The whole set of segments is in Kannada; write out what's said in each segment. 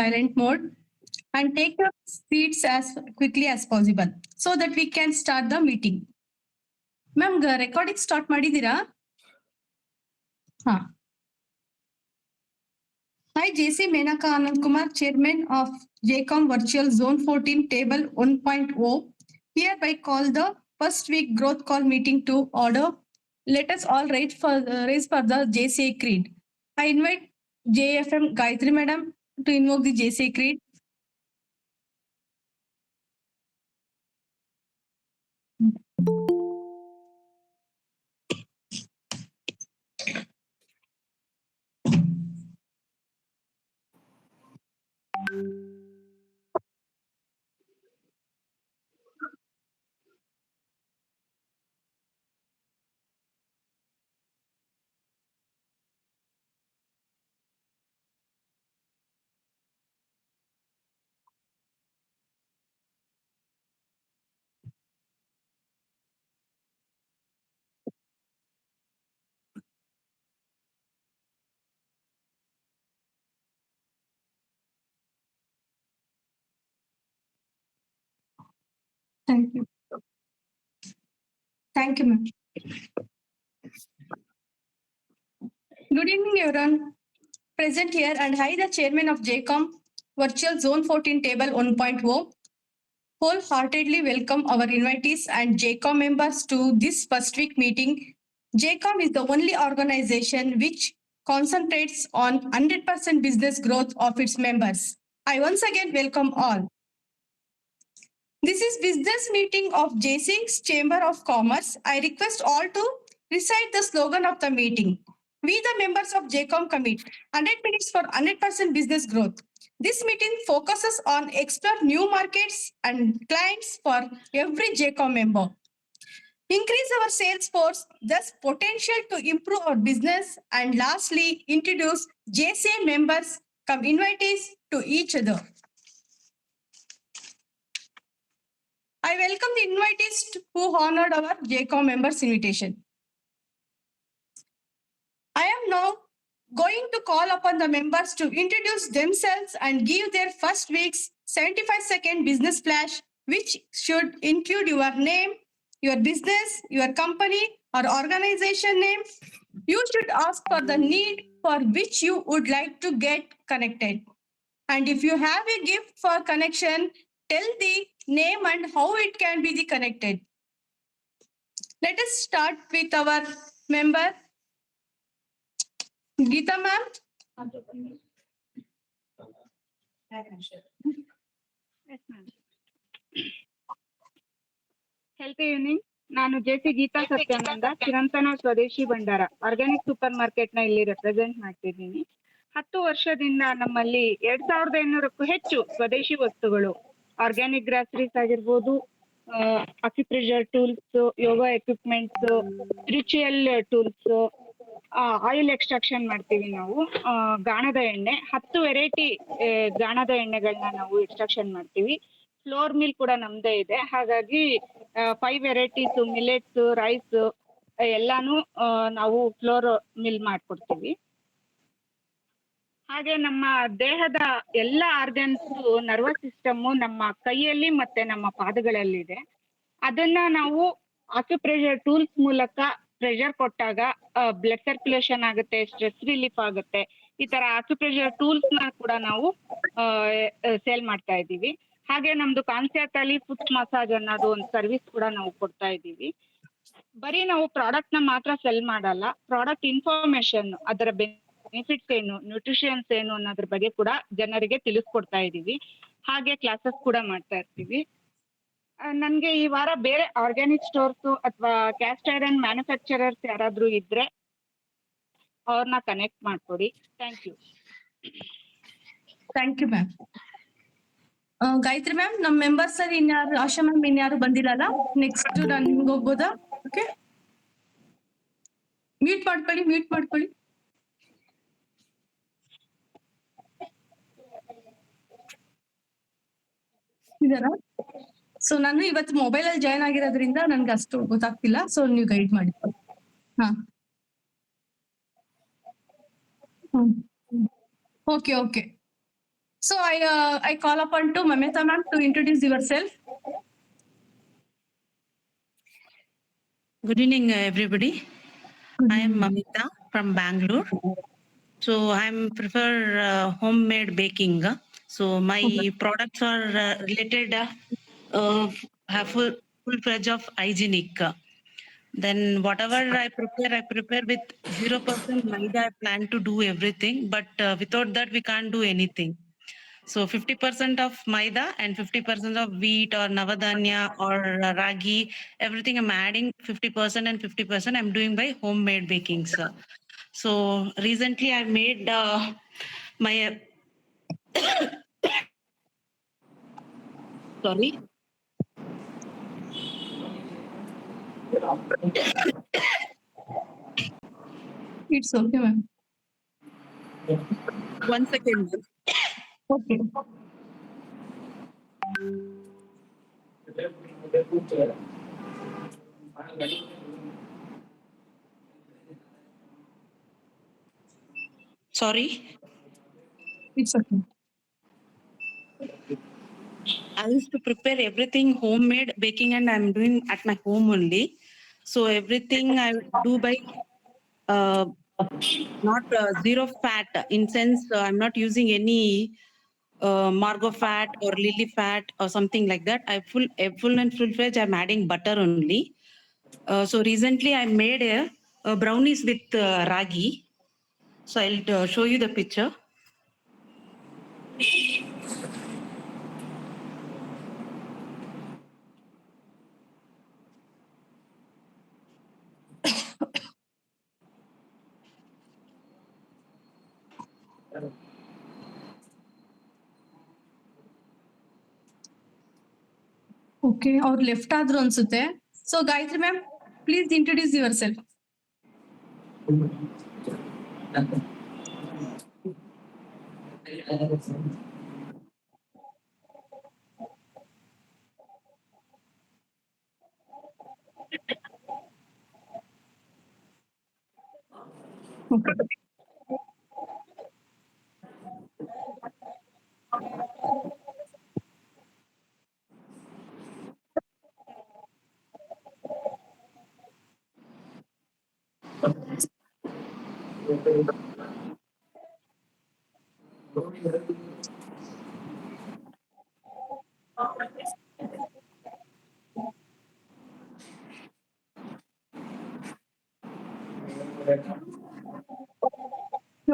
silent mode and take your seats as quickly as possible so that we can start the meeting. Ma'am, recording start ಮಾಡಿದೀರಾ? Hi, JC Menaka Anand Kumar, Chairman of JCOM Virtual Zone 14 Table 1.0. Hereby call the first week growth call meeting to order. Let us all raise for the JCA Creed. I invite JFM Gayatri Madam to invoke the JCA Creed. Thank you. Thank you, ma'am. Good evening, everyone. Present here and I, the chairman of JCOM Virtual Zone 14 Table 1.0, wholeheartedly welcome our invitees and JCOM members to this first week meeting. JCOM is the only organization which concentrates on 100% business growth of its members. I once again welcome all. This is business meeting of JC's Chamber of Commerce. I request all to recite the slogan of the meeting. We, the members of JCOM, commit 100 minutes for 100% business growth. This meeting focuses on explore new markets and clients for every JCOM member. Increase our sales force, thus potential to improve our business. And lastly, introduce JCA members, come invitees to each other. I welcome the invitees who honored our JCOM members' invitation. I am now going to call upon the members to introduce themselves and give their first week's 75-second business flash, which should include your name, your business, your company or organization name. You should ask for the need for which you would like to get connected. And if you have a gift for connection, tell the name and how it can be connected. Let us start with our member, Geeta ma'am. Health evening. ನಾನು JC ಗೀತಾ ಸತ್ಯಾನಂದ, ಚಿರಂತನ ಸ್ವದೇಶಿ ಭಂಡಾರ ಆರ್ಗ್ಯಾನಿಕ್ ಸೂಪರ್ ಮಾರ್ಕೆಟ್ ನ ಇಲ್ಲಿ ರೆಪ್ರೆಸೆಂಟ್ ಮಾಡ್ತಿದ್ದೀನಿ. 10 ವರ್ಷದಿಂದ ನಮ್ಮಲ್ಲಿ 2500ಕ್ಕೂ ಹೆಚ್ಚು ಸ್ವದೇಶಿ ವಸ್ತುಗಳು, ಆರ್ಗ್ಯಾನಿಕ್ ಗ್ರಾಸರೀಸ್ ಆಗಿರ್ಬೋದು, acupressure tools, yoga equipments, spiritual tools, oil extraction ಮಾಡ್ತೀವಿ ನಾವು. ಗಾಣದ ಎಣ್ಣೆ 10 ವೆರೈಟಿ ಗಾಣದ ಎಣ್ಣೆಗಳನ್ನ ನಾವು ಎಕ್ಸ್ಟ್ರಾಕ್ಷನ್ ಮಾಡ್ತೀವಿ. ಫ್ಲೋರ್ ಮಿಲ್ ಕೂಡ ನಮ್ದೇ ಇದೆ. ಹಾಗಾಗಿ 5 ವೆರೈಟೀಸ್ ಮಿಲೆಟ್ಸ್, ರೈಸ್ ಎಲ್ಲಾನು ನಾವು ಫ್ಲೋರ್ ಮಿಲ್ ಮಾಡ್ಕೊಡ್ತೀವಿ. ಹಾಗೆ ನಮ್ಮ ದೇಹದ ಎಲ್ಲ ಆರ್ಗನ್ಸ್, ನರ್ವಸ್ ಸಿಸ್ಟಮ್ ನಮ್ಮ ಕೈಯಲ್ಲಿ ಮತ್ತೆ ನಮ್ಮ ಪಾದಗಳಲ್ಲಿದೆ. ಅದನ್ನ ನಾವು ಆಕ್ಯುಪ್ರೆಷರ್ ಟೂಲ್ಸ್ ಮೂಲಕ ಪ್ರೆಷರ್ ಕೊಟ್ಟಾಗ ಬ್ಲಡ್ ಸರ್ಕ್ಯುಲೇಷನ್ ಆಗುತ್ತೆ, ಸ್ಟ್ರೆಸ್ ರಿಲೀಫ್ ಆಗುತ್ತೆ. ಈ ತರ ಆಕ್ಯುಪ್ರೆಷರ್ ಟೂಲ್ಸ್ ನ ಕೂಡ ನಾವು ಸೇಲ್ ಮಾಡ್ತಾ ಇದ್ದೀವಿ. ಹಾಗೆ ನಮ್ದು ಕಾನ್ಸೆಪ್ಟ್ ಅಲ್ಲಿ ಫುಟ್ ಮಸಾಜ್ ಅನ್ನೋದು ಒಂದು ಸರ್ವಿಸ್ ಕೂಡ ನಾವು ಕೊಡ್ತಾ ಇದ್ದೀವಿ. ಬರೀ ನಾವು ಪ್ರಾಡಕ್ಟ್ ನ ಮಾತ್ರ ಸೆಲ್ ಮಾಡಲ್ಲ, ಪ್ರಾಡಕ್ಟ್ ಇನ್ಫಾರ್ಮೇಶನ್, ಅದರ ಬೆನಿಫಿಟ್ಸ್ ಏನು, ನ್ಯೂಟ್ರಿಷನ್ಸ್ ಏನು ಅನ್ನೋದ್ರ ಬಗ್ಗೆ ಕೂಡ ಜನರಿಗೆ ತಿಳಿಸ್ಕೊಡ್ತಾ ಇದ್ದೀವಿ. ಹಾಗೆ ಕ್ಲಾಸಸ್ ಕೂಡ ಮಾಡ್ತಾ ಇರ್ತೀವಿ. ನನ್ಗೆ ಈ ವಾರ ಬೇರೆ ಆರ್ಗ್ಯಾನಿಕ್ ಸ್ಟೋರ್ಸ್ ಅಥವಾ ಕ್ಯಾಸ್ಟ್ ಐರನ್ ಮ್ಯಾನುಫ್ಯಾಕ್ಚರರ್ಸ್ ಯಾರಾದ್ರೂ ಇದ್ರೆ ಅವ್ರನ್ನ ಕನೆಕ್ಟ್ ಮಾಡ್ಕೊಡಿ. Thank you. Thank you ma'am. Gayatri ma'am, ನಮ್ಮ ಮೆಂಬರ್ಸ್ ಅಲ್ಲಿ ಇನ್ಯಾರು, ಆಶಾ ಮ್ಯಾಮ್ ಇನ್ಯಾರು ಬಂದಿಲ್ಲಲ್ಲ? ನೆಕ್ಸ್ಟ್ ನಾನು ನಿಮ್ಗೆ ಹೋಗ್ಬೋದಾ? ಓಕೆ, ಮ್ಯೂಟ್ ಮಾಡ್ಕೊಳ್ಳಿ. ಇದಾರ? ಸೊ ನಾನು ಇವತ್ತು ಮೊಬೈಲ್ ಅಲ್ಲಿ ಜಾಯ್ನ್ ಆಗಿರೋದ್ರಿಂದ ನನ್ಗೆ ಅಷ್ಟು ಗೊತ್ತಾಗ್ತಿಲ್ಲ. ಸೊ ನೀವು ಗೈಡ್ ಮಾಡಿ. Okay. So I call upon to Mamita ma'am to introduce yourself. Good evening, everybody. I am Mamita from Bangalore. So I'm prefer homemade baking. So my Okay. products are related, have full-fledged of hygienic. Then whatever I prepare with 0% maida. I plan to do everything, but without that we can't do anything. So 50% of maida and 50% of wheat or navadanya or ragi, everything I'm adding 50% and 50% I'm doing by homemade baking. So recently I made my, sorry, It's okay, ma'am. 1 second. Okay. Sorry. It's okay. I used to prepare everything homemade baking and I'm doing at my home only. So everything I do by uh, not zero fat in sense I'm not using any margo fat or lily fat or something like that. Full and full fledged I'm adding butter only. So recently I made a brownies with ragi. So I'll show you the picture. Okay, ಅವ್ರು ಲೆಫ್ಟ್ ಆದ್ರು ಅನ್ಸುತ್ತೆ. So Gayatri ma'am please introduce yourself.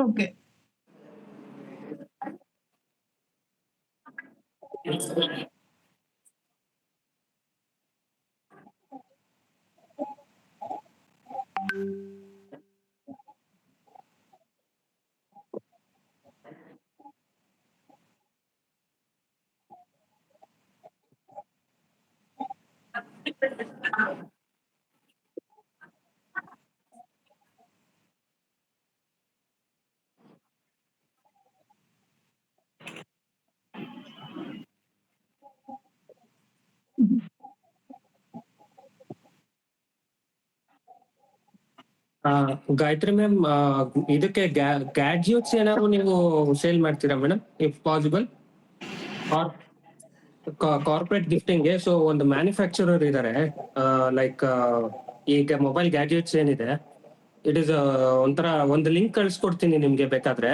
Okay. Gayatri ma'am, ಇದಕ್ಕೆ ಗ್ಯಾಡ್ಜೆಟ್ಸ್ ಏನಾದ್ರು ನೀವು ಸೇಲ್ ಮಾಡ್ತೀರಾ ಮೇಡಮ್ ಇಫ್ ಪಾಸಿಬಲ್? ಕಾರ್ಪೊರೇಟ್ ಗಿಫ್ಟಿಂಗ್ಗೆ ಸೊ ಒಂದು ಮ್ಯಾನುಫ್ಯಾಕ್ಚರರ್ ಇದ್ದಾರೆ, ಲೈಕ್ ಈಗ ಮೊಬೈಲ್ ಗ್ಯಾಡ್ಜೆಟ್ಸ್ ಏನಿದೆ, ಇಟ್ ಇಸ್ ಒಂಥರ ಒಂದು ಲಿಂಕ್ ಕಳಿಸ್ಕೊಡ್ತೀನಿ ನಿಮ್ಗೆ ಬೇಕಾದ್ರೆ.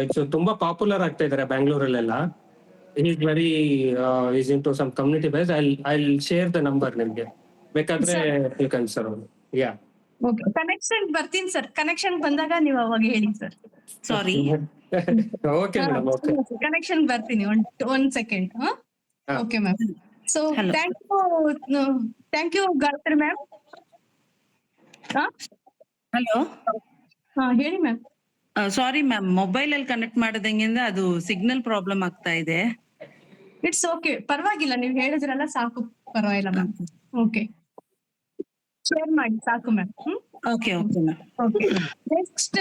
ಇಟ್ಸ್ ತುಂಬಾ ಪಾಪ್ಯುಲರ್ ಆಗ್ತಾ ಇದ್ದಾರೆ ಬ್ಯಾಂಗ್ಳೂರಲ್ಲೆಲ್ಲ. Is very is in to some community base. I share the number ನಿಮ್ಗೆ ಬೇಕಾದ್ರೆ you can sir. Yeah, okay, connection ಬರ್ತೀನಿ ಸರ್. ಕನೆಕ್ಷನ್ ಬಂದಾಗ ನೀವು ಅವಾಗ ಹೇಳಿ sir. Sorry. Okay madam, okay. Connection ಬರ್ತೀನಿ, one second. Okay ma'am. So Hello. Thank you Gayatri ma'am. Hello. ಹೇಳಿ ಮ್ಯಾಮ್. ಸಾರಿ ಮ್ಯಾಮ್, ಮೊಬೈಲ್ ಅಲ್ಲಿ ಕನೆಕ್ಟ್ ಮಾಡಿದಂಗಿಂದ ಅದು ಸಿಗ್ನಲ್ ಪ್ರಾಬ್ಲಮ್ ಆಗ್ತಾ ಇದೆ. ಇಟ್ಸ್ ಓಕೆ, ಪರವಾಗಿಲ್ಲ, ನೀವು ಹೇಳಿದ್ರಲ್ಲ ಸಾಕು, ಪರವಾಗಿಲ್ಲ ಮ್ಯಾಮ್. ಓಕೆ, ಶೇರ್ ಮಾಡಿ ಸಾಕು ma'am. Okay okay ma'am. Okay, next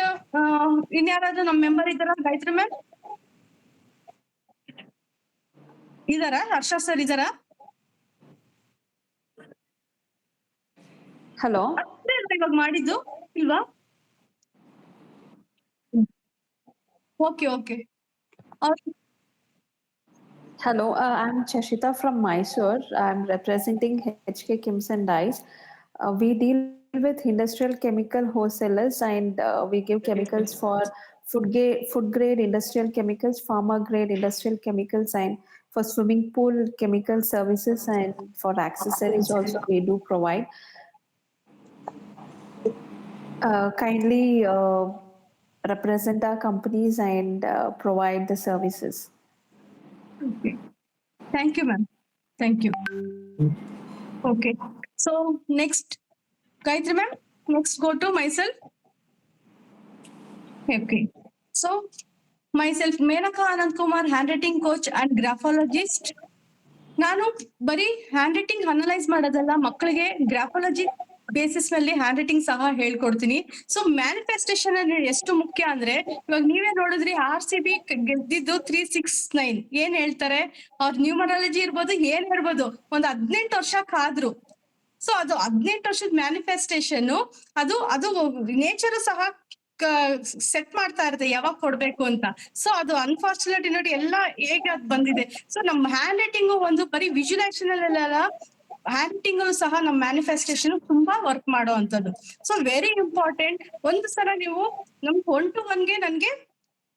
ಇನ್ಯಾರಾದ್ರೂ ನಮ್ಮ ಮೆಂಬರ್ ಇದ್ದಾರಾ ಗಾಯತ್ರಿ ಮ್ಯಾಮ್? ಇದಾರಾ? ಹರ್ಷ ಸರ್ ಇದಾರಾ? ಹಲೋ, ಇವಾಗ ಮಾಡಿದ್ದು ಇಲ್ವಾ? Okay okay, Or Hello, I'm Chashita from Mysore. I'm representing HK Kims and Dyes. We deal with industrial chemical wholesalers and we give chemicals for food grade industrial chemicals, pharma grade industrial chemicals, and for swimming pool chemical services, and for accessories also we do provide. Kindly represent our companies and provide the services. okay. Thank you, ma'am. Thank you. Okay. So next, Gayatri ma'am, next go to myself. Okay. So myself, Menaka Anand Kumar, handwriting coach and graphologist. ನಾನು ಬರೀ ಹ್ಯಾಂಡ್ ರೈಟಿಂಗ್ ಅನಲೈಸ್ ಮಾಡೋದಲ್ಲ, ಮಕ್ಕಳಿಗೆ ಗ್ರಾಫಾಲಜಿ ಬೇಸಿಸ್ ನಲ್ಲಿ ಹ್ಯಾಂಡ್ ರೈಟಿಂಗ್ ಸಹ ಹೇಳ್ಕೊಡ್ತೀನಿ. ಸೊ ಮ್ಯಾನಿಫೆಸ್ಟೇಷನ್ ಎಷ್ಟು ಮುಖ್ಯ ಅಂದ್ರೆ, ಇವಾಗ ನೀವೇ ನೋಡಿದ್ರಿ RCB ಗೆದ್ದಿದ್ದು 369. ಏನ್ ಹೇಳ್ತಾರೆ ಅವ್ರ ನ್ಯೂಮರಾಲಜಿ ಇರ್ಬೋದು, ಏನ್ ಹೇಳ್ಬೋದು, ಒಂದ್ 18 ವರ್ಷ ಕಾದ್ರು. ಸೊ ಅದು 18 ವರ್ಷದ ಮ್ಯಾನಿಫೆಸ್ಟೇಷನ್, ಅದು ನೇಚರ್ ಸಹ ಸೆಟ್ ಮಾಡ್ತಾ ಇರುತ್ತೆ ಯಾವಾಗ ಕೊಡ್ಬೇಕು ಅಂತ. ಸೊ ಅದು ಅನ್ಫಾರ್ಚುನೇಟ್ಲಿ ನೋಡಿ ಎಲ್ಲ ಹೇಗೆ ಅದು ಬಂದಿದೆ. ಸೊ ನಮ್ಮ ಹ್ಯಾಂಡ್ ರೈಟಿಂಗ್ ಒಂದು ಬರೀ ವಿಜುವಲೈಸೇಷನ್ ಅಲ್ಲ, ಹ್ಯಾಂಡ್ ರೈಟಿಂಗ್ ಸಹ ನಮ್ಮ ಮ್ಯಾನಿಫೆಸ್ಟೇಷನ್ ತುಂಬಾ ವರ್ಕ್ ಮಾಡೋ ಅಂತದ್ದು. So very important. ಒಂದು ಸಲ ನೀವು ನಮ್ 1 to 1 ಗೆ ನನ್ಗೆ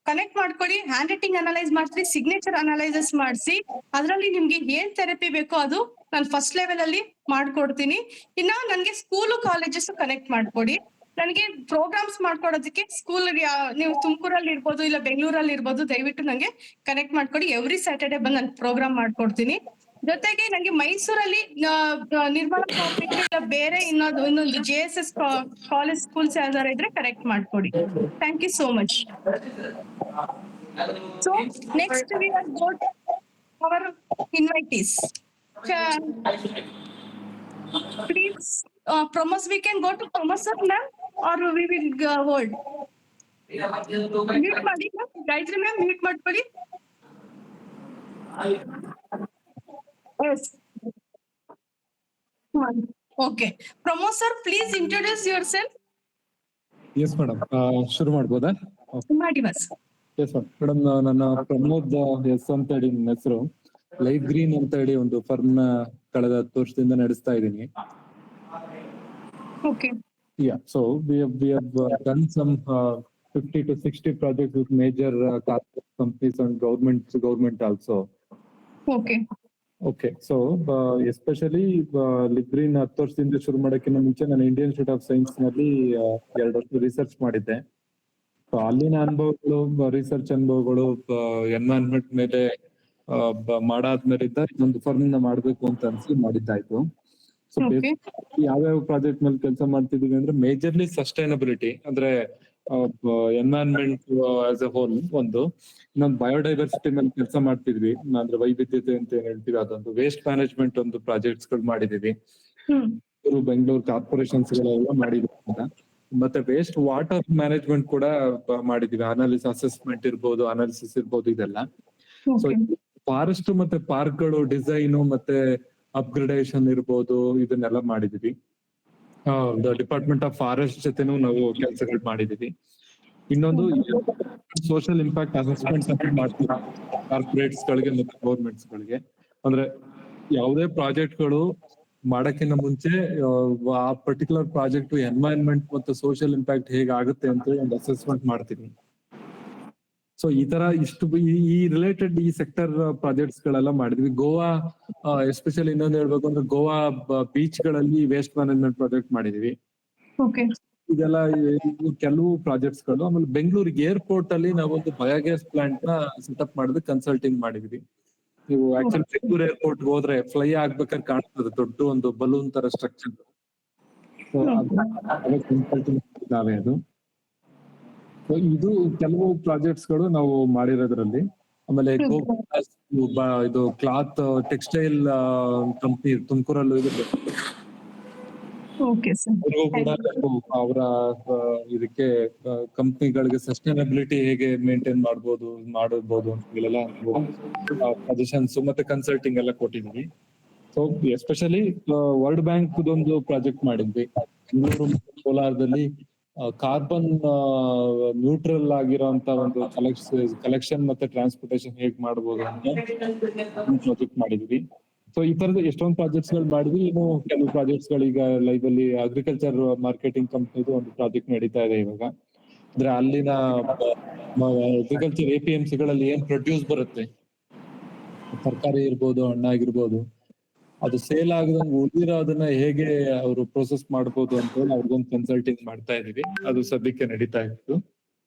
ಕನೆಕ್ಟ್ ಮಾಡ್ಕೊಳ್ಳಿ, ಹ್ಯಾಂಡ್ ರೈಟಿಂಗ್ ಅನಲೈಸ್ ಮಾಡ್ಸಿ, ಸಿಗ್ನೇಚರ್ ಅನಲೈಸಸ್ ಮಾಡಿಸಿ, ಅದರಲ್ಲಿ ನಿಮ್ಗೆ ಏನ್ ಥೆರಪಿ ಬೇಕೋ ಅದು ನಾನು ಫಸ್ಟ್ ಲೆವೆಲ್ ಅಲ್ಲಿ ಮಾಡ್ಕೊಡ್ತೀನಿ. ಇನ್ನ ನನ್ಗೆ ಸ್ಕೂಲು ಕಾಲೇಜಸ್ ಕನೆಕ್ಟ್ ಮಾಡ್ಕೊಡಿ. ನನಗೆ ಪ್ರೋಗ್ರಾಮ್ಸ್ ಮಾಡ್ಕೊಡೋದಕ್ಕೆ ಸ್ಕೂಲ್ ನೀವು ತುಮಕೂರಲ್ಲಿ ಇರ್ಬೋದು ಇಲ್ಲ ಬೆಂಗಳೂರಲ್ಲಿ ಇರ್ಬೋದು, ದಯವಿಟ್ಟು ನಂಗೆ ಕನೆಕ್ಟ್ ಮಾಡ್ಕೊಡಿ. ಎವ್ರಿ ಸ್ಯಾಟರ್ಡೆ ಬಂದು ನಾನು ಪ್ರೋಗ್ರಾಮ್ ಮಾಡ್ಕೊಡ್ತೀನಿ. ಜೊತೆಗೆ ನಂಗೆ ಮೈಸೂರಲ್ಲಿ ನಿರ್ಮಲಾ ಕಾಂಪ್ಲೆಕ್ಸ್ ಇಲ್ಲ ಬೇರೆ ಇನ್ನೊಂದು JSS ಕಾಲೇಜ್ ಸ್ಕೂಲ್ಸ್ ಯಾವ್ದಾರ ಇದ್ರೆ ಕರೆಕ್ಟ್ ಮಾಡ್ಕೊಡಿ. Thank you so much. So next we are go to our invitees. Please, we can go to promoter ma'am, or we will hold. Mute ಮಾಡಿ ma'am, Gayatri ma'am mute ಮಾಡ್ಕೊಳ್ಳಿ. Yes. Okay. Promoter, please introduce yourself. Yes, madam. ಶುರು ಮಾಡ್ಬೋದಾ? ಮಾಡಿ ಬಸ್. Yes, madam. ನನ್ನ ಪ್ರಮೋದ್ ಎಸ್ ಅಂತ ಹೇಳಿ ನನ್ನ ಹೆಸರು. ಲೈಟ್ ಗ್ರೀನ್ ಅಂತ ಹೇಳಿ ಒಂದು ಫರ್ಮ್ ನ ಕಳೆದ 10 ವರ್ಷದಿಂದ ನಡೆಸ್ತಾ ಇದ್ದೀನಿ. Okay. Yeah, so we have done some 50 to 60 projects with major corporate companies and government also. Okay. Okay, so especially ಲಿಗ್ರೀನ್ 10 ವರ್ಷದಿಂದ ಶುರು ಮಾಡೋಕ್ಕಿಂತ ಮುಂಚೆ ನಾನು ಇಂಡಿಯನ್ ಇನ್ಸ್ಟಿಟ್ಯೂಟ್ ಆಫ್ ಸೈನ್ಸ್ ನಲ್ಲಿ 2 ವರ್ಷ ರಿಸರ್ಚ್ ಮಾಡಿದ್ದೆ. ಸೊ ಅಲ್ಲಿನ ಅನುಭವಗಳು, ರಿಸರ್ಚ್ ಅನುಭವಗಳು, ಎನ್ವೈರನ್ಮೆಂಟ್ ಮೇಲೆ ಮಾಡಾದ್ಮೇಲಿಂದ ಇನ್ನೊಂದು ಫರ್ಮ್ ನ ಮಾಡ್ಬೇಕು ಅಂತ ಅನ್ಸಿ ಮಾಡಿದ್ದಾಯ್ತು. ಸೊ ಯಾವ್ಯಾವ ಪ್ರಾಜೆಕ್ಟ್ ಮೇಲೆ ಕೆಲಸ ಮಾಡ್ತಿದೀವಿ ಅಂದ್ರೆ ಮೇಜರ್ಲಿ ಸಸ್ಟೈನಬಿಲಿಟಿ ಅಂದ್ರೆ ಎನ್ವೈರನ್ಮೆಂಟ್ ಆಸ್ ಎ ಹೋಲ್ ಒಂದು, ಇನ್ನೊಂದು ಬಯೋಡೈವರ್ಸಿಟಿ ಮೇಲೆ ಕೆಲಸ ಮಾಡ್ತಿದ್ವಿ, ಅಂದ್ರೆ ವೈವಿಧ್ಯತೆ ಅಂತ ಏನ್ ಹೇಳ್ತೀವಿ ಅದೊಂದು, ವೇಸ್ಟ್ ಮ್ಯಾನೇಜ್ಮೆಂಟ್ ಒಂದು ಪ್ರಾಜೆಕ್ಟ್ಸ್ ಗಳು ಮಾಡಿದೀವಿ, ಬೆಂಗಳೂರು ಕಾರ್ಪೊರೇಷನ್ಸ್ ಗಳೆಲ್ಲ ಮಾಡಿದ್ವಿ ಅಂತ. ಮತ್ತೆ ವೇಸ್ಟ್ ವಾಟರ್ ಮ್ಯಾನೇಜ್ಮೆಂಟ್ ಕೂಡ ಮಾಡಿದೀವಿ, ಅಸೆಸ್ಮೆಂಟ್ ಇರ್ಬೋದು, ಅನಾಲಿಸಿಸ್ ಇರ್ಬೋದು, ಇದೆಲ್ಲ. ಸೊ ಫಾರೆಸ್ಟ್ ಮತ್ತೆ ಪಾರ್ಕ್ ಗಳು ಡಿಸೈನು ಮತ್ತೆ ಅಪ್ಗ್ರೇಡೇಷನ್ ಇರ್ಬೋದು, ಇದನ್ನೆಲ್ಲ ಮಾಡಿದೀವಿ. ಡಿಪಾರ್ಟ್ಮೆಂಟ್ ಆಫ್ ಫಾರೆಸ್ಟ್ ಜೊತೆನೂ ನಾವು ಕೆಲಸಗಳು ಮಾಡಿದೀವಿ. ಇನ್ನೊಂದು ಸೋಷಿಯಲ್ ಇಂಪ್ಯಾಕ್ಟ್ ಅಸೆಸ್ಮೆಂಟ್ ಮಾಡ್ತೀವಿ ಕಾರ್ಪೊರೇಟ್ಸ್ ಗಳಿಗೆ ಮತ್ತೆ ಗೌರ್ಮೆಂಟ್ಸ್ ಗಳಿಗೆ. ಅಂದ್ರೆ ಯಾವುದೇ ಪ್ರಾಜೆಕ್ಟ್ ಗಳು ಮಾಡಕ್ಕಿಂತ ಮುಂಚೆ ಆ ಪರ್ಟಿಕ್ಯುಲರ್ ಪ್ರಾಜೆಕ್ಟ್ ಎನ್ವೈರನ್ಮೆಂಟ್ ಮತ್ತು ಸೋಷಿಯಲ್ ಇಂಪ್ಯಾಕ್ಟ್ ಹೇಗಾಗುತ್ತೆ ಅಂತ ಒಂದು ಅಸೆಸ್ಮೆಂಟ್ ಮಾಡ್ತೀವಿ. ಸೊ ಈ ತರ ಈ ರಿಲೇಟೆಡ್ ಈ ಸೆಕ್ಟರ್ ಪ್ರಾಜೆಕ್ಟ್ಸ್ ಗಳೆಲ್ಲ ಮಾಡಿದ್ವಿ. ಗೋವಾ ಎಸ್ಪೆಷಲಿ ಇನ್ನೊಂದು ಹೇಳ್ಬೇಕು ಅಂದ್ರೆ ಗೋವಾ ಬೀಚ್ ಗಳಲ್ಲಿ ವೇಸ್ಟ್ ಮ್ಯಾನೇಜ್ಮೆಂಟ್ ಪ್ರಾಜೆಕ್ಟ್ ಮಾಡಿದೀವಿ. ಇದೆಲ್ಲ ಕೆಲವು ಪ್ರಾಜೆಕ್ಟ್ಸ್ ಗಳು. ಆಮೇಲೆ ಬೆಂಗಳೂರಿಗೆ ಏರ್ಪೋರ್ಟ್ ಅಲ್ಲಿ ನಾವೊಂದು ಬಯೋಗ್ಯಾಸ್ ಪ್ಲಾಂಟ್ ನ ಸೆಟಪ್ ಮಾಡಿದ್ರೆ ಕನ್ಸಲ್ಟಿಂಗ್ ಮಾಡಿದೀವಿ. ನೀವು ಆಕ್ಚುಲಿ ಬೆಂಗಳೂರು ಏರ್ಪೋರ್ಟ್ ಹೋದ್ರೆ ಫ್ಲೈ ಆಗ್ಬೇಕಾದ್ರೆ ಕಾಣ್ತದೆ ದೊಡ್ಡ ಒಂದು ಬಲೂನ್ ತರ ಸ್ಟ್ರಕ್ಚರ್. ಕನ್ಸಲ್ಟಿಂಗ್ ಇದಾವೆ ಅದು. ಇದು ಕೆಲವು ಪ್ರಾಜೆಕ್ಟ್ಸ್ ಗಳು ನಾವು ಮಾಡಿರೋದ್ರಲ್ಲಿ. ಆಮೇಲೆ ಇದು ಕ್ಲಾತ್ ಟೆಕ್ಸ್ಟೈಲ್ ಕಂಪ್ನಿ ತುಮಕೂರಲ್ಲೂ ಇದೆ. ಕೂಡ ಅವರ ಇದಕ್ಕೆ ಕಂಪ್ನಿಗಳಿಗೆ ಸಸ್ಟೈನಬಿಲಿಟಿ ಹೇಗೆ ಮೇಂಟೈನ್ ಮಾಡಬಹುದು ಅಂತ ಸಜೆಷನ್ಸ್ ಮತ್ತೆ ಕನ್ಸಲ್ಟಿಂಗ್ ಎಲ್ಲ ಕೊಟ್ಟಿದ್ವಿ. ಸೊ ಎಸ್ಪೆಷಲಿ ವರ್ಲ್ಡ್ ಬ್ಯಾಂಕ್ ಒಂದು ಪ್ರಾಜೆಕ್ಟ್ ಮಾಡಿದ್ವಿ ಬೆಂಗಳೂರು ಕೋಲಾರದಲ್ಲಿ. ಕಾರ್ಬನ್ ನ್ಯೂಟ್ರಲ್ ಆಗಿರೋಂತ ಒಂದು ಕಲೆಕ್ಷನ್ ಮತ್ತೆ ಟ್ರಾನ್ಸ್ಪೋರ್ಟೇಶನ್ ಹೇಗ್ ಮಾಡ್ಬೋದು ಅಂತ ಪ್ರಾಜೆಕ್ಟ್ ಮಾಡಿದ್ವಿ. ಸೊ ಈ ತರದ ಎಷ್ಟೊಂದು ಪ್ರಾಜೆಕ್ಟ್ಸ್ ಗಳು ಮಾಡಿದ್ವಿ. ಇನ್ನು ಕೆಲವು ಪ್ರಾಜೆಕ್ಟ್ಸ್ ಗಳು ಈಗ ಲೈವ್ ಅಲ್ಲಿ ಅಗ್ರಿಕಲ್ಚರ್ ಮಾರ್ಕೆಟಿಂಗ್ ಕಂಪ್ನಿದು ಒಂದು ಪ್ರಾಜೆಕ್ಟ್ ನಡೀತಾ ಇದೆ ಇವಾಗ. ಅಂದ್ರೆ ಅಲ್ಲಿನ ಅಗ್ರಿಕಲ್ಚರ್ APMC ಗಳಲ್ಲಿ ಏನ್ ಪ್ರೊಡ್ಯೂಸ್ ಬರುತ್ತೆ, ತರಕಾರಿ ಇರ್ಬೋದು, ಹಣ್ಣಾಗಿರ್ಬೋದು, ಅದು ಸೇಲ್ ಆಗದಂಗ್ ಉಳಿದಿರೋದನ್ನ ಹೇಗೆ ಅವರು ಪ್ರೊಸೆಸ್ ಮಾಡ್ಬೋದು ಅಂತ ಹೇಳಿ ಅವ್ರಿಗೊಂದು ಕನ್ಸಲ್ಟಿಂಗ್ ಮಾಡ್ತಾ ಇದೀವಿ. ಅದು ಸದ್ಯಕ್ಕೆ ನಡೀತಾ ಇತ್ತು.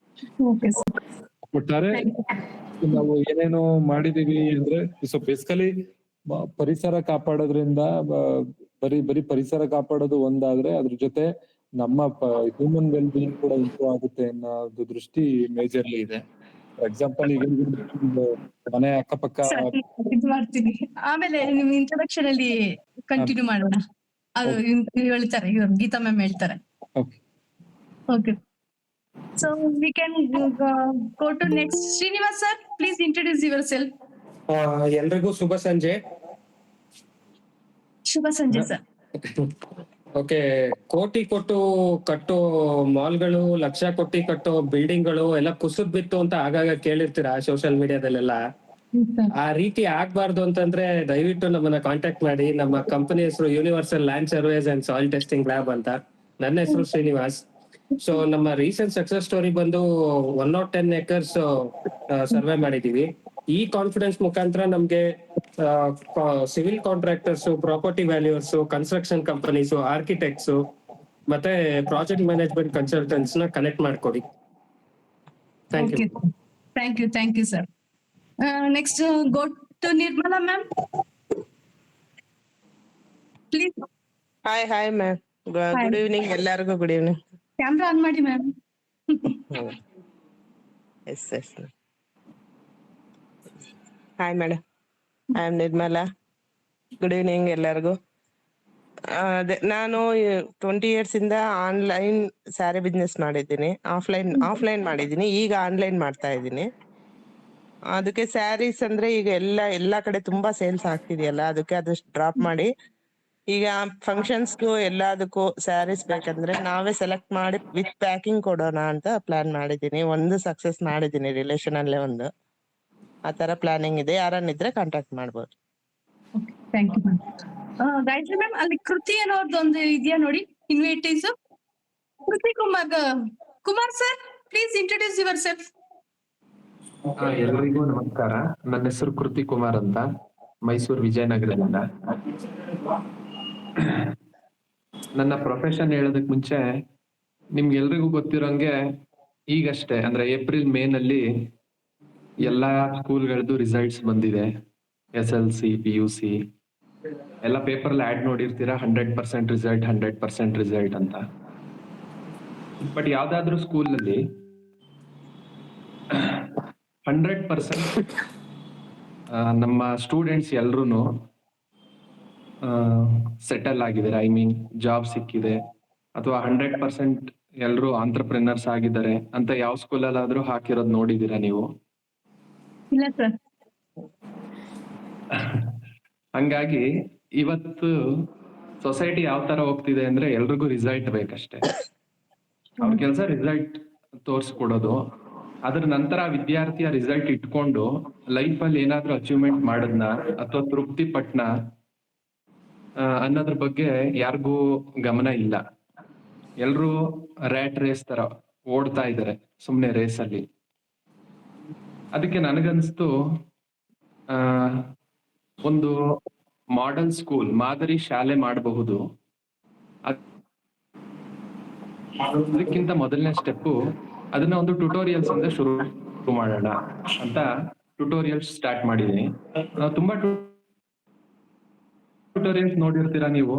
Okay, sir. ಒಟ್ಟಾರೆ ನಾವು ಏನೇನು ಮಾಡಿದೀವಿ ಅಂದ್ರೆ, ಸೊ ಬೇಸಿಕಲಿ ಪರಿಸರ ಕಾಪಾಡೋದ್ರಿಂದ ಬರೀ ಪರಿಸರ ಕಾಪಾಡೋದು ಒಂದಾದ್ರೆ ಅದ್ರ ಜೊತೆ ನಮ್ಮ ಹ್ಯೂಮನ್ ವೆಲ್ ಬೀಯಿಂಗ್ ಕೂಡ ಇಂಪ್ರೂವ್ ಆಗುತ್ತೆ ಅನ್ನೋದು ದೃಷ್ಟಿ ಮೇಜರ್ಲಿ ಇದೆ. ಫಾರ್ ಎಕ್ಸಾಂಪಲ್ ಈಗ ಮನೆ ಅಕ್ಕಪಕ್ಕ Sir, ಇದ್ ಮಾಡ್ತೀನಿ. ಆಮೇಲೆ ನಿಮ್ ಇಂಟ್ರೊಡಕ್ಷನ್ ಅಲ್ಲಿ ಕಂಟಿನ್ಯೂ ಮಾಡೋಣ. ಅದು ಹೇಳ್ತಾರೆ, ಇವ್ರು ಗೀತಾ ಮ್ಯಾಮ್ ಹೇಳ್ತಾರೆ. Okay. So we can go to next. Srinivas sir, please introduce yourself. ಎಲ್ರಿಗೂ ಶುಭ ಸಂಜೆ. ಶುಭ ಸಂಜೆ ಸರ್. ಓಕೆ, ಕೋಟಿ ಕೊಟ್ಟು ಕಟ್ಟೋ ಮಾಲ್ಗಳು, ಲಕ್ಷ ಕೊಟ್ಟಿ ಕಟ್ಟೋ ಬಿಲ್ಡಿಂಗ್ಗಳು ಎಲ್ಲ ಕುಸಿದ್ ಬಿತ್ತು ಅಂತ ಆಗಾಗ ಕೇಳಿರ್ತೀರಾ ಸೋಷಿಯಲ್ ಮೀಡಿಯಾದಲ್ಲೆಲ್ಲ. ಆ ರೀತಿ ಆಗ್ಬಾರ್ದು ಅಂತಂದ್ರೆ ದಯವಿಟ್ಟು ನಮ್ಮನ್ನ ಕಾಂಟ್ಯಾಕ್ಟ್ ಮಾಡಿ. ನಮ್ಮ ಕಂಪನಿ ಹೆಸರು universal land surveys and soil testing lab ಅಂತ. ನನ್ನ ಹೆಸರು ಶ್ರೀನಿವಾಸ್. ಸೊ ನಮ್ಮ ರೀಸೆಂಟ್ ಸಕ್ಸಸ್ ಸ್ಟೋರಿ ಬಂದು 110 acres ಸರ್ವೆ ಮಾಡಿದೀವಿ. ಈ ಕಾನ್ಫಿಡೆನ್ಸ್ ಮುಖಾಂತರ ನಮ್ಗೆ civil contractors, property valuers, construction companies, architects ಮತ್ತೆ ಪ್ರಾಜೆಕ್ಟ್ ಮ್ಯಾನೇಜ್ಮೆಂಟ್ ಕನ್ಸಲ್ಟೆಂಟ್ಸ್ ನ ಕನೆಕ್ಟ್ ಮಾಡ್ಕೊಡಿ. Thank you. Thank you sir. Next go to Nirmala ma'am. Please. Hi ma'am. Good evening ಎಲ್ಲರಿಗೂ. Good evening. ಕ್ಯಾಮ್ರಾ ಆನ್ ಮಾಡಿ ma'am. Yes. Hi madam. I am Nirmala. Good evening ಎಲ್ಲರಿಗೂ. ನಾನು 20 years ಇಂದ ಆನ್ಲೈನ್ ಸ್ಯಾರಿ ಬಿಸ್ನೆಸ್ ಮಾಡಿದ್ದೀನಿ. ಆಫ್ಲೈನ್ ಮಾಡಿದ್ದೀನಿ, ಈಗ ಆನ್ಲೈನ್ ಮಾಡ್ತಾ ಇದ್ದೀನಿ. ಅದಕ್ಕೆ ಸ್ಯಾರೀಸ್ ಅಂದ್ರೆ ಈಗ ಎಲ್ಲಾ ಕಡೆ ತುಂಬಾ ಸೇಲ್ಸ್ ಆಗ್ತಿದೆಯಲ್ಲ, ಅದಕ್ಕೆ ಅದಷ್ಟು ಡ್ರಾಪ್ ಮಾಡಿ ಈಗ ಫಂಕ್ಷನ್ಸ್ಗೂ ಎಲ್ಲದಕ್ಕೂ ಸ್ಯಾರೀಸ್ ಬೇಕಂದ್ರೆ ನಾವೇ ಸೆಲೆಕ್ಟ್ ಮಾಡಿ ವಿತ್ ಪ್ಯಾಕಿಂಗ್ ಕೊಡೋಣ ಅಂತ ಪ್ಲಾನ್ ಮಾಡಿದ್ದೀನಿ. ಒಂದು ಸಕ್ಸಸ್ ಮಾಡಿದ್ದೀನಿ, ರಿಲೇಷನ್ ಅಲ್ಲೇ ಒಂದು. ಆ ತರ ಪ್ಲಾನಿಂಗ್ ಇದೆ. ಯಾರನ್ನಿದ್ರೆ ಕಾಂಟ್ಯಾಕ್ಟ್ ಮಾಡ್ಬೋದು. Thank you ma'am. Gayatri ma'am, ಅಲ್ಲಿ ಕೃತಿ ಅನ್ನೋರ್ದು ಒಂದು ಇದೆಯಾ ನೋಡಿ, invitees. Kriti Kumar sir, please introduce yourself. ಎಲ್ರಿಗೂ ನಮಸ್ಕಾರ. ನನ್ನ ಹೆಸರು ಕೃತಿ ಕುಮಾರ್ ಅಂತ, ಮೈಸೂರು ವಿಜಯನಗರದಿಂದ. ನನ್ನ ಪ್ರೊಫೆಷನ್ ಹೇಳೋದಕ್ ಮುಂಚೆ ನಿಮ್ಗೆಲ್ರಿಗೂ ಗೊತ್ತಿರೋಂಗೆ ಈಗಷ್ಟೇ ಅಂದ್ರೆ ಏಪ್ರಿಲ್ ಮೇ ನಲ್ಲಿ ಎಲ್ಲಾ ಸ್ಕೂಲ್ಗಳದ್ದು ರಿಸಲ್ಟ್ಸ್ ಬಂದಿದೆ. SLC PUC ಎಲ್ಲ ಪೇಪರ್ ಆಡ್ ನೋಡಿರ್ತೀರಾ, 100% ರಿಸಲ್ಟ್ 100% ರಿಸಲ್ಟ್ ಅಂತ. ಬಟ್ ಯಾವ್ದಾದ್ರು ಸ್ಕೂಲ್ ಅಲ್ಲಿ 100% ನಮ್ಮ ಸ್ಟೂಡೆಂಟ್ಸ್ ಎಲ್ರು ಸೆಟಲ್ ಆಗಿದ್ದಾರೆ, ಐ ಮೀನ್ ಜಾಬ್ ಸಿಕ್ಕಿದೆ, ಅಥವಾ 100% ಎಲ್ರು ಆಂಟ್ರಪ್ರಿನರ್ಸ್ ಆಗಿದ್ದಾರೆ ಅಂತ ಯಾವ ಸ್ಕೂಲಲ್ಲಾದ್ರೂ ಹಾಕಿರೋದ್ ನೋಡಿದೀರಾ ನೀವು? ಇಲ್ಲ ಸರ್. ಹಂಗಾಗಿ ಇವತ್ತು ಸೊಸೈಟಿ ಯಾವ ತರ ಹೋಗ್ತಿದೆ ಅಂದ್ರೆ ಎಲ್ರಿಗೂ ರಿಸಲ್ಟ್ ಬೇಕಷ್ಟೇ. ಅವ್ರ ಕೆಲಸ ರಿಸಲ್ಟ್ ತೋರ್ಸ್ಕೊಡೋದು. ಅದ್ರ ನಂತರ ವಿದ್ಯಾರ್ಥಿಯ ರಿಸಲ್ಟ್ ಇಟ್ಕೊಂಡು ಲೈಫ್ ಅಲ್ಲಿ ಏನಾದ್ರೂ ಅಚೀವ್ಮೆಂಟ್ ಮಾಡದ್ನ ಅಥವಾ ತೃಪ್ತಿ ಪಟ್ನ ಅನ್ನೋದ್ರ ಬಗ್ಗೆ ಯಾರಿಗೂ ಗಮನ ಇಲ್ಲ. ಎಲ್ರು ರ್ಯಾಟ್ ರೇಸ್ ತರ ಓಡ್ತಾ ಇದ್ದಾರೆ ಸುಮ್ನೆ ರೇಸ್ ಅಲ್ಲಿ. ಅದಕ್ಕೆ ನನಗನ್ಸ್ತು ಒಂದು ಮಾಡೆಲ್ ಸ್ಕೂಲ್, ಮಾದರಿ ಶಾಲೆ ಮಾಡಬಹುದು. ಅದಕ್ಕಿಂತ ಮೊದಲನೇ ಸ್ಟೆಪ್ ಅದನ್ನ ಒಂದು ಟ್ಯುಟೋರಿಯಲ್ಸ್ ಅಂತ ಶುರು ಮಾಡೋಣ ಅಂತ ಟ್ಯುಟೋರಿಯಲ್ಸ್ ಸ್ಟಾರ್ಟ್ ಮಾಡಿದೀನಿ. ತುಂಬಾ ಟ್ಯುಟೋರಿಯಲ್ಸ್ ನೋಡಿರ್ತೀರಾ ನೀವು.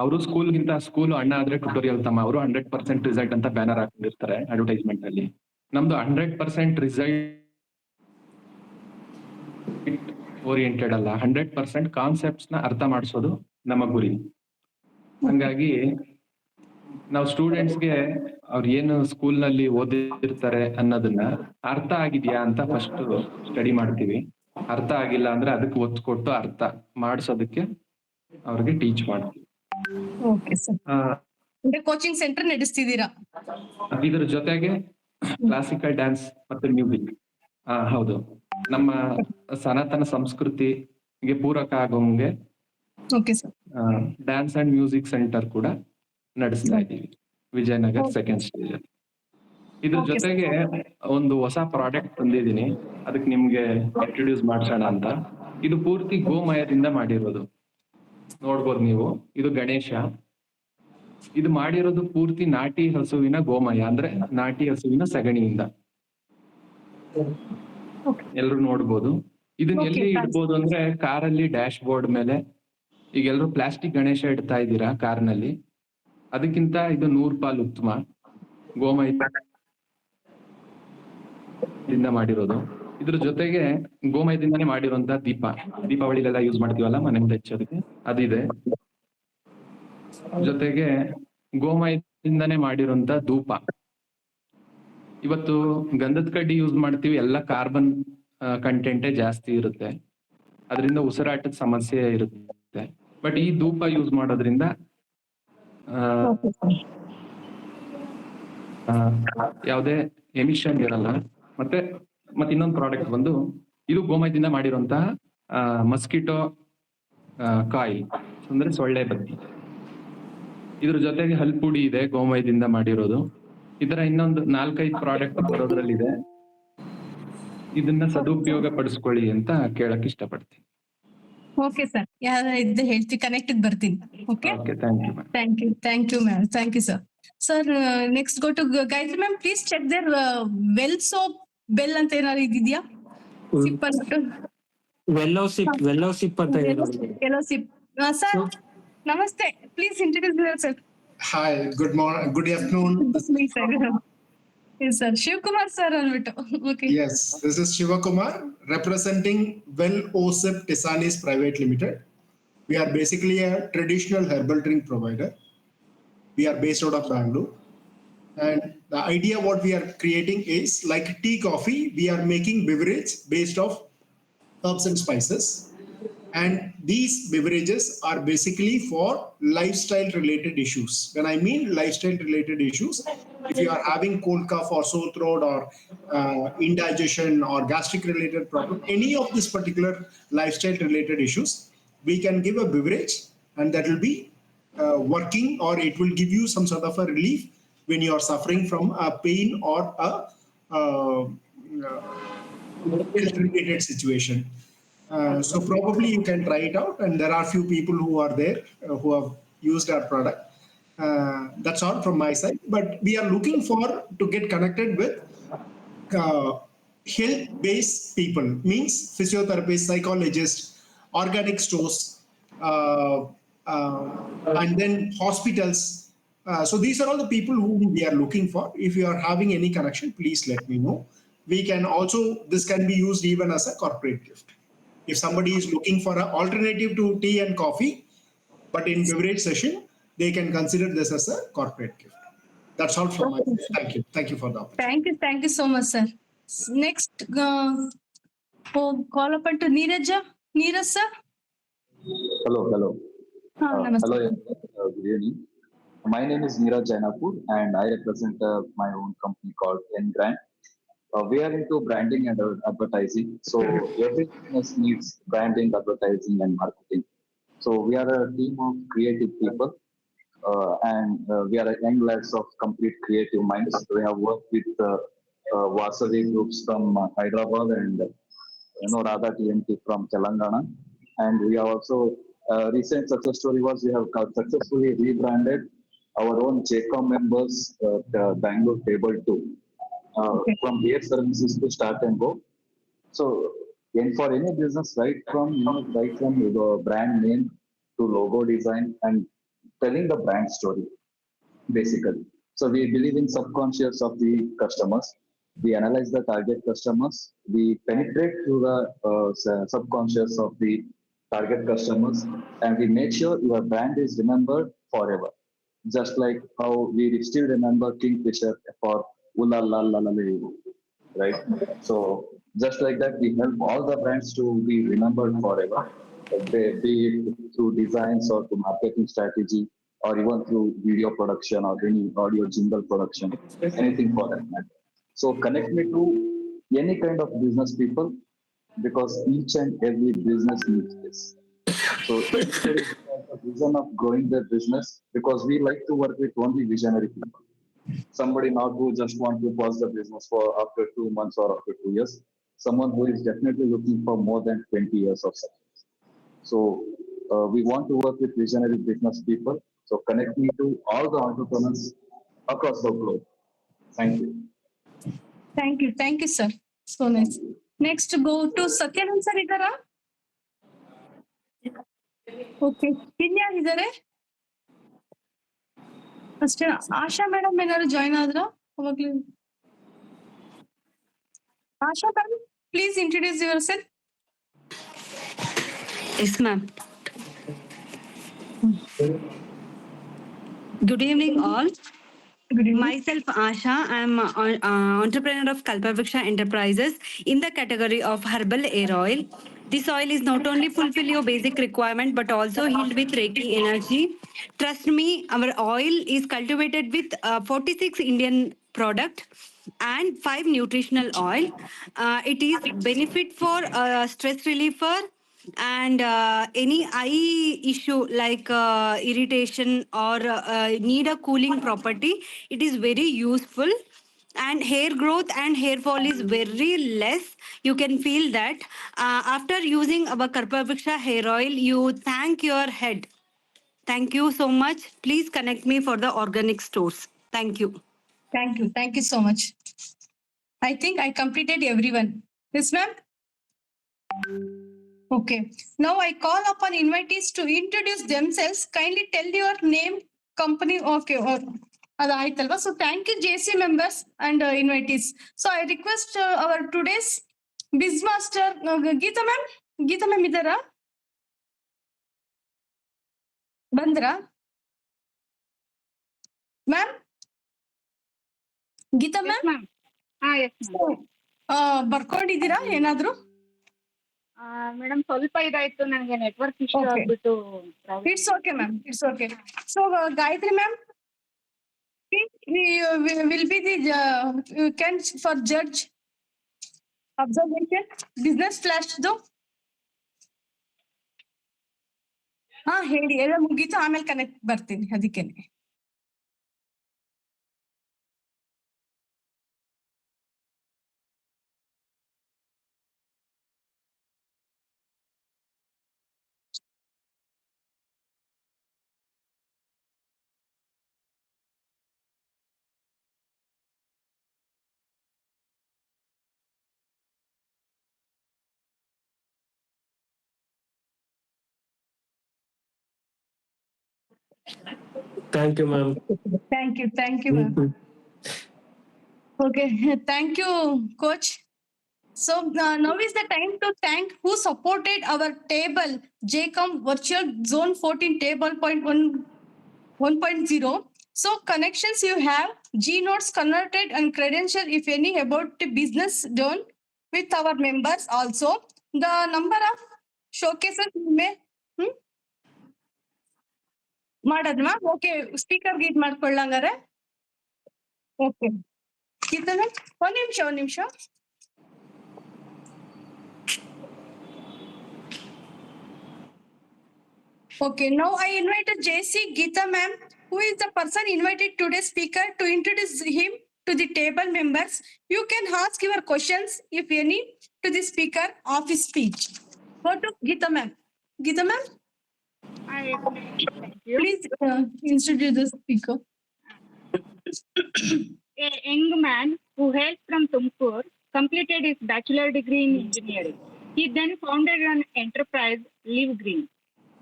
ಅವರು ಸ್ಕೂಲ್ ಅಣ್ಣ ಆದ್ರೆ ಟ್ಯುಟೋರಿಯಲ್ ತಮ್ಮ, ಅವರು 100% ರಿಸಲ್ಟ್ ಅಂತ ಬ್ಯಾನರ್ ಹಾಕೊಂಡಿರ್ತಾರೆ ಅಡ್ವರ್ಟೈಸ್ಮೆಂಟ್ ಅಲ್ಲಿ. ನಮ್ದು 100% ರಿಸಲ್ಟ್ ಓರಿಯೆಂಟೆಡ್ ಅಲ್ಲ, 100% ಕಾನ್ಸೆಪ್ಟ್ಸ್ ನ ಅರ್ಥ ಮಾಡಿಸೋದು ನಮ್ಮ ಗುರಿ. ಹಂಗಾಗಿ ನಾವು ಸ್ಟೂಡೆಂಟ್ಸ್ಗೆ ಅವ್ರು ಏನು ಸ್ಕೂಲ್ ನಲ್ಲಿ ಓದಿರ್ತಾರೆ ಅನ್ನೋದನ್ನ ಅರ್ಥ ಆಗಿದ್ಯಾ ಅಂತ ಫಸ್ಟ್ ಸ್ಟಡಿ ಮಾಡ್ತೀವಿ. ಅರ್ಥ ಆಗಿಲ್ಲ ಅಂದ್ರೆ ಅದಕ್ಕೆ ಒತ್ತು ಕೊಟ್ಟು ಅರ್ಥ ಮಾಡಿಸೋದಕ್ಕೆ ಅವ್ರಿಗೆ ಟೀಚ್ ಮಾಡ್ತೀವಿ. ಅಂದ್ರೆ ಕೋಚಿಂಗ್ ಸೆಂಟರ್ ನಡೆಸ್ತಿದ್ದೀರಾ? ಇದ್ರ ಜೊತೆಗೆ ಕ್ಲಾಸಿಕಲ್ ಡ್ಯಾನ್ಸ್ ಮತ್ತೆ ಮ್ಯೂಸಿಕ್. ಹೌದು, ನಮ್ಮ ಸನಾತನ ಸಂಸ್ಕೃತಿಗೆ ಪೂರಕ ಆಗೋಂಗೆ okay sir. Dance and music centre ಕೂಡ ನಡೆಸ್ತಾ ಇದ್ದೀವಿ ವಿಜಯನಗರ್ Okay. ಸೆಕೆಂಡ್ ಸ್ಟೇಜ್ ಅಲ್ಲಿ. ಇದ್ರ Okay, sir. ಜೊತೆಗೆ ಒಂದು ಹೊಸ ಪ್ರಾಡಕ್ಟ್ ತಂದಿದ್ದೀನಿ, ಅದಕ್ಕೆ ನಿಮ್ಗೆ ಇಂಟ್ರೊಡ್ಯೂಸ್ ಮಾಡ್ಸೋಣ ಅಂತ. ಇದು ಪೂರ್ತಿ ಗೋಮಯದಿಂದ ಮಾಡಿರೋದು, ನೋಡ್ಬೋದು ನೀವು. ಇದು ಗಣೇಶ. ಇದು ಮಾಡಿರೋದು ಪೂರ್ತಿ ನಾಟಿ ಹಸುವಿನ ಗೋಮಯ, ಅಂದ್ರೆ ನಾಟಿ ಹಸುವಿನ ಸಗಣಿಯಿಂದ. ಎಲ್ರು ನೋಡ್ಬೋದು. ಇದನ್ನ Okay, ಎಲ್ಲಿ thanks. ಇಡ್ಬೋದು ಅಂದ್ರೆ ಕಾರಲ್ಲಿ ಡ್ಯಾಶ್ ಬೋರ್ಡ್ ಮೇಲೆ. ಈಗ ಎಲ್ರು ಪ್ಲಾಸ್ಟಿಕ್ ಗಣೇಶ ಇಡ್ತಾ ಇದ್ದೀರಾ ಕಾರ್ನಲ್ಲಿ, ಅದಕ್ಕಿಂತ ಇದು 100 ಪಾಲು ಉತ್ತಮ. ಗೋಮಯದಿಂದ ಮಾಡಿರೋದು. ಇದ್ರ ಜೊತೆಗೆ ಗೋಮಯದಿಂದಾನೇ ಮಾಡಿರುವಂತ ದೀಪಾವಳಿಲೆಲ್ಲ ಯೂಸ್ ಮಾಡ್ತೀವಲ್ಲ ಮನೆ ಮುಂದೆ ಹಚ್ಚೋದಕ್ಕೆ, ಅದಿದೆ. ಜೊತೆಗೆ ಗೋಮಯದಿಂದಾನೇ ಮಾಡಿರುವಂತ ಧೂಪ. ಇವತ್ತು ಗಂಧದ ಕಡ್ಡಿ ಯೂಸ್ ಮಾಡ್ತೀವಿ, ಎಲ್ಲ ಕಾರ್ಬನ್ ಕಂಟೆಂಟೇ ಜಾಸ್ತಿ ಇರುತ್ತೆ, ಅದರಿಂದ ಉಸಿರಾಟದ ಸಮಸ್ಯೆ ಇರುತ್ತೆ. ಬಟ್ ಈ ಧೂಪ ಯೂಸ್ ಮಾಡೋದ್ರಿಂದ ಯಾವುದೇ ಎಮಿಷನ್ ಇರಲ್ಲ. ಮತ್ತೆ ಇನ್ನೊಂದು ಪ್ರಾಡಕ್ಟ್ ಬಂದು, ಇದು ಗೋಮಯದಿಂದ ಮಾಡಿರುವಂತಹ ಮಸ್ಕಿಟೋ ಕಾಯಿಲ್, ಅಂದ್ರೆ ಸೊಳ್ಳೆ ಬತ್ತಿ. ಇದ್ರ ಜೊತೆಗೆ ಹಲ್ಪುಡಿ ಇದೆ ಗೋಮಯದಿಂದ ಮಾಡಿರೋದು. ಇದರ ಇನ್ನೊಂದು 4-5 ಪ್ರಾಡಕ್ಟ್ ಬರೋದ್ರಲ್ಲಿದೆ. ಇದನ್ನ ಸದುಪಯೋಗ ಪಡಿಸ್ಕೊಳ್ಳಿ ಅಂತ ಕೇಳಕ್ ಇಷ್ಟಪಡ್ತೀನಿ. ಓಕೆ ಸರ್, ಯಾರ ಇದ್ದು ಹೇಳ್ತೀವಿ, ಕನೆಕ್ಟೆಡ್ ಬರ್ತೀನಿ. Okay, okay, thank you ma'am. Thank you ma'am, thank you sir. Sir next go to Gayatri ma'am. Please check there ವೆಲ್ ಸೋಪ್ ಬೆಲ್ ಅಂತ ಏನಾದ್ರು ಇದಿದ್ಯಾ? ಸಿಪ್ ಅಂದ್ಬಿಟ್ಟು ವೆಲ್ಲೋ ಸಿಪ್ ಅಂತ ಇದೆ ನೋಡಿ. ಎಲ್ಲೋ ಸಿಪ್. ಸರ್ ನಮಸ್ತೆ, please introduce your self. Hi, good morning, good afternoon. Yes, sir. Shivkumar sir anbiಟ್ಟು. Okay. Yes, this is Shivakumar representing Well OSIP Tisanis Private Limited. We are basically a traditional herbal drink provider. We are based out of Bangalore. And the idea what we are creating is like tea, coffee, we are making beverage based off herbs and spices. And these beverages are basically for lifestyle related issues. When I mean lifestyle related issues, if you are having cold cough or sore throat or indigestion or gastric related problem, any of this particular lifestyle related issues, we can give a beverage and that will be working, or it will give you some sort of a relief when you are suffering from a pain or a health related situation. So probably you can try it out, and there are few people who are there who have used our product. That's all from my side. But we are looking to get connected with health-based people, means physiotherapists, psychologists, organic stores, and then hospitals. So these are all the people whom we are looking for. If you are having any connection, please let me know. We can also, this can be used even as a corporate gift. If somebody is looking for an alternative to tea and coffee, but in beverage session, they can consider this as a corporate gift. That's all from my side. Thank you. Thank you for the opportunity. Thank you so much, sir. Next, call upon to Neeraj sir. Hello. Namaste. Hello, good evening. My name is Neeraj Jainapur and I represent my own company called Ngrand. We are into branding and advertising. So every business needs branding, advertising, and marketing. So we are a team of creative people, and we are a young lads of complete creative minds. We have worked with Vasavi groups from Hyderabad and Radha TMT from Telangana. And we are also recent success story was we have successfully rebranded our own JCOM members, Bangalore Table 2. From beer services to start and go. So, and for any business, right from the brand name to logo design and telling the brand story, basically. So we believe in subconscious of the customers. We analyze the target customers. We penetrate to the subconscious of the target customers, and we make sure your brand is remembered forever. Just like how we still remember Kingfisher for Ula la la la la, right? So just like that, we help all the brands to be remembered forever, be it through designs or to marketing strategy or even through video production or any audio jingle production, anything for that matter. So connect me to any kind of business people because each and every business needs this. So instead of the vision of growing their business, because we like to work with only visionary people. Somebody not who just want to pause the business for after 2 months or after 2 years. Someone who is definitely looking for more than 20 years of success. So we want to work with visionary business people. So connect me to all the entrepreneurs across the globe. Thank you. Thank you. Thank you, sir. So nice. Next, go to Satyanand sir idara. Okay. ಇನ್ಯಾರಿದ್ದಾರೆ ಅಷ್ಟೇ. ಆಶಾ ಮೇಡಮ್ ಏನಾದ್ರು ಜಾಯ್ನ್ ಆದ್ರ ಅವಾಗ್ಲೇ? Asha madam, please introduce yourself. Yes, ma'am. Good evening, all. Good evening. Myself, Asha. I'm entrepreneur of Kalpavriksha Enterprises in the category of herbal hair oil. This oil is not only fulfill your basic requirement but also healed with Reiki energy. Trust me, our oil is cultivated with 46 Indian product and 5 nutritional oil. It is benefit for stress reliever and any eye issue like irritation or need a cooling property. It is very useful, and hair growth and hair fall is very less. You can feel that after using our Kalpavriksha hair oil, you thank your head. Thank you so much. Please connect me for the organic stores. Thank you. Thank you. Thank you so much. I think I completed everyone. Yes, ma'am? Okay. Now I call upon invitees to introduce themselves. Kindly tell your name, company. Okay. Adaitalva. So thank you, JC members and invitees. So I request our today's Bizmaster, Geeta ma'am. Geeta ma'am idara? Bandra? Ma'am? Geeta Yes, ma'am? ma'am. Yes, ma'am. ಬರ್ಕೊಂಡಿದ್ದೀರಾ ಏನಾದ್ರು? ಮೇಡಮ್ ಸ್ವಲ್ಪ ಇದಾಯ್ತು, ನನಗೆ ನೆಟ್ವರ್ಕ್ ಇಶ್ಯೂ Okay. ಆಗ್ಬಿಟ್ಟು. It's okay, ma'am. It's okay. So, Gayatri ma'am, we will be the you can for judge observation business flash do. ಹಾ ಹೇಳಿ, ಎಲ್ಲ ಮುಗೀತು, ಆಮೇಲೆ ಕನೆಕ್ಟ್ ಬರ್ತೀನಿ ಅದಕ್ಕೇನೆ. Thank you, ma'am. Thank you, ma'am. Okay, thank you, coach. So now is the time to thank who supported our table JCOM Virtual Zone 14 Table 1.0. So connections you have, G notes converted and credential if any about the business done with our members also. The number of showcases may ಮಾಡದ್ಮಾ? ಓಕೆ, ಸ್ಪೀಕರ್ ಗೀಟ್ ಮಾಡ್ಕೊಳ್ಳಂಗಾರೆ. ಓಕೆ, ಗೀತನ ಒಂದ್ ನಿಮಿಷ. Okay, now I invited JC Geeta ma'am, who is the person invited today's speaker, to introduce him to the table members. You can ask your questions, if any, to the speaker of his speech. Go to Geeta ma'am. Geeta ma'am, Yes, ma'am. Thank you. please introduce the speaker. A young man who hails from Tumkur completed his bachelor degree in engineering. He then founded an enterprise, Live Green.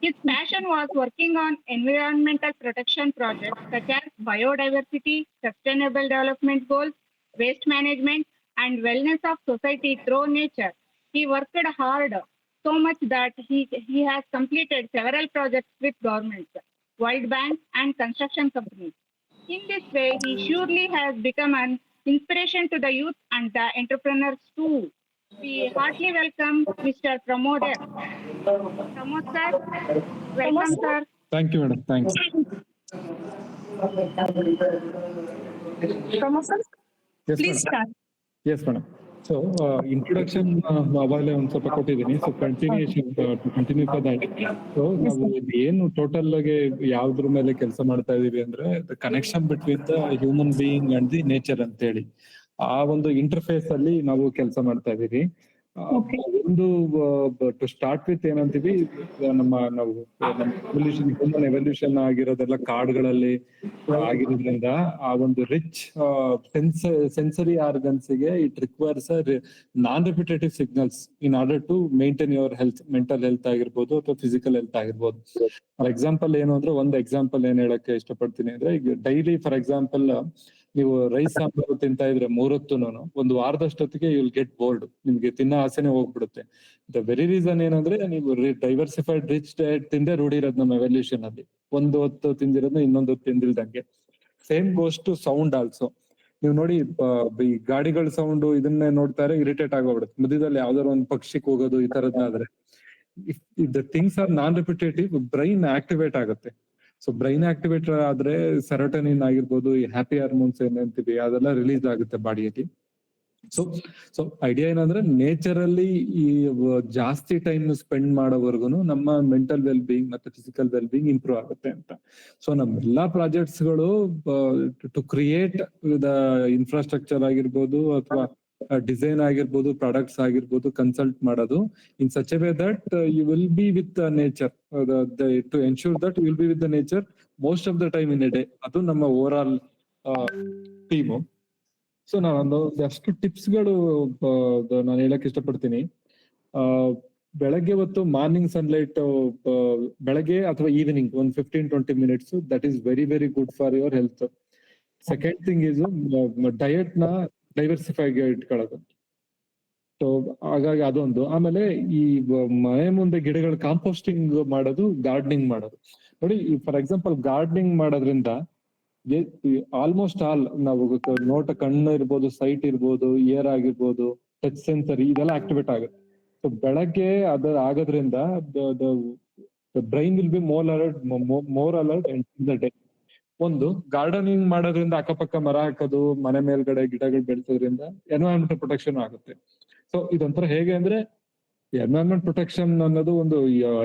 His passion was working on environmental protection projects such as biodiversity, sustainable development goals, waste management, and wellness of society through nature. He worked hard so much that he has completed several projects with governments, World Bank, and construction companies. In this way, he surely has become an inspiration to the youth and the entrepreneurs too. We heartily welcome Mr. Pramod. Pramod sir, welcome sir. Thank you, madam. Thanks. Promotion, Yes, please madam. start. Yes, madam. So, introduction ಅವಾಗಲೇ ಒಂದ್ ಸ್ವಲ್ಪ ಕೊಟ್ಟಿದ್ದೀನಿ. So continuation continue for that. So ನಾವು ಏನು ಟೋಟಲ್ ಆಗಿ ಯಾವ್ದ್ರ ಮೇಲೆ ಕೆಲಸ ಮಾಡ್ತಾ ಇದೀವಿ ಅಂದ್ರೆ the connection between the human being and the nature ಅಂತ ಹೇಳಿ ಆ ಒಂದು ಇಂಟರ್ಫೇಸ್ ಅಲ್ಲಿ ನಾವು ಕೆಲಸ ಮಾಡ್ತಾ ಇದೀವಿ. ಒಂದು ಟು ಸ್ಟಾರ್ಟ್ ವಿತ್ ಏನಂತೀವಿ, ನಮ್ಮ ಎವಲ್ಯೂಷನ್ ಹ್ಯೂಮನ್ ಎವಲ್ಯೂಷನ್ ಆಗಿರೋದೆಲ್ಲ ಕಾಡುಗಳಲ್ಲಿ ಆಗಿರೋದ್ರಿಂದ ಆ ಒಂದು ರಿಚ್ ಸೆನ್ಸರಿ ಆರ್ಗನ್ಸ್ ಗೆ it requires non repetitive signals in order to maintain your health, mental health ಆಗಿರ್ಬೋದು ಅಥವಾ ಫಿಸಿಕಲ್ ಹೆಲ್ತ್ ಆಗಿರ್ಬೋದು. ಫಾರ್ ಎಕ್ಸಾಂಪಲ್ ಏನು ಅಂದ್ರೆ, ಒಂದು ಎಕ್ಸಾಂಪಲ್ ಏನ್ ಹೇಳಕ್ಕೆ ಇಷ್ಟಪಡ್ತೀನಿ ಅಂದ್ರೆ, ಈಗ ಡೈಲಿ ಫಾರ್ ಎಕ್ಸಾಂಪಲ್ ನೀವು ರೈಸ್ ಸಾಂಬಾರು ತಿಂತಾ ಇದ್ರೆ 3 ಹೊತ್ತುನು ಒಂದು ವಾರದಷ್ಟೊತ್ತಿಗೆ ಯು ವಿಲ್ ಗೆಟ್ ಬೋರ್ಡ್, ನಿಮ್ಗೆ ತಿನ್ನೋ ಆಸೆನೆ ಹೋಗ್ಬಿಡುತ್ತೆ. ದ ವೆರಿ ರೀಸನ್ ಏನಂದ್ರೆ, ನೀವು ಡೈವರ್ಸಿಫೈಡ್ ರಿಚ್ ಡಯಟ್ ತಿಂದೇ ರೂಢಿರೋದು ನಮ್ಮ ಎವಲ್ಯೂಷನ್ ಅಲ್ಲಿ. ಒಂದು ಹೊತ್ತು ತಿಂದಿರೋದು ಇನ್ನೊಂದು ಹೊತ್ತು ತಿಂದಿಲ್ದಂಗೆ. Same goes to sound also. ನೀವು ನೋಡಿ, ಈ ಗಾಡಿಗಳ ಸೌಂಡ್ ಇದನ್ನೇ ನೋಡ್ತಾರೆ ಇರಿಟೇಟ್ ಆಗೋಗ್ಬಿಡುತ್ತೆ. ಮಧ್ಯದಲ್ಲಿ ಯಾವ್ದಾದ್ರು ಒಂದು ಪಕ್ಷಿ ಹೋಗೋದು ಈ ತರದ್ದಾದ್ರೆ, if the things are non repetitive, brain activate ಆಗುತ್ತೆ. ಸೊ ಬ್ರೈನ್ ಆಕ್ಟಿವೇಟ್ ಆದ್ರೆ ಸೆರೋಟೋನಿನ್ ಆಗಿರ್ಬೋದು, ಈ ಹ್ಯಾಪಿ ಹಾರ್ಮೋನ್ಸ್ ಏನಂತೀವಿ ಅದೆಲ್ಲ ರಿಲೀಸ್ ಆಗುತ್ತೆ ಬಾಡಿಯಲ್ಲಿ. ಸೊ ಐಡಿಯಾ ಏನಂದ್ರೆ, ನೇಚರ್ ಅಲ್ಲಿ ಈ ಜಾಸ್ತಿ ಟೈಮ್ ಸ್ಪೆಂಡ್ ಮಾಡೋವರೆಗೂ ನಮ್ಮ ಮೆಂಟಲ್ ವೆಲ್ ಬೀಯಿಂಗ್ ಮತ್ತೆ ಫಿಸಿಕಲ್ ವೆಲ್ ಬೀಯಿಂಗ್ ಇಂಪ್ರೂವ್ ಆಗುತ್ತೆ ಅಂತ. ಸೊ ನಮ್ಮೆಲ್ಲಾ ಪ್ರಾಜೆಕ್ಟ್ಸ್ ಗಳು ಟು ಕ್ರಿಯೇಟ್ ದ ಇನ್ಫ್ರಾಸ್ಟ್ರಕ್ಚರ್ ಆಗಿರ್ಬೋದು ಅಥವಾ ಡಿಸೈನ್ ಆಗಿರ್ಬೋದು, ಪ್ರಾಡಕ್ಟ್ಸ್ ಆಗಿರ್ಬೋದು, ಕನ್ಸಲ್ಟ್ ಮಾಡೋದು in such a way that you will be with nature, to ensure that you will be with the nature most of the time in a day. ಅದು ನಮ್ಮ ಓವರ್ ಆಲ್ ಟೀಮು. ಸೊ ನಾನು ಅಷ್ಟು ಟಿಪ್ಸ್ ಗಳು ನಾನು ಹೇಳಕ್ ಇಷ್ಟಪಡ್ತೀನಿ. ಬೆಳಗ್ಗೆ ಹೊತ್ತು ಮಾರ್ನಿಂಗ್ ಸನ್ಲೈಟ್, ಬೆಳಗ್ಗೆ ಅಥವಾ ಈವ್ನಿಂಗ್ ಒಂದು 15-20 minutes, that is very very good for your health. Second thing is diet ನ ಡೈವರ್ಸಿಫೈ ಇಟ್ಕೊಳ್ಳೋದು. ಸೊ ಹಾಗಾಗಿ ಅದೊಂದು. ಆಮೇಲೆ ಈ ಮನೆ ಮುಂದೆ ಗಿಡಗಳ ಕಾಂಪೋಸ್ಟಿಂಗ್ ಮಾಡೋದು, ಗಾರ್ಡನಿಂಗ್ ಮಾಡೋದು. ನೋಡಿ, ಫಾರ್ ಎಕ್ಸಾಂಪಲ್ ಗಾರ್ಡನಿಂಗ್ ಮಾಡೋದ್ರಿಂದ ಆಲ್ಮೋಸ್ಟ್ ಆಲ್ ನಾವು ಕಣ್ಣು ಇರ್ಬೋದು, ಸೈಟ್ ಇರ್ಬೋದು, ಇಯರ್ ಆಗಿರ್ಬೋದು, ಟಚ್ ಸೆನ್ಸರಿ ಇದೆಲ್ಲ ಆಕ್ಟಿವೇಟ್ ಆಗುತ್ತೆ. ಸೊ ಬೆಳಗ್ಗೆ ಆಗೋದ್ರಿಂದ brain will be more alert in the day. ಒಂದು ಗಾರ್ಡನಿಂಗ್ ಮಾಡೋದ್ರಿಂದ, ಅಕ್ಕಪಕ್ಕ ಮರ ಹಾಕೋದು, ಮನೆ ಮೇಲ್ಗಡೆ ಗಿಡಗಳು ಬೆಳೆಸೋದ್ರಿಂದ ಎನ್ವೈರನ್ಮೆಂಟ್ ಪ್ರೊಟೆಕ್ಷನ್ ಆಗುತ್ತೆ. ಸೊ ಇದೊಂಥರ ಹೇಗೆ ಅಂದ್ರೆ, ಎನ್ವೈರನ್ಮೆಂಟ್ ಪ್ರೊಟೆಕ್ಷನ್ ಅನ್ನೋದು ಒಂದು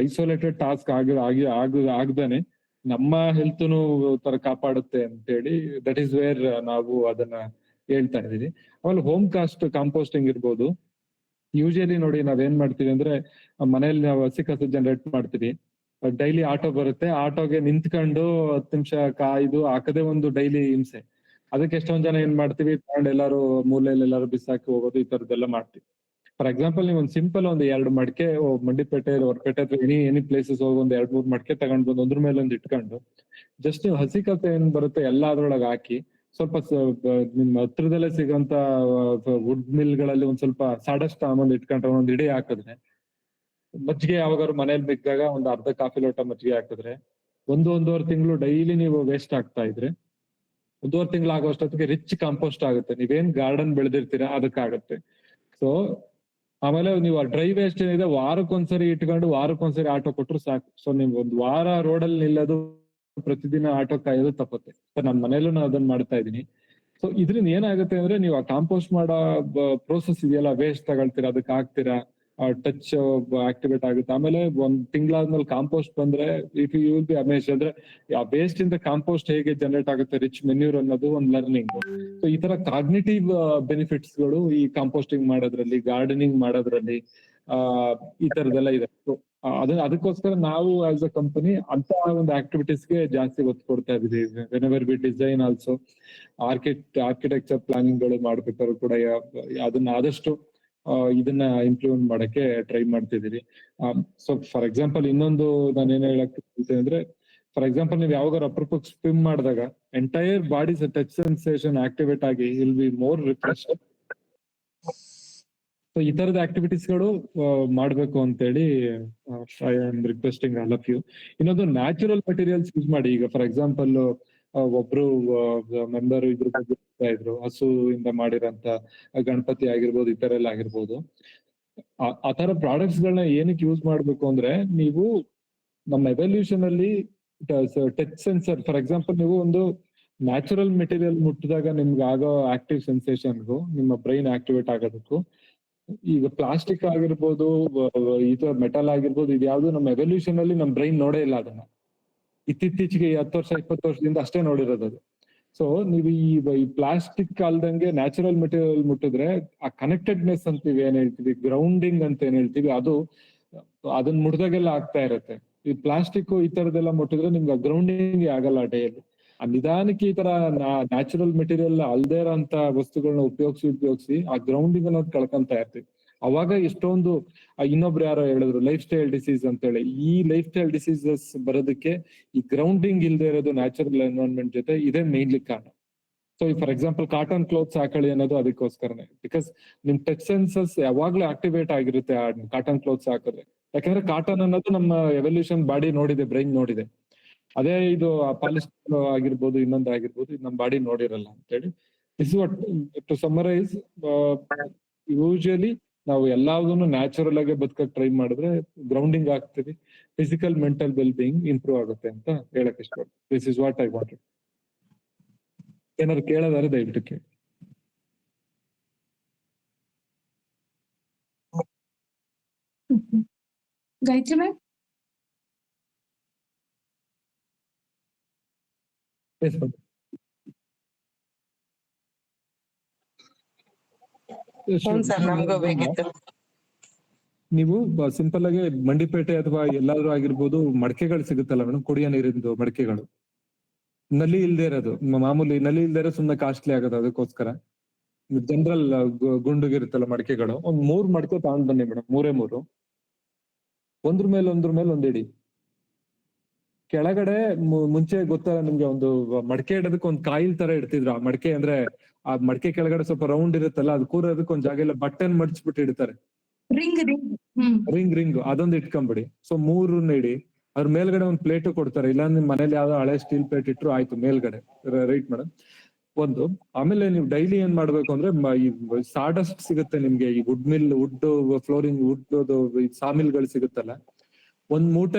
ಐಸೋಲೇಟೆಡ್ ಟಾಸ್ಕ್ ಆಗದೇನೆ ನಮ್ಮ ಹೆಲ್ತ್ನು ತರ ಕಾಪಾಡುತ್ತೆ ಅಂತೇಳಿ, ದಟ್ ಈಸ್ ವೇರ್ ನಾವು ಅದನ್ನ ಹೇಳ್ತಾ ಇದೀವಿ. ಆಮೇಲೆ ಹೋಮ್ ಕಾಂಪೋಸ್ಟಿಂಗ್ ಇರ್ಬೋದು. ಯೂಶಲಿ ನೋಡಿ, ನಾವೇನ್ ಮಾಡ್ತೀವಿ ಅಂದ್ರೆ, ಮನೇಲಿ ನಾವು ಹಸಿ ಕಸ ಜನರೇಟ್ ಮಾಡ್ತೀವಿ. ಡೈಲಿ ಆಟೋ ಬರುತ್ತೆ, ಆಟೋಗೆ ನಿಂತ್ಕೊಂಡು 10 ನಿಮಿಷ ಕಾಯ್ದು ಹಾಕದೇ ಒಂದು ಡೈಲಿ ಹಿಂಸೆ. ಅದಕ್ಕೆ ಎಷ್ಟೊಂದ್ ಜನ ಏನ್ ಮಾಡ್ತೀವಿ, ತಗೊಂಡ್ ಎಲ್ಲಾರು ಮೂಲೆಯಲ್ಲಿ ಎಲ್ಲಾರು ಬಿಸಾಕಿ ಹೋಗೋದು, ಈ ತರದ್ದೆಲ್ಲ ಮಾಡ್ತೀವಿ. ಫಾರ್ ಎಕ್ಸಾಂಪಲ್, ನೀವು ಒಂದು ಸಿಂಪಲ್ 2 ಮಡಿಕೆ ಮಂಡಿಪೇಟೆ, ಹೊರಪೇಟೆ ಅಥವಾ ಎನಿ ಪ್ಲೇಸಸ್ ಹೋಗಿ 2-3 ಮಡಿಕೆ ತಗೊಂಡ್ ಬಂದು ಅದ್ರ ಮೇಲೆ ಒಂದು ಇಟ್ಕೊಂಡು, ಜಸ್ಟ್ ನೀವು ಹಸಿ ಕಸ ಏನ್ ಬರುತ್ತೆ ಎಲ್ಲ ಅದ್ರೊಳಗೆ ಹಾಕಿ, ಸ್ವಲ್ಪ ನಿಮ್ ಹತ್ರದಲ್ಲೇ ಸಿಗೋಂತ ವುಡ್ ಮಿಲ್ ಗಳಲ್ಲಿ ಒಂದ್ ಸ್ವಲ್ಪ ಸಾಡಸ್ಟ್ ಒಂದ್ ಇಟ್ಕೊಂಡ್ರೆ, ಒಂದ್ ಇಡೀ ಹಾಕಿದ್ರೆ, ಮಜ್ಜಿಗೆ ಯಾವಾಗಾದ್ರು ಮನೇಲಿ ಬಿದ್ದಾಗ ಒಂದು ಅರ್ಧ ಕಾಫಿ ಲೋಟ ಮಜ್ಜಿಗೆ ಹಾಕಿದ್ರೆ, 1-1.5 ತಿಂಗಳು ಡೈಲಿ ನೀವು ವೇಸ್ಟ್ ಆಗ್ತಾ ಇದ್ರೆ, 1.5 ತಿಂಗಳು ಆಗೋ ಅಷ್ಟೊತ್ತಿಗೆ ರಿಚ್ ಕಾಂಪೋಸ್ಟ್ ಆಗುತ್ತೆ. ನೀವೇನ್ ಗಾರ್ಡನ್ ಬೆಳೆದಿರ್ತೀರಾ ಅದಕ್ಕಾಗತ್ತೆ. ಸೊ ಆಮೇಲೆ ನೀವು ಡ್ರೈ ವೇಸ್ಟ್ ಏನಿದೆ ವಾರಕ್ಕೊಂದ್ಸರಿ ಇಟ್ಕೊಂಡು ವಾರಕ್ಕೊಂದ್ಸರಿ ಆಟೋ ಕೊಟ್ಟರು ಸಾಕು. ಸೊ ನಿಮ್ಗೆ 1 ವಾರ ರೋಡಲ್ಲಿ ನಿಲ್ಲೋದು, ಪ್ರತಿದಿನ ಆಟೋ ಕಾಯೋದು ತಪ್ಪುತ್ತೆ. ನನ್ನ ಮನೇಲೂ ನಾನು ಅದನ್ನ ಮಾಡ್ತಾ ಇದೀನಿ. ಸೊ ಇದರಿಂದ ಏನಾಗುತ್ತೆ ಅಂದ್ರೆ, ನೀವು ಆ ಕಾಂಪೋಸ್ಟ್ ಮಾಡೋ ಪ್ರೋಸೆಸ್ ಇದೆಯಲ್ಲ, ವೇಸ್ಟ್ ತಗೊಳ್ತೀರಾ, ಅದಕ್ಕೆ ಹಾಕ್ತೀರಾ, ಟಚ್ ಆಕ್ಟಿವೇಟ್ ಆಗುತ್ತೆ. ಆಮೇಲೆ 1 ತಿಂಗಳಾದ್ಮೇಲೆ ಕಾಂಪೋಸ್ಟ್ ಬಂದ್ರೆ, ಇಫ್ ಯು ವಿಲ್ ಬಿ ಅಮೇಜ್ಡ್ ಅಂದ್ರೆ, ಆ ವೇಸ್ಟ್ ಇಂದ ಕಾಂಪೋಸ್ಟ್ ಹೇಗೆ ಜನರೇಟ್ ಆಗುತ್ತೆ, ರಿಚ್ ಮೆನ್ಯೂರ್ ಅನ್ನೋದು ಒಂದು ಲರ್ನಿಂಗ್. ಸೊ ಈ ತರ ಕಾಗ್ನಿಟಿವ್ ಬೆನಿಫಿಟ್ಸ್ ಗಳು ಈ ಕಾಂಪೋಸ್ಟಿಂಗ್ ಮಾಡೋದ್ರಲ್ಲಿ, ಗಾರ್ಡನಿಂಗ್ ಮಾಡೋದ್ರಲ್ಲಿ, ಈ ತರದೆಲ್ಲ ಇದೆ. ಅದಕ್ಕೋಸ್ಕರ ನಾವು ಆಸ್ ಅ ಕಂಪನಿ ಅಂತ ಒಂದು ಆಕ್ಟಿವಿಟೀಸ್ಗೆ ಜಾಸ್ತಿ ಒತ್ತು ಕೊಡ್ತಾ ಇದೀವಿ. Whenever we design also architecture planning ಗಳು ಮಾಡ್ಬೇಕಾದ್ರು ಕೂಡ ಅದನ್ನ ಆದಷ್ಟು ಇದನ್ನ ಇಂಪ್ಲಿಮೆಂಟ್ ಮಾಡಕ್ಕೆ ಟ್ರೈ ಮಾಡ್ತಿದ್ದೀರಿ. ಸೊ ಫಾರ್ ಎಕ್ಸಾಂಪಲ್, ಇನ್ನೊಂದು ನಾನು ಏನ್ ಹೇಳಕ್ ಹೇಳ್ತೇನೆ ಅಂದ್ರೆ, ಫಾರ್ ಎಕ್ಸಾಂಪಲ್, ನೀವು ಯಾವಾಗ ಅಪರೂಪಕ್ಕೆ ಸ್ವಿಮ್ ಮಾಡಿದಾಗ entire body touch sensation activate ಆಗಿ will be more refresh. So ಈ ತರದ ಆಕ್ಟಿವಿಟೀಸ್ ಗಳು ಮಾಡ್ಬೇಕು ಅಂತೇಳಿ I am requesting all of you. ಇನ್ನೊಂದು, ನ್ಯಾಚುರಲ್ ಮೆಟೀರಿಯಲ್ಸ್ ಯೂಸ್ ಮಾಡಿ. ಈಗ ಫಾರ್ ಎಕ್ಸಾಂಪಲ್, ಒಬ್ರು ಮೆಂಬರ್ ಇದ್ರ ಬಗ್ಗೆ ಇದ್ರು, ಹಸುವಿಂದ ಮಾಡಿರೋಂತ ಗಣಪತಿ ಆಗಿರ್ಬೋದು, ಈ ತರ ಎಲ್ಲ ಆಗಿರ್ಬೋದು. ಆ ತರ ಪ್ರಾಡಕ್ಟ್ಸ್ ಗಳನ್ನ ಏನಕ್ಕೆ ಯೂಸ್ ಮಾಡ್ಬೇಕು ಅಂದ್ರೆ, ನೀವು ನಮ್ಮ ಎವಲ್ಯೂಷನ್ ಅಲ್ಲಿ ಟಚ್ ಸೆನ್ಸರ್ ಫಾರ್ ಎಕ್ಸಾಂಪಲ್, ನೀವು ಒಂದು ನ್ಯಾಚುರಲ್ ಮೆಟೀರಿಯಲ್ ಮುಟ್ಟಿದಾಗ ನಿಮ್ಗೆ ಆಗೋ ಆಕ್ಟಿವ್ ಸೆನ್ಸೇಷನ್ಗೂ ನಿಮ್ಮ ಬ್ರೈನ್ ಆಕ್ಟಿವೇಟ್ ಆಗೋದಕ್ಕೂ, ಈಗ ಪ್ಲಾಸ್ಟಿಕ್ ಆಗಿರ್ಬೋದು, ಇದು ಮೆಟಲ್ ಆಗಿರ್ಬೋದು, ಇದು ಯಾವ್ದು ನಮ್ಮ ಎವಲ್ಯೂಷನ್ ಅಲ್ಲಿ ನಮ್ ಬ್ರೈನ್ ನೋಡೇ ಇಲ್ಲ ಅದನ್ನ. ಇತ್ತೀಚೆಗೆ 10 ವರ್ಷ 20 ವರ್ಷದಿಂದ ಅಷ್ಟೇ ನೋಡಿರೋದು ಅದು. ಸೊ ನೀವು ಈ ಪ್ಲಾಸ್ಟಿಕ್ ಅಲ್ದಂಗೆ ನ್ಯಾಚುರಲ್ ಮೆಟೀರಿಯಲ್ ಮುಟ್ಟಿದ್ರೆ ಆ ಕನೆಕ್ಟೆಡ್ನೆಸ್ ಅಂತೀವಿ, ಏನ್ ಹೇಳ್ತೀವಿ, ಗ್ರೌಂಡಿಂಗ್ ಅಂತ ಏನ್ ಹೇಳ್ತೀವಿ, ಅದು ಅದನ್ನ ಮುಟ್ದಾಗೆಲ್ಲ ಆಗ್ತಾ ಇರುತ್ತೆ. ಈ ಪ್ಲಾಸ್ಟಿಕ್ ಈ ತರದೆಲ್ಲ ಮುಟ್ಟಿದ್ರೆ ನಿಮ್ಗೆ ಗ್ರೌಂಡಿಂಗ್ ಆಗಲ್ಲ ಡೇಯಲ್ಲಿ. ಆ ನಿಧಾನಕ್ಕೆ ಈ ತರ ನ್ಯಾಚುರಲ್ ಮೆಟೀರಿಯಲ್ ಅಲ್ದೇ ಇರೋಂತ ವಸ್ತುಗಳನ್ನ ಉಪಯೋಗಿಸಿ ಆ ಗ್ರೌಂಡಿಂಗ್ ಅನ್ನೋದು ಕಳ್ಕೊಂತ ಇರ್ತೀವಿ. ಅವಾಗ ಎಷ್ಟೊಂದು ಇನ್ನೊಬ್ರು ಯಾರೋ ಹೇಳಿದ್ರು ಲೈಫ್ ಸ್ಟೈಲ್ ಡಿಸೀಸ್ ಅಂತ ಹೇಳಿ. ಈ ಲೈಫ್ ಸ್ಟೈಲ್ ಡಿಸೀಸಸ್ ಬರೋದಕ್ಕೆ ಈ ಗ್ರೌಂಡಿಂಗ್ ಇಲ್ದೇ ಇರೋದು ನ್ಯಾಚುರಲ್ ಎನ್ವೈರನ್ಮೆಂಟ್ ಜೊತೆ ಇದೇ ಮೇನ್ಲಿ ಕಾರಣ. So for example cotton clothes ಹಾಕೊಳ್ಳಿ ಅನ್ನೋದು ಅದಕ್ಕೋಸ್ಕರನೇ. ಬಿಕಾಸ್ ನಿಮ್ ಟಚ್ ಸೆನ್ಸಸ್ ಯಾವಾಗ್ಲೂ ಆಕ್ಟಿವೇಟ್ ಆಗಿರುತ್ತೆ ಆ ಕಾಟನ್ ಕ್ಲೋತ್ಸ್ ಹಾಕಿದ್ರೆ. ಯಾಕಂದ್ರೆ ಕಾಟನ್ ಅನ್ನೋದು ನಮ್ಮ ಎವಲ್ಯೂಷನ್ ಬಾಡಿ ನೋಡಿದೆ, ಬ್ರೈನ್ ನೋಡಿದೆ. ಅದೇ ಇದು ಪಾಲಿಸ್ಟರ್ ಆಗಿರ್ಬೋದು, ಇನ್ನೊಂದು ಆಗಿರ್ಬೋದು, ಇದು ನಮ್ಮ ಬಾಡಿ ನೋಡಿರಲ್ಲ ಅಂತೇಳಿ. This what to summarise, usually ನಾವು ಎಲ್ಲಾದನ್ನು ನ್ಯಾಚುರಲ್ ಆಗಿ ಬದುಕಕ್ ಟ್ರೈ ಮಾಡಿದ್ರೆ ಗ್ರೌಂಡಿಂಗ್ ಆಗ್ತೀವಿ, physical mental well being improve ಆಗುತ್ತೆ ಅಂತ ಹೇಳಕ್ ಇಷ್ಟಪಡ್ತೀನಿ. This is what I wanted. ಏನಾದ್ರು ಕೇಳೋದಾದ್ರೆ ದಯವಿಟ್ಟು ಕೇಳಿ. ಗಾಯತ್ರಿ ಮ್ಯಾಮ್, ಸರ್ ನಮಗೂ ಬೇಕಿತ್ತು. ನೀವು ಸಿಂಪಲ್ ಆಗಿ ಮಂಡಿಪೇಟೆ ಅಥವಾ ಎಲ್ಲಾದ್ರೂ ಆಗಿರ್ಬೋದು, ಮಡಕೆಗಳು ಸಿಗುತ್ತಲ್ಲ ಮೇಡಮ್, ಕುಡಿಯೋ ನೀರಿಂದು ಮಡಕೆಗಳು, ನಲ್ಲಿ ಇಲ್ದೇ ಇರೋದು, ಮಾಮೂಲಿ ನಲ್ಲಿ ಇಲ್ದೇ ಇರೋ ಸುಮ್ಮನೆ ಕಾಸ್ಟ್ಲಿ ಆಗೋದು. ಅದಕ್ಕೋಸ್ಕರ ಜನರಲ್ ಗುಂಡುಗಿರುತ್ತಲ್ಲ ಮಡಕೆಗಳು, ಒಂದ್ 3 ಮಡಕೆ ತಗೊಂಡ್ ಬನ್ನಿ ಮೇಡಮ್, 3 ಒಂದ್ರ ಮೇಲೆ ಒಂದಿಡಿ. ಕೆಳಗಡೆ ಮುಂಚೆ ಗೊತ್ತಲ್ಲ ನಿಮ್ಗೆ, ಒಂದು ಮಡಕೆ ಇಡೋದಕ್ಕೆ ಒಂದು ಕಾಯಿಲ್ ತರ ಇಡ್ತಿದ್ರು. ಆ ಮಡಕೆ ಅಂದ್ರೆ ಆ ಮಡಕೆ ಕೆಳಗಡೆ ಸ್ವಲ್ಪ ರೌಂಡ್ ಇರುತ್ತಲ್ಲ, ಅದು ಕೂರೋದಕ್ಕೆ ಒಂದ್ ಜಾಗ ಇಲ್ಲ, ಬಟ್ಟೆನ್ ಮಡ್ಚ್ಬಿಟ್ಟು ಇಡ್ತಾರೆ, ರಿಂಗ್ ಅದೊಂದು ಇಟ್ಕೊಂಬಿಡಿ. ಸೊ 3 ಇಡಿ. ಅದ್ರ ಮೇಲ್ಗಡೆ ಒಂದು ಪ್ಲೇಟ್ ಕೊಡ್ತಾರೆ, ಇಲ್ಲ ನಿಮ್ ಮನೇಲಿ ಯಾವ್ದೋ ಹಳೆ ಸ್ಟೀಲ್ ಪ್ಲೇಟ್ ಇಟ್ರು ಆಯ್ತು ಮೇಲ್ಗಡೆ. Right madam. ಒಂದು ಆಮೇಲೆ ನೀವು ಡೈಲಿ ಏನ್ ಮಾಡ್ಬೇಕು ಅಂದ್ರೆ, ಈ ಸಾಡಸ್ಟ್ ಸಿಗುತ್ತೆ ನಿಮ್ಗೆ, ಈ ವುಡ್ ಫ್ಲೋರಿಂಗ್, ಸಾಮಿಲ್ಗಳು ಸಿಗುತ್ತಲ್ಲ, ಒಂದ್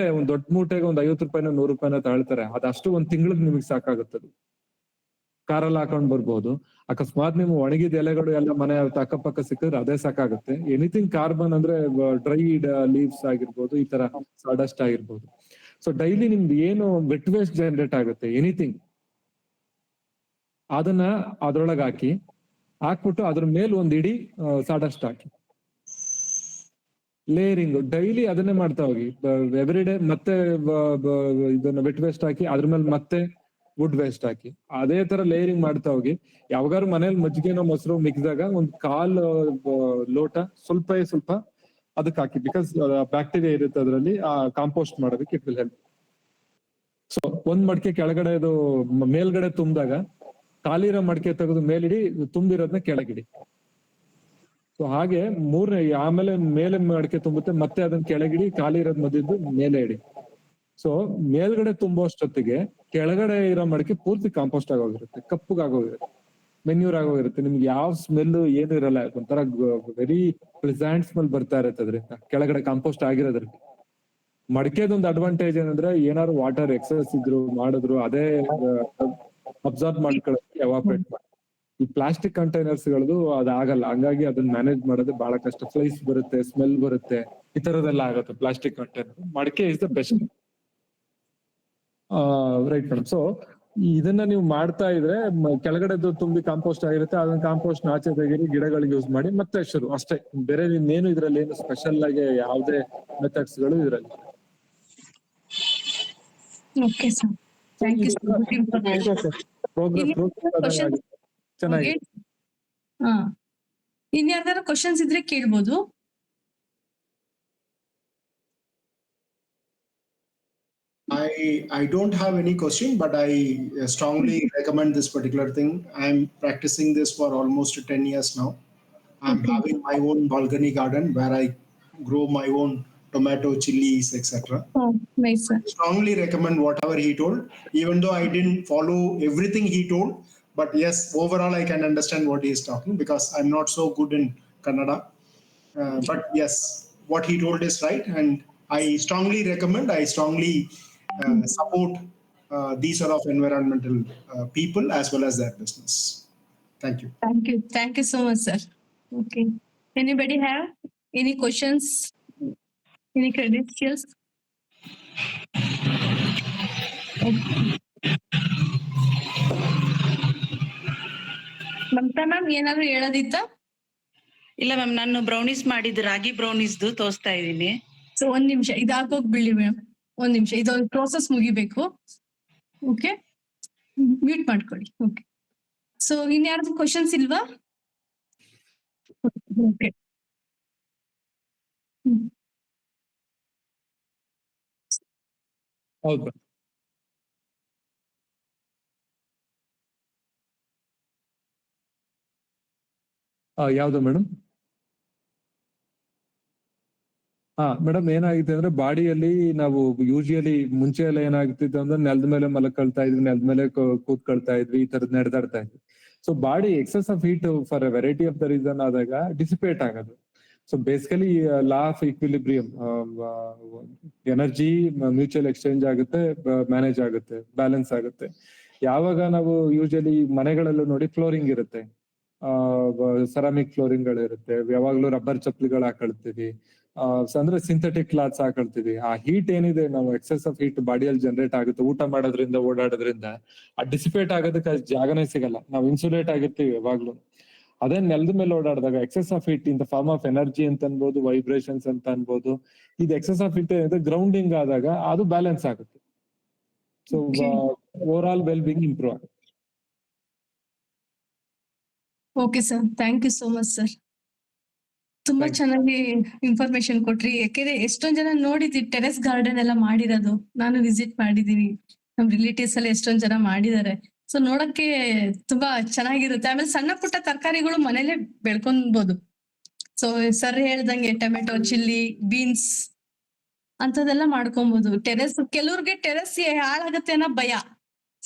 ದೊಡ್ಡ ಮೂಟೆಗೆ ಒಂದ್ 50 ರೂಪಾಯಿನ 100 ರೂಪಾಯಿನ ತಾಳ್ತಾರೆ. ಅದಷ್ಟು ಒಂದ್ ತಿಂಗಳಿಗೆ ನಿಮಗೆ ಸಾಕಾಗುತ್ತದೆ. ಕಾರಲ್ಲಿ ಹಾಕೊಂಡ್ ಬರ್ಬೋದು. ಅಕಸ್ಮಾತ್ ನೀವು ಒಣಗಿದ ಎಲೆಗಳು ಎಲ್ಲ ಮನೆ ಅಕ್ಕಪಕ್ಕ ಸಿಕ್ಕಿದ್ರೆ ಅದೇ ಸಾಕಾಗುತ್ತೆ. ಎನಿಥಿಂಗ್ ಕಾರ್ಬನ್ ಅಂದ್ರೆ ಡ್ರೈಡ್ ಲೀವ್ಸ್ ಆಗಿರ್ಬೋದು, ಈ ತರ ಸಾಡಸ್ಟ್ ಆಗಿರ್ಬೋದು. ಸೊ ಡೈಲಿ ನಿಮ್ದು ಏನು ವೆಟ್ ವೇಸ್ಟ್ ಜನರೇಟ್ ಆಗುತ್ತೆ, ಎನಿಥಿಂಗ್, ಅದನ್ನ ಅದ್ರೊಳಗೆ ಹಾಕ್ಬಿಟ್ಟು ಅದ್ರ ಮೇಲೆ ಒಂದ್ ಇಡೀ ಸಾಡಸ್ಟ್ ಹಾಕಿ, ಲೇಯರಿಂಗ್ ಡೈಲಿ ಅದನ್ನೇ ಮಾಡ್ತಾ ಹೋಗಿ. ಎವ್ರಿ ಡೇ ಮತ್ತೆ ಇದನ್ನ ವೆಟ್ ವೇಸ್ಟ್ ಹಾಕಿ, ಅದ್ರ ಮೇಲೆ ಮತ್ತೆ ವುಡ್ ವೇಸ್ಟ್ ಹಾಕಿ, ಅದೇ ತರ ಲೇಯರಿಂಗ್ ಮಾಡ್ತಾ ಹೋಗಿ. ಯಾವಾಗಾರು ಮನೇಲಿ ಮಜ್ಜಿಗೆನೋ ಮೊಸರು ಮಿಕ್ಕಿದಾಗ ಒಂದ್ 1/4 ಲೋಟ ಸ್ವಲ್ಪ ಅದಕ್ಕೆ ಹಾಕಿ. ಬಿಕಾಸ್ ಬ್ಯಾಕ್ಟೀರಿಯಾ ಇರುತ್ತೆ ಅದರಲ್ಲಿ, ಆ ಕಾಂಪೋಸ್ಟ್ ಮಾಡೋದಕ್ಕೆ ಇಟ್ ವಿಲ್ ಹೆಲ್ಪ್. ಸೊ ಒಂದ್ ಮಡಕೆ ಕೆಳಗಡೆ ಇದು ಮೇಲ್ಗಡೆ ತುಂಬಿದಾಗ ಖಾಲಿರೋ ಮಡಕೆ ತೆಗೆದು ಮೇಲಿಡಿ, ತುಂಬಿರೋದನ್ನ ಕೆಳಗಿಡಿ. ಸೊ ಹಾಗೆ ಆಮೇಲೆ ಮೇಲೆ ಮಡಕೆ ತುಂಬುತ್ತೆ, ಮತ್ತೆ ಅದನ್ನ ಕೆಳಗಿಡಿ, ಖಾಲಿ ಇರೋದ್ ಮಧ್ಯದ್ದು ಮೇಲೆ ಇಡಿ. ಸೊ ಮೇಲ್ಗಡೆ ತುಂಬುವಷ್ಟೊತ್ತಿಗೆ ಕೆಳಗಡೆ ಇರೋ ಮಡಕೆ ಪೂರ್ತಿ ಕಾಂಪೋಸ್ಟ್ ಆಗೋಗಿರುತ್ತೆ, ಕಪ್ಪಗಾಗೋಗಿರುತ್ತೆ, ಮೆನ್ಯೂರ್ ಆಗೋಗಿರುತ್ತೆ. ನಿಮ್ಗೆ ಯಾವ ಸ್ಮೆಲ್ ಏನು ಇರಲ್ಲ, ಒಂಥರ ವೆರಿ ಪ್ಲೆಸೆಂಟ್ ಸ್ಮೆಲ್ ಬರ್ತಾ ಇರುತ್ತೆ ಅದರಿಂದ, ಕೆಳಗಡೆ ಕಾಂಪೋಸ್ಟ್ ಆಗಿರೋದ್ರಿಂದ. ಮಡಕೆದೊಂದು ಅಡ್ವಾಂಟೇಜ್ ಏನಂದ್ರೆ, ಏನಾದ್ರು ವಾಟರ್ ಎಕ್ಸಸ್ ಮಾಡಿದ್ರು ಅದೇ ಅಬ್ಸರ್ವ್ ಮಾಡ್ಕೊಳ್ಳೋಕೆ ಎವಾಪರೇಟ್ ಮಾಡಿ. ಈ ಪ್ಲಾಸ್ಟಿಕ್ ಕಂಟೈನರ್ಸ್ ಗಳದು ಅದಾಗಲ್ಲ, ಹಂಗಾಗಿ ಅದನ್ನ ಮ್ಯಾನೇಜ್ ಮಾಡೋದು ಬಹಳ ಕಷ್ಟ. ಫ್ಲೈಸ್ ಬರುತ್ತೆ, ಸ್ಮೆಲ್ ಬರುತ್ತೆ, ಈ ತರದೆಲ್ಲ ಆಗುತ್ತೆ ಪ್ಲಾಸ್ಟಿಕ್ ಕಂಟೈನರ್. ಮಡಕೆ is the best. Right madam. So ಇದನ್ನ ನೀವು ಮಾಡ್ತಾ ಇದ್ರೆ ಕೆಳಗಡೆದು ತುಂಬಿ ಕಾಂಪೋಸ್ಟ್ ಆಗಿರುತ್ತೆ, ಅದನ್ನ ಕಾಂಪೋಸ್ಟ್ ಆಚೆ ತೆಗೀರಿ, ಗಿಡಗಳಿಗೆ ಯೂಸ್ ಮಾಡಿ, ಮತ್ತೆ ಶುರು ಅಷ್ಟೇ. ಬೇರೆ ಇನ್ನೇನು ಇದ್ರಲ್ಲಿ ಏನು ಸ್ಪೆಷಲ್ ಆಗಿ ಯಾವುದೇ ಮೆಥಡ್ಸ್ ಗಳು ಇದ್ರಲ್ಲಿ. Okay sir, thank you sir. ಚೆನ್ನಾಗಿ. ಇನ್ಯಾರ್ದಾರ ಕ್ವಶನ್ಸ್ ಇದ್ರೆ ಕೇಳ್ಬೋದು. I don't have any question, but I strongly recommend this particular thing. I'm practicing this for almost 10 years now. I'm having my own balcony garden where I grow my own tomato, chilies, etc. Oh, nice sir. I strongly recommend whatever he told, even though I didn't follow everything he told. But yes, overall I can understand what he is talking, because I'm not so good in Kannada. But yes, what he told is right, and I strongly recommend. I strongly support these sort of environmental people as well as their business. Thank you. Thank you. Thank you so much, sir. Okay. Anybody have any questions? Any credentials? Mamata ma'am ಏನಾದ್ರು ಹೇಳೋದಿತ್ತ? ಇಲ್ಲ ಮ್ಯಾಮ್, ನಾನು ಬ್ರೌನೀಸ್ ಮಾಡಿದ್ದು ರಾಗಿ ಬ್ರೌನೀಸ್ದು ತೋರಿಸ್ತಾ ಇದ್ದೀನಿ. ಸೊ ಒಂದ್ ನಿಮಿಷ ಇದಾಗೋಗ್ಬಿಡಿ ಮ್ಯಾಮ್, ಒಂದ್ ನಿಮಿಷ ಇದೊಂದು ಪ್ರೋಸೆಸ್ ಮುಗಿಬೇಕು. ಓಕೆ, ಮ್ಯೂಟ್ ಮಾಡ್ಕೊಳ್ಳಿ. ಓಕೆ, ಸೊ ಇನ್ಯಾರ್ದು ಕ್ವಶನ್ಸ್ ಇಲ್ವಾ? ಓಕೆ, ಹೌದು. ಯಾವ್ದು ಮೇಡಮ್? ಮೇಡಮ್ ಏನಾಗಿದೆ ಅಂದ್ರೆ ಬಾಡಿಯಲ್ಲಿ ನಾವು ಯೂಶಿಯಲಿ ಮುಂಚೆ ಎಲ್ಲ ಏನಾಗ್ತಿತ್ತು ಅಂದ್ರೆ ನೆಲದ ಮೇಲೆ ಮಲಕೊಳ್ತಾ ಇದ್ವಿ, ನೆಲದ ಮೇಲೆ ಕೂತ್ಕೊಳ್ತಾ ಇದ್ವಿ, ಈ ತರದ್ ನಡೆದಾಡ್ತಾ ಇದ್ವಿ. So body excess of heat for a variety of the reason ಆದಾಗ ಡಿಸಿಪೇಟ್ ಆಗೋದು. So basically law of equilibrium, energy mutual exchange ಆಗುತ್ತೆ, ಮ್ಯಾನೇಜ್ ಆಗುತ್ತೆ, ಬ್ಯಾಲೆನ್ಸ್ ಆಗುತ್ತೆ. ಯಾವಾಗ ನಾವು ಯೂಶಲಿ ಮನೆಗಳಲ್ಲೂ ನೋಡಿ ಫ್ಲೋರಿಂಗ್ ಇರುತ್ತೆ, ಸೆರಾಮಿಕ್ ಫ್ಲೋರಿಂಗ್ ಗಳು ಇರುತ್ತೆ, ಯಾವಾಗ್ಲೂ ರಬ್ಬರ್ ಚಪ್ಪಲಿಗಳು ಹಾಕೊಳ್ತೀವಿ, ಅಂದ್ರೆ ಸಿಂಥೆಟಿಕ್ ಕ್ಲಾತ್ಸ್ ಹಾಕೊಳ್ತೀವಿ. ಆ ಹೀಟ್ ಏನಿದೆ, ನಾವು ಎಕ್ಸೆಸ್ ಆಫ್ ಹೀಟ್ ಬಾಡಿಯಲ್ಲಿ ಜನರೇಟ್ ಆಗುತ್ತೆ ಊಟ ಮಾಡೋದ್ರಿಂದ, ಓಡಾಡೋದ್ರಿಂದ. ಆ ಡಿಸಿಪೇಟ್ ಆಗೋದಕ್ಕೆ ಅಷ್ಟು ಜಾಗನೇ ಸಿಗಲ್ಲ, ನಾವು ಇನ್ಸುಲೇಟ್ ಆಗಿರ್ತೀವಿ ಯಾವಾಗ್ಲೂ. ಅದೇ ನೆಲದ ಮೇಲೆ ಓಡಾಡಿದಾಗ excess of heat in the form of energy ಅಂತ ಅನ್ಬೋದು, ವೈಬ್ರೇಷನ್ಸ್ ಅಂತ ಅನ್ಬೋದು. ಇದು ಎಕ್ಸೆಸ್ ಆಫ್ ಹೀಟ್ ಗ್ರೌಂಡಿಂಗ್ ಆದಾಗ ಅದು ಬ್ಯಾಲೆನ್ಸ್ ಆಗುತ್ತೆ. So overall well being improve ಆಗುತ್ತೆ. Okay sir, thank you so much sir. ತುಂಬಾ ಚೆನ್ನಾಗಿ ಇನ್ಫಾರ್ಮೇಶನ್ ಕೊಟ್ರಿ. ಯಾಕೆಂದ್ರೆ ಎಷ್ಟೊಂದ್ ಜನ ನೋಡಿದ್ವಿ ಟೆರೆಸ್ ಗಾರ್ಡನ್ ಎಲ್ಲ ಮಾಡಿರೋದು, ನಾನು ವಿಸಿಟ್ ಮಾಡಿದೀನಿ, ನಮ್ ರಿಲೇಟಿವ್ಸ್ ಎಲ್ಲ ಎಷ್ಟೊಂದ್ ಜನ ಮಾಡಿದ್ದಾರೆ. ಸೊ ನೋಡಕ್ಕೆ ತುಂಬಾ ಚೆನ್ನಾಗಿರುತ್ತೆ. ಆಮೇಲೆ ಸಣ್ಣ ಪುಟ್ಟ ತರಕಾರಿಗಳು ಮನೇಲೆ ಬೆಳ್ಕೊಬಹುದು. ಸೊ ಸರ್ ಹೇಳ್ದಂಗೆ ಟೊಮೆಟೊ, ಚಿಲ್ಲಿ, ಬೀನ್ಸ್ ಅಂತದೆಲ್ಲ ಮಾಡ್ಕೊಬಹುದು. ಟೆರೆಸ್ ಕೆಲವ್ರಿಗೆ ಟೆರೆಸ್ ಹಾಳಾಗತ್ತೆ ಅನ್ನೋ ಭಯ.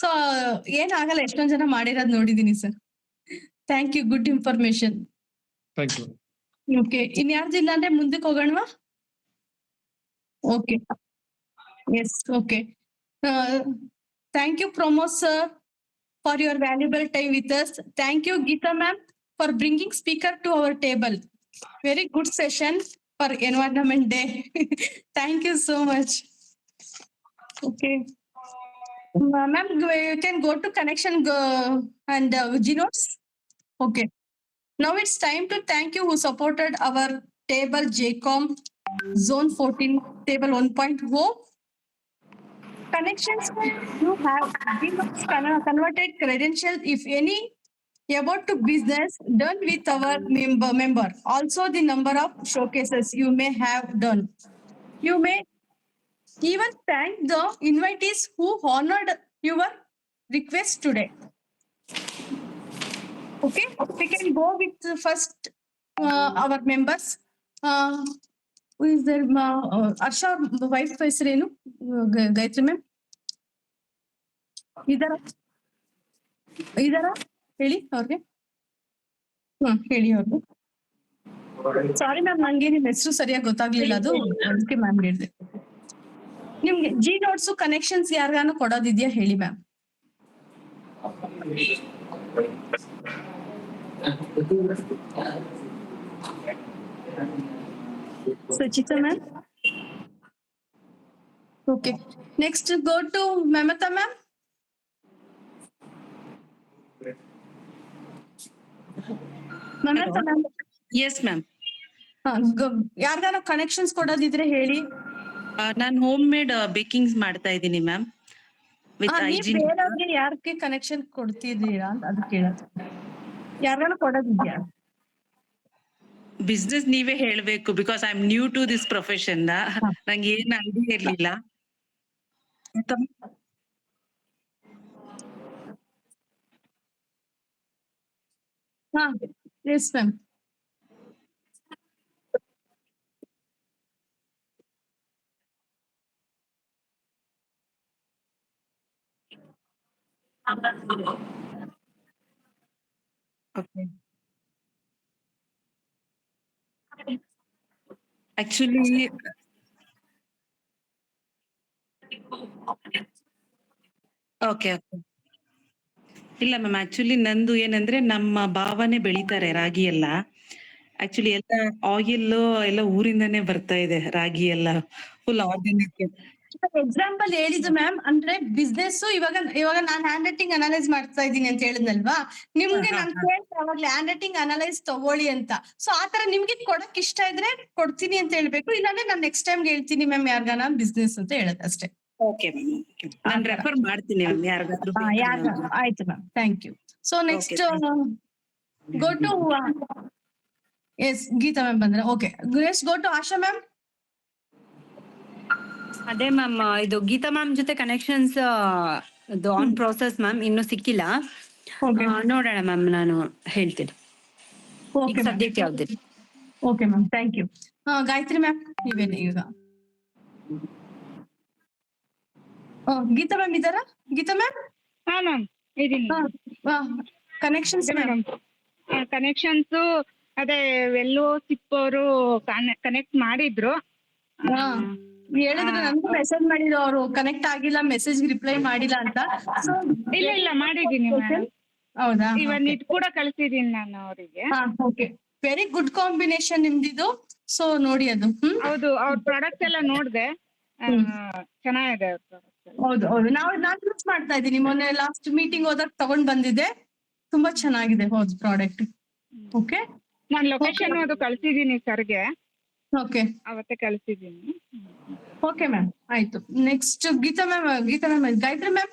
ಸೊ ಏನಾಗಲ್ಲ, ಎಷ್ಟೊಂದ್ ಜನ ಮಾಡಿರೋದ್ ನೋಡಿದೀನಿ sir. Thank you, good information. Thank you. Okay, ಇನ್ಯಾರ್ದಿಲ್ಲ ಅಂದ್ರೆ ಮುಂದಕ್ಕೆ ಹೋಗೋಣವಾ? Okay, yes, okay. Thank you, Pramod sir, for your valuable time with us. Thank you, Geeta ma'am, for bringing speaker to our table. Very good session for Environment Day. Thank you so much. Okay. Ma'am, you can go to connection and Gnotes. Okay. Now it's time to thank you who supported our table JCOM Zone 14 Table 1.0. Connections, you have converted credentials, if any, about to business done with our member. Also the number of showcases you may have done. You may even thank the invitees who honored your request today. Okay, we can go with the first our members. Who is there? Arsha wife ಹೆಸರೇನು? ಗಾಯತ್ರಿ ಮ್ಯಾಮ್ ಇದಾರ ಹೇಳಿ ಅವ್ರಿಗೆ. ಹೇಳಿ ಅವ್ರಿಗೆ. ಸಾರಿ ಮ್ಯಾಮ್, ನಂಗೆ ನಿಮ್ ಹೆಸರು ಸರಿಯಾಗಿ ಗೊತ್ತಾಗ್ಲಿಲ್ಲ, ಅದು ಅದಕ್ಕೆ ಮ್ಯಾಮ್ ಹೇಳಿದೆ. ನಿಮ್ಗೆ ಜಿ ನೋಟ್ಸ್ ಕನೆಕ್ಷನ್ಸ್ ಯಾರಿಗಾನ ಕೊಡೋದಿದ್ಯಾ ಹೇಳಿ ma'am. Suchita ma'am. Okay. Next, go to Mamata ma'am. Mamata ma'am. Yes ma'am. ಯಾರ್ಗಾನ ಕನೆಕ್ಷನ್ಸ್ ಕೊಡೋದಿದ್ರೆ ಹೇಳಿ. ನಾನು ಹೋಮ್ ಮೇಡ್ ಬೇಕಿಂಗ್ಸ್ ಮಾಡ್ತಾ ಇದ್ದೀನಿ ಮ್ಯಾಮ್. ಬೇರೆಯವ್ರಿಗೆ ಯಾರಿಗೆ ಕನೆಕ್ಷನ್ ಕೊಡ್ತಿದ್ದೀರಾ ಅಂತ ಅದು ಕೇಳೋದು. ಯಾರ್ಗಾನ ಕೊಡೋದಿದ್ಯಾ? ಬಿಸ್ನೆಸ್ ನೀವೇ ಹೇಳ್ಬೇಕು, because I am new to this profession. ನಂಗೆ ಏನ್ ಐಡಿಯಾ ಇರ್ಲಿಲ್ಲ. Yes ma'am. Okay. Actually, okay okay. ಇಲ್ಲ ಮ್ಯಾಮ್, ಆಕ್ಚುಲಿ ನಂದು ಏನಂದ್ರೆ ನಮ್ಮ ಭಾವನೆ ಬೆಳಿತಾರೆ ರಾಗಿ ಎಲ್ಲ. ಆಕ್ಚುಲಿ ಎಲ್ಲ ಆಯಿಲ್ ಎಲ್ಲ ಊರಿಂದಾನೇ ಬರ್ತಾ ಇದೆ, ರಾಗಿ ಎಲ್ಲ ಫುಲ್ ಆರ್ಗ್ಯಾನಿಕ್. ಎಕ್ಸಾಂಪಲ್ ಹೇಳಿದ್ದು ಮ್ಯಾಮ್, ಅಂದ್ರೆ ಬಿಸ್ನೆಸ್ ಇವಾಗ ನಾನ್ ಹ್ಯಾಂಡ್ ರೈಟಿಂಗ್ ಅನಲೈಸ್ ಮಾಡ್ತಾ ಇದ್ದೀನಿ ಅಂತ ಹೇಳಿದ್ನಲ್ವಾ, ನಿಮ್ಗೆ ಹಾ, ನಾನ್ ಹಾ. ಕೇಳ್ತಾ ಅವಾಗ್ಲೇ ಹ್ಯಾಂಡ್ ರೈಟಿಂಗ್ ಅನಲೈಸ್ ತಗೊಳ್ಳಿ ಅಂತ. ಸೊ ಆತರ ನಿಮ್ಗೆ ಕೊಡಕ್ ಇಷ್ಟ ಇದ್ರೆ ಕೊಡ್ತೀನಿ ಅಂತ ಹೇಳ್ಬೇಕು, ಇಲ್ಲಾಂದ್ರೆ ನಾನ್ ನೆಕ್ಸ್ಟ್ ಟೈಮ್ ಹೇಳ್ತೀನಿ ಮ್ಯಾಮ್ ಯಾರ್ಗಾನ ಬಿಸ್ನೆಸ್ ಅಂತ ಹೇಳೋದು ಅಷ್ಟೇ. ಓಕೆ ಮ್ಯಾಮ್, ನಾನು ರೆಫರ್ ಮಾಡ್ತೀನಿ ಮ್ಯಾಮ್ ಯಾರಿಗಾದ್ರೂ ಬೇಕಾದ್ರೆ. ಆಯ್ತು ma'am, thank you. So next go to S Geetha ma'am ಬಂದ್ರೆ okay. Next go to Asha ma'am. ಅದೇ ಮ್ಯಾಮ್, ಇದು ಗೀತಾ ಮ್ಯಾಮ್ ಜೊತೆ ಕನೆಕ್ಷನ್ಸ್ ಆನ್ ಪ್ರೋಸೆಸ್ ಮ್ಯಾಮ್, ಇನ್ನು ಸಿಕ್ಕಿಲ್ಲ. ನೋಡೋಣ ಮ್ಯಾಮ್, ನಾನು ಹೇಳ್ತೀನಿ ಈಗ ಸದ್ಯಕ್ಕೆ ಯಾವ್ದಿಲ್ಲ. Okay ma'am, thank you. Gayatri ma'am ನೀವೇನೆ ಈಗ. ಗೀತಾ ಮ್ಯಾಮ್ ಇದ್ದಾರಾ? ಗೀತಾ ಮ್ಯಾಮ್. ಹಾ ಮ್ಯಾಮ್ ಇದೀನಿ. ಕನೆಕ್ಷನ್ಸ್ ಮೇಡಮ್, ಕನೆಕ್ಷನ್ಸ್ ಅದೇ ಎಲ್ಲೋ ಸಿಪ್ಪವರು ಕನೆಕ್ಟ್ ಮಾಡಿದ್ರು. ಹೇಳಿದ್ರು, ನನ್ಗೂ ಮೆಸೇಜ್ ಮಾಡಿದ್ರು ಅವರು, ಕನೆಕ್ಟ್ ಆಗಿಲ್ಲ, ಮೆಸೇಜ್ ರಿಪ್ಲೈ ಮಾಡಿಲ್ಲ ಅಂತ. ಇಲ್ಲ ಮಾಡಿದೀನಿ ಮೇಡಮ್. ಹೌದಾ? ಇವನ್ ಇದ್ ಕೂಡ ಕಳ್ಸಿದೀನಿ ನಾನು ಅವರಿಗೆ. ಓಕೆ, ವೆರಿ ಗುಡ್ ಕಾಂಬಿನೇಷನ್ ನಿಮ್ದಿದು. ಸೊ ನೋಡಿ ಅದು. ಹೌದು, ಅವ್ರ ಪ್ರಾಡಕ್ಟ್ ಎಲ್ಲ ನೋಡ್ದೆ, ಚೆನ್ನಾಗಿದೆ ಅವ್ರ ಪ್ರಾಡಕ್ಟ್. ಹೌದು ಹೌದು, ನಾನ್ ಯೂಸ್ ಮಾಡ್ತಾ ಇದ್ದೀನಿ. ಮೊನ್ನೆ ಲಾಸ್ಟ್ ಮೀಟಿಂಗ್ ಹೋದಾಗ ತಗೊಂಡ್ ಬಂದಿದ್ದೆ, ತುಂಬಾ ಚೆನ್ನಾಗಿದೆ. ಹೌದು ಪ್ರಾಡಕ್ಟ್. ಓಕೆ, ನಾನ್ ಲೊಕೇಶನ್ ಅದು ಕಳ್ಸಿದೀನಿ ಸರ್ಗೆ. ಓಕೆ, ಅವತ್ತೇ ಕಳ್ಸಿದೀನಿ. ಓಕೆ ಮ್ಯಾಮ್, ಆಯ್ತು. Next Geetha ma'am. Gayatri ma'am.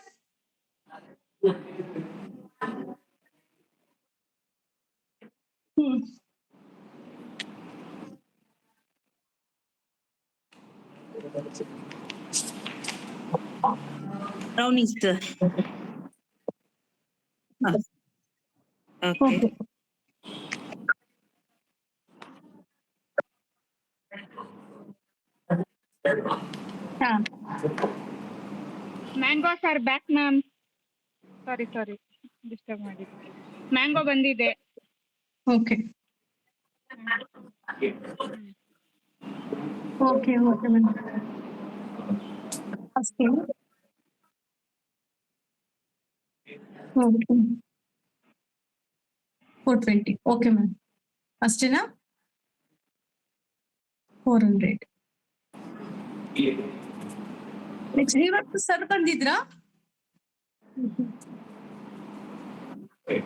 Brownies. Okay. Mangoes are back ma'am. Sorry disturb ಮಾಡಿದ್ದೆ. ಮ್ಯಾಂಗೋ ಬಂದಿದೆ. Okay okay okay ma'am. ಅಷ್ಟೇ. ಓಕೆ, 420. ಓಕೆ ಮ್ಯಾಮ್, ಅಷ್ಟೇನಾ? 400. ನೆಕ್ಸ್ಟ್ ಇವತ್ತು ಸರ್ ಬಂದಿದ್ರಾ?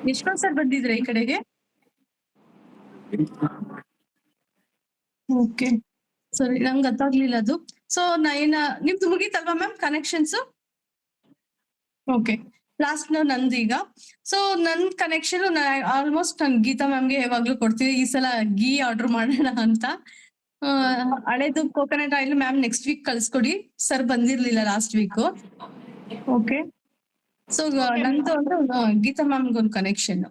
ಯಶವಂತ್ ಸರ್ ಬಂದಿದ್ರ ಈ ಕಡೆಗೆ? ಓಕೆ, ಸರಿ, ನಂಗೆ ಗೊತ್ತಾಗ್ಲಿಲ್ಲ ಅದು. ಸೊ ನಿಮ್ದು ಮುಗೀತಲ್ವಾ ಮ್ಯಾಮ್ ಕನೆಕ್ಷನ್ಸ್? ಓಕೆ, ಲಾಸ್ಟ್ ನಂದು ಈಗ. ಸೊ ನನ್ ಕನೆಕ್ಷನ್ ಆಲ್ಮೋಸ್ಟ್ ನನ್ ಗೀತಾ ಮ್ಯಾಮ್ಗೆ ಯಾವಾಗ್ಲೂ ಕೊಡ್ತೀವಿ. ಈ ಸಲ ಗೀ ಆರ್ಡರ್ ಮಾಡೋಣ ಅಂತ. ಹಳೇದು coconut oil ma'am next week ಕಳ್ಸ್ಕೊಡಿ. ಸರ್ ಬಂದಿರ್ಲಿಲ್ಲ ಲಾಸ್ಟ್ ವೀಕ್. ಓಕೆ, ಸೊ ನಂದು ಅಂದ್ರೆ ಗೀತಾ ಮ್ಯಾಮ್ಗೆ ಒಂದು connection.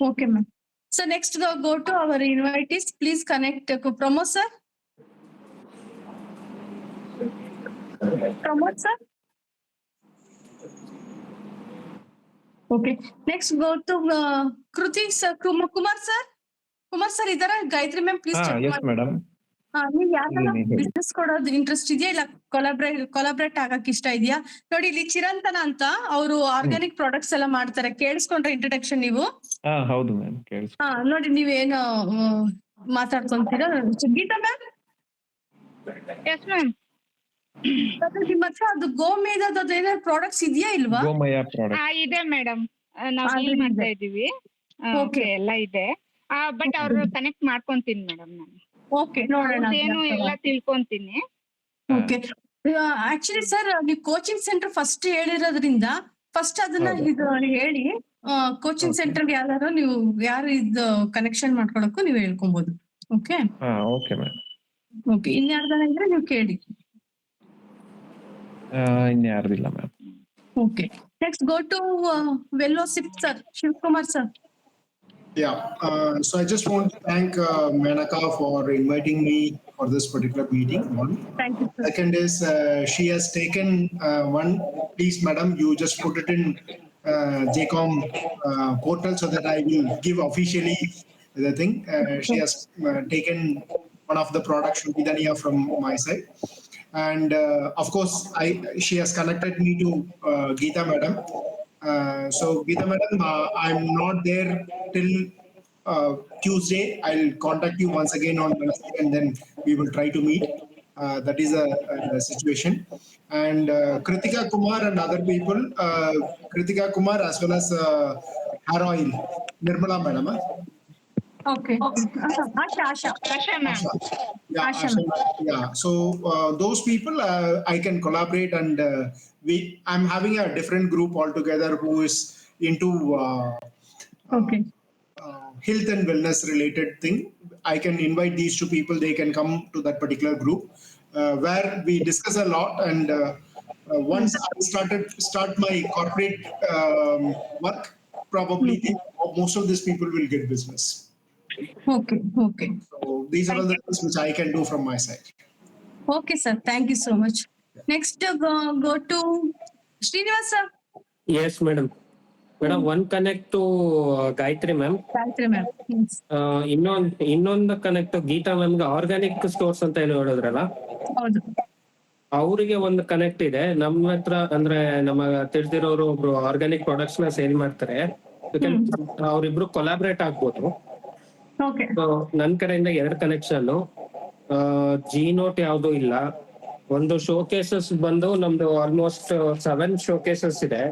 Okay ma'am. So next go to our invitees. Please connect. Pramod sir. Okay, next go to Kriti sir. Kumar sir ಇದಾರ? ಗಾಯತ್ರಿ ಮ್ಯಾಮ್ ಪ್ಲೀಸ್ ಚೆಕ್ ಮಾಡಿ. ಮೇಡಮ್, ನೀವ್ ಯಾವ್ದನ್ನ ಬಿಸ್ನೆಸ್ ಕೊಡೋದು ಇಂಟ್ರೆಸ್ಟ್ ಇದೆಯಾ, ಇಲ್ಲ ಕೊಲಾಬ್ರೇಟ್ ಆಗಕ್ ಇಷ್ಟ ಇದೆಯಾ? ನೋಡಿ, ಇಲ್ಲಿ ಚಿರಂತನ ಅಂತ ಅವರು ಆರ್ಗ್ಯಾನಿಕ್ ಪ್ರಾಡಕ್ಟ್ಸ್ ಎಲ್ಲ ಮಾಡ್ತಾರೆ. ಕೇಳಿಸ್ಕೊಂಡ್ರೆ ಇಂಟ್ರಡಕ್ಷನ್ ನೀವು? ಹೌದು ಮ್ಯಾಮ್, ನೋಡಿ, ನೀವೇನು ಮಾತಾಡ್ಕೊಂತೀರಾ? ಗೀತಾ ಮ್ಯಾಮ್. Yes ma'am. ನಿಮ್ಮ ಹತ್ರ ಅದು ಗೋಮೇಧದ ಏನಾದ್ರು ಪ್ರಾಡಕ್ಟ್ಸ್ ಇದೆಯಾ ಇಲ್ವಾ? ಗೋಮಯ ಪ್ರಾಡಕ್ಟ್ ಇದೆ ಮೇಡಮ್, ನಾವು ಡೀಲ್ ಮಾಡ್ತಾ ಇದೀವಿ. ಓಕೆ, ಎಲ್ಲ ಇದೆ. ಬಟ್ ಅವ್ರು ಕನೆಕ್ಟ್ ಮಾಡ್ಕೊಂತೀನಿ ಮೇಡಮ್ ನಾನು. ಓಕೆ, ನೋಡೋಣ. ಏನು ಎಲ್ಲ ತಿಳ್ಕೊಂತೀನಿ. ಓಕೆ, ಆಕ್ಚುಲಿ ಸರ್ ನೀವು ಕೋಚಿಂಗ್ ಸೆಂಟರ್ ಫಸ್ಟ್ ಹೇಳಿರೋದ್ರಿಂದ ಫಸ್ಟ್ ಅದನ್ನ ಇದು ಹೇಳಿ. ಕೋಚಿಂಗ್ ಸೆಂಟರ್ ಯಾರು ಇದು ಕನೆಕ್ಷನ್ ಮಾಡ್ಕೊಳಕ್ಕೂ ನೀವು ಹೇಳ್ಕೊಬಹುದು. Okay okay ma'am. ಓಕೆ, ಇನ್ಯಾರ್ದಾನ ಇದ್ರೆ ನೀವು ಕೇಳಿ. ಇನ್ಯಾರ್ದಿಲ್ಲ ಮ್ಯಾಮ್. Okay. Next, go to Vellosip sir, Shivkumar sir. Yeah, so I just want to thank Menaka for inviting me for this particular meeting. One. Thank you, sir. Second is she has taken one. Please, madam, you just put it in JCOM portal so that I will give officially the thing. She has taken one of the products from Vidania from my side. And of course, she has connected me to Geeta madam. So Geeta madam, I'm not there till Tuesday. I'll contact you once again on Wednesday, and then we will try to meet. That is a situation. And Kritika Kumar and other people, Kritika Kumar as well as hair oil, Nirmala madam. Okay. Asha. Asha ma'am. Yeah, Asha Asha, yeah. So those people I can collaborate, and I'm having a different group altogether who is into Okay. health and wellness related thing. I can invite these two people. They can come to that particular group where we discuss a lot. And once I start my corporate work, probably most of these people will get business. Okay. So these are all the things which I can do from my side. Okay, sir. Thank you so much. Next, go to Srinivas sir. Yes, madam. Madam, one connect to Gayatri ma'am. Gayatri ma'am. Yes. ಇನ್ನೊಂದು ಕನೆಕ್ಟ್ ಗೀತಾ ಮ್ಯಾಮ್ಗೆ ಆರ್ಗ್ಯಾನಿಕ್ ಸ್ಟೋರ್ಸ್ ಅಂತ ಏನು ಹೇಳಿದ್ರಲ್ಲ, ಹೌದು. ಅವರಿಗೆ ಒಂದು ಕನೆಕ್ಟ್ ಇದೆ. ನಮ್ಮ ಹತ್ರ ಅಂದ್ರೆ ನಮ್ಮ ತಿಳಿದಿರೋರು ಒಬ್ರು ಆರ್ಗ್ಯಾನಿಕ್ ಪ್ರಾಡಕ್ಟ್ಸ್ ನ ಸೇಲ್ ಮಾಡ್ತಾರೆ. ಅವ್ರಿಬ್ರು ಕೊಲಾಬ್ರೇಟ್ ಆಗ್ಬೋದು. Okay. ಸೊ ನನ್ ಕಡೆಯಿಂದ 2 ಕನೆಕ್ಷನ್. ಜಿ ನೋಟ್ ಯಾವ್ದು ಇಲ್ಲ. ಒಂದು ಶೋಕೇಸಸ್ ಬಂದು ನಮ್ದು ಆಲ್ಮೋಸ್ಟ್ 7 ಶೋಕೇಸಸ್ ಇದೆ.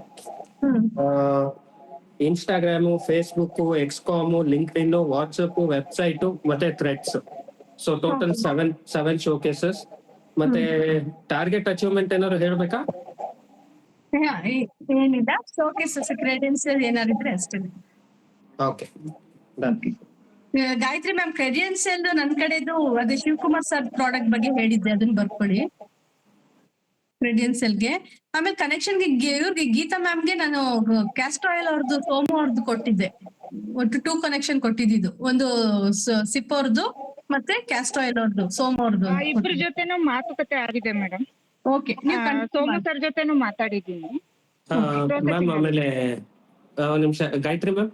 ಇನ್ಸ್ಟಾಗ್ರಾಮು, ಫೇಸ್ಬುಕ್, ಎಕ್ಸ್ಕಾಮು, ಲಿಂಕ್ಡ್ ಇನ್, ವಾಟ್ಸಪ್, ವೆಬ್ಸೈಟ್ ಮತ್ತೆ ಥ್ರೆಡ್ಸ್. So total 7 ಶೋಕೇಸಸ್. ಮತ್ತೆ ಟಾರ್ಗೆಟ್ ಅಚೀವ್ಮೆಂಟ್ ಏನಾದ್ರು ಹೇಳ್ಬೇಕಾ? ಏನಿಲ್ಲ, ಶೋಕೇಸಸ್ ಕ್ರೆಡೆನ್ಸಿಯಲ್ ಏನಾದ್ರು ಇದ್ರೆ ಅಷ್ಟೇ. Okay, done. Gayatri ma'am, credential ನನ್ ಕಡೆದು ಅದೇ ಶಿವಕುಮಾರ್ ಸರ್ ಪ್ರಾಡಕ್ಟ್ ಬಗ್ಗೆ ಹೇಳಿದ್ದೆ, ಅದನ್ನ ಬರ್ಕೊಳ್ಳಿ ಕ್ರೆಡೆನ್ಸಿಯಲ್ಗೆ. ಆಮೇಲೆ ಕನೆಕ್ಷನ್ಗೆ ಇವ್ರಿಗೆ ಗೀತಾ ಮ್ಯಾಮ್ಗೆ ನಾನು ಕ್ಯಾಸ್ಟರ್ ಆಯಿಲ್ ಅವ್ರದ್ದು, ಸೋಮು ಅವ್ರದ್ದು ಕೊಟ್ಟಿದ್ದೆ. ಒಟ್ಟು 2 ಕನೆಕ್ಷನ್ ಕೊಟ್ಟಿದ್ದು, ಒಂದು ಸಿಪ್ ಅವ್ರದ್ದು ಮತ್ತೆ ಕ್ಯಾಸ್ಟರ್ ಆಯಿಲ್ ಅವ್ರದ್ದು, ಸೋಮು ಅವ್ರದ್ದು. ಇಬ್ರ ಜೊತೆನೂ ಮಾತುಕತೆ ಆಗಿದೆ ಮೇಡಮ್. ಓಕೆ, ಸೋಮು ಸರ್ ಜೊತೆನೂ ಮಾತಾಡಿದ್ದೀನಿ. ಮ್ಯಾಮ್ ಆಮೇಲೆ ಒಂದ್ ನಿಮಿಷ ಗಾಯತ್ರಿ ಮ್ಯಾಮ್,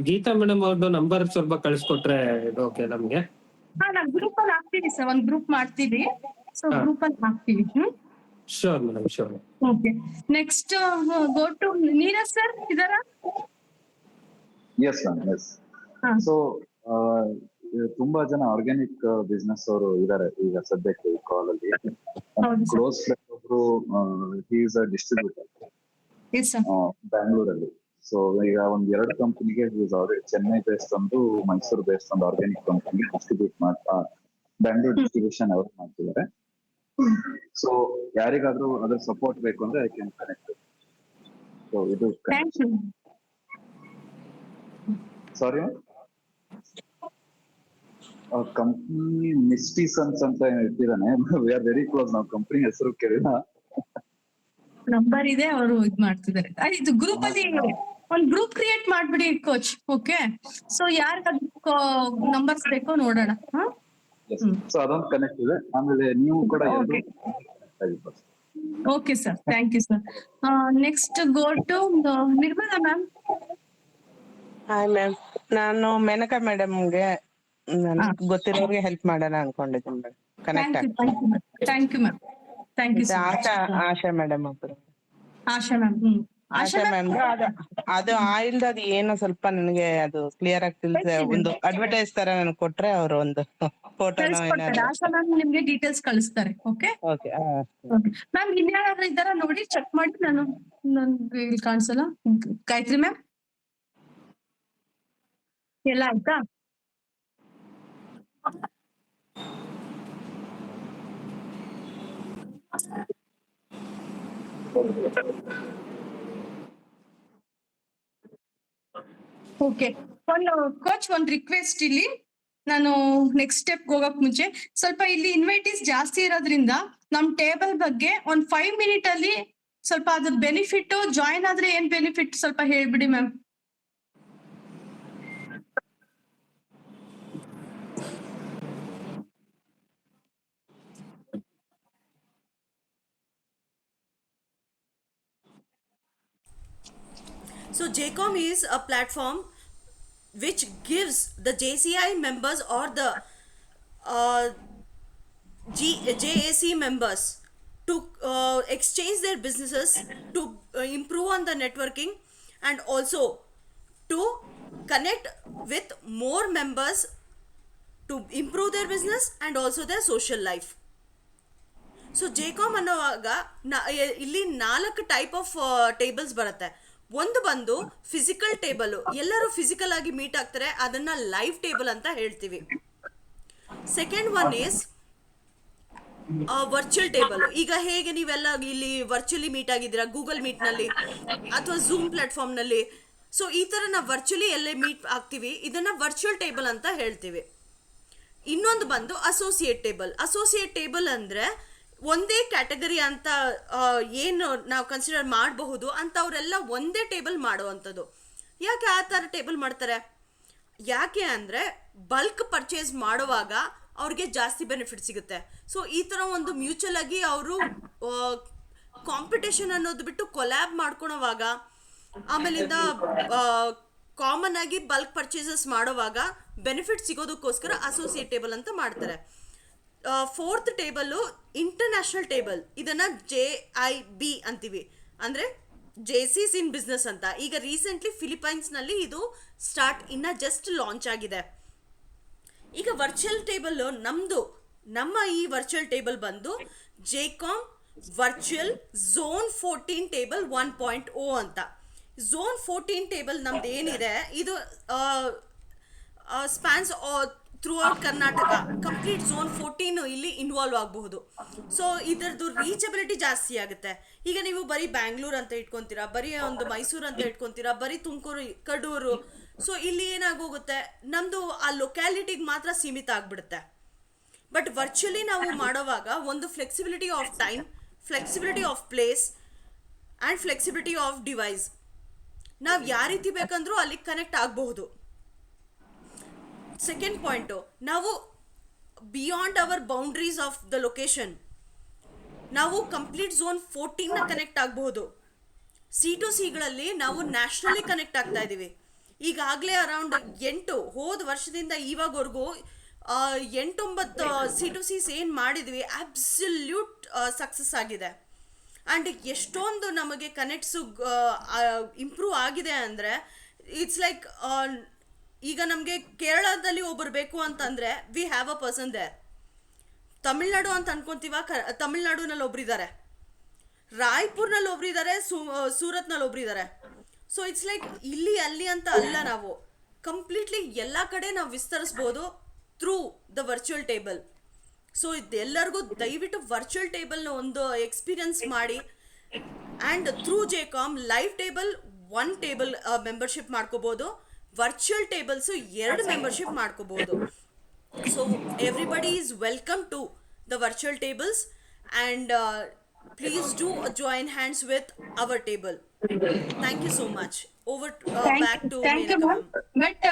ಗೀತಾ ಮೇಡಮ್ ಅವ್ರದ್ದು ನಂಬರ್ ಸ್ವಲ್ಪ ಕಳಿಸ್ಕೊಟ್ರೆ ಓಕೆ ನಮ್ಗೆ. ನಾವ್ ಗ್ರೂಪ್ ಅಲ್ಲಿ ಹಾಕ್ತೀವಿ ಸರ್, ಒಂದ್ ಗ್ರೂಪ್ ಮಾಡ್ತೀವಿ. ಸೊ ಗ್ರೂಪ್ ಅಲ್ಲಿ ಹಾಕ್ತೀವಿ. Sure madam, sure. Okay, next go to Neeraj sir ಇದಾರಾ? Yes ma'am, yes. ಸೊ ತುಂಬಾ ಜನ ಆರ್ಗ್ಯಾನಿಕ್ ಬಿಸ್ನೆಸ್ ಅವರು ಇದಾರೆ ಈಗ ಸದ್ಯಕ್ಕೆ ಈ ಕಾಲ್ ಅಲ್ಲಿ. ಕ್ಲೋಸ್ ಫ್ರೆಂಡ್ ಒಬ್ರು, ಹಿ ಇಸ್ ಅ ಡಿಸ್ಟ್ರಿಬ್ಯೂಟರ್ ಬ್ಯಾಂಗ್ಳೂರಲ್ಲಿ. ಸೊ ಈಗ 1-2 ಕಂಪನಿಗೆ ಚೆನ್ನೈ ಬೇಸ್ಡ್ ಒಂದು, ಮೈಸೂರು ಬೇಸ್ಡ್ ಒಂದು ಆರ್ಗ್ಯಾನಿಕ್ ಕಂಪನಿಗೆ ಡಿಸ್ಟ್ರಿಬ್ಯೂಟ್ ಮಾಡ್ತಾ ಬ್ಯಾಂಗ್ಳೂರ್ ಡಿಸ್ಟ್ರಿಬ್ಯೂಷನ್ ಅವರು ಮಾಡ್ತಿದ್ದಾರೆ. ಸೊ ಯಾರಿಗಾದ್ರೂ ಅದ್ರ ಸಪೋರ್ಟ್ ಬೇಕು ಅಂದ್ರೆ ಐ ಕ್ಯಾನ್ ಕನೆಕ್ಟ್. ಸೊ ಇದು ಸಾರಿ ಕಂಪ್ನಿ ಮಿಸ್ಟಿ ಸನ್ಸ್ ಅಂತ ಇಟ್ಟಿದ್ದಾನೆ. We are very close. ನಾವು ಕಂಪ್ನಿ ಹೆಸರು ಕೇಳಿಲ್ಲ, ನಂಬರ್ ಇದೆ, ಅವರು ಇದ್ ಮಾಡ್ತಿದ್ದಾರೆ. ಇದು ಗ್ರೂಪ್ ಅಲ್ಲಿ ಒಂದ್ ಗ್ರೂಪ್ ಕ್ರಿಯೇಟ್ ಮಾಡ್ಬಿಡಿ ಕೋಚ್. ಓಕೆ, ಸೊ ಯಾರು ನಂಬರ್ಸ್ ಬೇಕೋ ನೋಡೋಣ. ಸೊ ಅದೊಂದು ಕನೆಕ್ಟ್ ಇದೆ. ಆಮೇಲೆ ನೀವು ಕೂಡ okay sir, thank you sir. Next go to Nirmala ma'am. Hi ma'am, ನಾನು ಮೇನಕಾ ಮೇಡಮ್ಗೆ ಗೊತ್ತಿರೋರಿಗೆ ಹೆಲ್ಪ್ ಮಾಡೋಣ ಅನ್ಕೊಂಡಿದ್ದೀನಿ madam. Connect thank you ma'am, thank you. Asha madam ಒಬ್ರು. ಆಶಾ ಮ್ಯಾಮ್, ಆಶಾ ಮ್ಯಾಮ್ ಅದು ಆಯಿಲ್ ಅದು ಏನೋ ಸ್ವಲ್ಪ ನನಗೆ ಅದು ಕ್ಲಿಯರ್ ಆಗ್ತಿಲ್ಲ. ಒಂದು ಅಡ್ವರ್ಟೈಸ್ ತರ ನನಗೆ ಕೊಟ್ರೆ ಅವರು ಒಂದು ಫೋಟೋನೋ ಏನಾದ್ರು. ಆಶಾ ಮ್ಯಾಮ್ ನಿಮ್ಗೆ ಡೀಟೇಲ್ಸ್ ಕಳಿಸ್ತಾರೆ. ಓಕೆ ಓಕೆ ಮ್ಯಾಮ್, ಇನ್ಯಾರಾದ್ರೂ ಇದ್ದಾರ ನೋಡಿ ಚೆಕ್ ಮಾಡಿ. ನನ್ಗೆ ಇಲ್ಲಿ ಕಾಣಿಸಲ್ಲ. ಗಾಯತ್ರಿ ಮ್ಯಾಮ್ ಎಲ್ಲ ಆಯ್ತಾ? ಓಕೆ, ಒಂದು ಕೋಚ್ ಒಂದು ರಿಕ್ವೆಸ್ಟ್. ಇಲ್ಲಿ ನಾನು ನೆಕ್ಸ್ಟ್ ಸ್ಟೆಪ್ ಹೋಗಕ್ ಮುಂಚೆ ಸ್ವಲ್ಪ ಇಲ್ಲಿ ಇನ್ವೈಟೀಸ್ ಜಾಸ್ತಿ ಇರೋದ್ರಿಂದ ನಮ್ ಟೇಬಲ್ ಬಗ್ಗೆ ಒಂದ್ 5 ಮಿನಿಟ್ ಅಲ್ಲಿ ಸ್ವಲ್ಪ ಅದ್ರ ಬೆನಿಫಿಟ್, ಜಾಯಿನ್ ಆದ್ರೆ ಏನ್ ಬೆನಿಫಿಟ್ ಸ್ವಲ್ಪ ಹೇಳ್ಬಿಡಿ ma'am. So JCOM is a platform which gives the JCI members or the JAC members to exchange their businesses, to improve on the networking, and also to connect with more members to improve their business and also their social life. So JCOM ಅನ್ನೋವಾಗ ಇಲ್ಲಿ 4 ಟೈಪ್ ಆಫ್ ಟೇಬಲ್ಸ್ ಬರುತ್ತೆ. ಒಂದು ಬಂದು ಫಿಸಿಕಲ್ ಟೇಬಲ್, ಎಲ್ಲರೂ ಫಿಸಿಕಲ್ ಆಗಿ ಮೀಟ್ ಆಗ್ತಾರೆ, ಅದನ್ನ ಲೈವ್ ಟೇಬಲ್ ಅಂತ ಹೇಳ್ತೀವಿ. Second one is virtual table. ಈಗ ಹೇಗೆ ನೀವೆಲ್ಲ ಇಲ್ಲಿ ವರ್ಚುವಲಿ ಮೀಟ್ ಆಗಿದ್ದೀರಾ ಗೂಗಲ್ ಮೀಟ್ನಲ್ಲಿ ಅಥವಾ ಝೂಮ್ ಪ್ಲಾಟ್ಫಾರ್ಮ್ನಲ್ಲಿ, ಸೊ ಈ ಥರ ನಾವು ವರ್ಚುವಲಿ ಎಲ್ಲೇ ಮೀಟ್ ಆಗ್ತೀವಿ, ಇದನ್ನ ವರ್ಚುವಲ್ ಟೇಬಲ್ ಅಂತ ಹೇಳ್ತೀವಿ. ಇನ್ನೊಂದು ಬಂದು ಅಸೋಸಿಯೇಟ್ ಟೇಬಲ್. ಅಸೋಸಿಯೇಟ್ ಟೇಬಲ್ ಅಂದರೆ ಒಂದೇ ಕ್ಯಾಟಗರಿ ಅಂತ ಏನು ನಾವು ಕನ್ಸಿಡರ್ ಮಾಡಬಹುದು ಅಂಥವರೆಲ್ಲ ಒಂದೇ ಟೇಬಲ್ ಮಾಡುವಂಥದ್ದು. ಯಾಕೆ ಆ ಥರ ಟೇಬಲ್ ಮಾಡ್ತಾರೆ? ಯಾಕೆ ಅಂದರೆ ಬಲ್ಕ್ ಪರ್ಚೇಸ್ ಮಾಡುವಾಗ ಅವ್ರಿಗೆ ಜಾಸ್ತಿ ಬೆನಿಫಿಟ್ ಸಿಗುತ್ತೆ. ಸೊ ಈ ಥರ ಒಂದು ಮ್ಯೂಚುವಲ್ ಆಗಿ ಅವರು ಕಾಂಪಿಟೇಷನ್ ಅನ್ನೋದು ಬಿಟ್ಟು ಕೊಲ್ಯಾಬ್ ಮಾಡ್ಕೊಳೋವಾಗ, ಆಮೇಲಿಂದ ಕಾಮನ್ ಆಗಿ ಬಲ್ಕ್ ಪರ್ಚೇಸಸ್ ಮಾಡೋವಾಗ ಬೆನಿಫಿಟ್ ಸಿಗೋದಕ್ಕೋಸ್ಕರ ಅಸೋಸಿಯೇಟ್ ಟೇಬಲ್ ಅಂತ ಮಾಡ್ತಾರೆ. Fourth table international table. ಇದನ್ನು JIB ಅಂತೀವಿ, ಅಂದರೆ JCs ಇನ್ ಬಿಸ್ನೆಸ್ ಅಂತ. ಈಗ ರೀಸೆಂಟ್ಲಿ ಫಿಲಿಪೈನ್ಸ್ನಲ್ಲಿ ಇದು ಇನ್ನ ಜಸ್ಟ್ ಲಾಂಚ್ ಆಗಿದೆ. ಈಗ ವರ್ಚುವಲ್ ಟೇಬಲ್ ನಮ್ಮ ಈ ವರ್ಚುವಲ್ ಟೇಬಲ್ ಬಂದು JCOM ವರ್ಚುವಲ್ ಝೋನ್ 14 ಟೇಬಲ್ 1.0 ಅಂತ. ಝೋನ್ 14 ಟೇಬಲ್ ನಮ್ದು ಏನಿದೆ, ಇದು spans throughout Karnataka. Complete zone 14 ಇಲ್ಲಿ ಇನ್ವಾಲ್ವ್ ಆಗಬಹುದು. ಸೊ ಇದರದ್ದು ರೀಚಬಿಲಿಟಿ ಜಾಸ್ತಿ ಆಗುತ್ತೆ. ಈಗ ನೀವು ಬರೀ ಬ್ಯಾಂಗ್ಳೂರ್ ಅಂತ ಇಟ್ಕೊತೀರಾ, ಬರೀ ಒಂದು ಮೈಸೂರು ಅಂತ ಇಟ್ಕೊತೀರಾ, ಬರೀ ತುಮಕೂರು, ಕಡೂರು. ಸೊ ಇಲ್ಲಿ ಏನಾಗೋಗುತ್ತೆ, ನಮ್ಮದು ಆ ಲೊಕ್ಯಾಲಿಟಿಗೆ ಮಾತ್ರ ಸೀಮಿತ ಆಗಿಬಿಡುತ್ತೆ. ಬಟ್ ವರ್ಚುವಲಿ ನಾವು ಮಾಡೋವಾಗ ಒಂದು flexibility of time, flexibility of place and flexibility of device. ನಾವು ಯಾವ ರೀತಿ ಬೇಕಂದ್ರೂ ಅಲ್ಲಿಗೆ ಕನೆಕ್ಟ್ ಆಗಬಹುದು. ಸೆಕೆಂಡ್ ಪಾಯಿಂಟು, ನಾವು beyond our boundaries of the location ನಾವು ಕಂಪ್ಲೀಟ್ ಝೋನ್ 14ನ ಕನೆಕ್ಟ್ ಆಗಬಹುದು. C2Cಗಳಲ್ಲಿ ನಾವು ನ್ಯಾಷನಲಿ ಕನೆಕ್ಟ್ ಆಗ್ತಾ ಇದ್ದೀವಿ. ಈಗಾಗಲೇ ಅರೌಂಡ್ 8 ಹೋದ ವರ್ಷದಿಂದ ಇವಾಗವರೆಗೂ 8-9 C2Cs ಏನು ಮಾಡಿದ್ವಿ, ಅಬ್ಸಲ್ಯೂಟ್ ಸಕ್ಸಸ್ ಆಗಿದೆ. ಆ್ಯಂಡ್ ಎಷ್ಟೊಂದು ನಮಗೆ ಕನೆಕ್ಟ್ಸು ಇಂಪ್ರೂವ್ ಆಗಿದೆ ಅಂದರೆ ಇಟ್ಸ್ ಲೈಕ್, ಈಗ ನಮಗೆ ಕೇರಳದಲ್ಲಿ ಒಬ್ಬರು ಬೇಕು ಅಂತಂದರೆ we have a person there. Tamil Nadu ಅಂತ ಅನ್ಕೊಂತೀವ, ತಮಿಳ್ನಾಡುನಲ್ಲಿ ಒಬ್ರಿದ್ದಾರೆ, ರಾಯ್ಪುರ್ನಲ್ಲಿ ಒಬ್ರಿದ್ದಾರೆ, ಸೂರತ್ನಲ್ಲಿ ಒಬ್ರಿದ್ದಾರೆ. ಸೊ ಇಟ್ಸ್ ಲೈಕ್ ಇಲ್ಲಿ ಅಲ್ಲಿ ಅಂತ ಅಲ್ಲ, ನಾವು ಕಂಪ್ಲೀಟ್ಲಿ ಎಲ್ಲ ಕಡೆ ನಾವು ವಿಸ್ತರಿಸ್ಬೋದು through the virtual table. So ಇದೆಲ್ಲರಿಗೂ ದಯವಿಟ್ಟು ವರ್ಚುವಲ್ ಟೇಬಲ್ನ ಒಂದು ಎಕ್ಸ್ಪೀರಿಯನ್ಸ್ ಮಾಡಿ. And through JCOM live table 1 table membership ಮಾಡ್ಕೋಬೋದು, ವರ್ಚುವಲ್ ಟೇಬಲ್ಸು 2 ಮೆಂಬರ್ಶಿಪ್ ಮಾಡ್ಕೋಬೋದು. So everybody is welcome to the virtual tables and please do join hands with our table. Thank you so much. Over back to but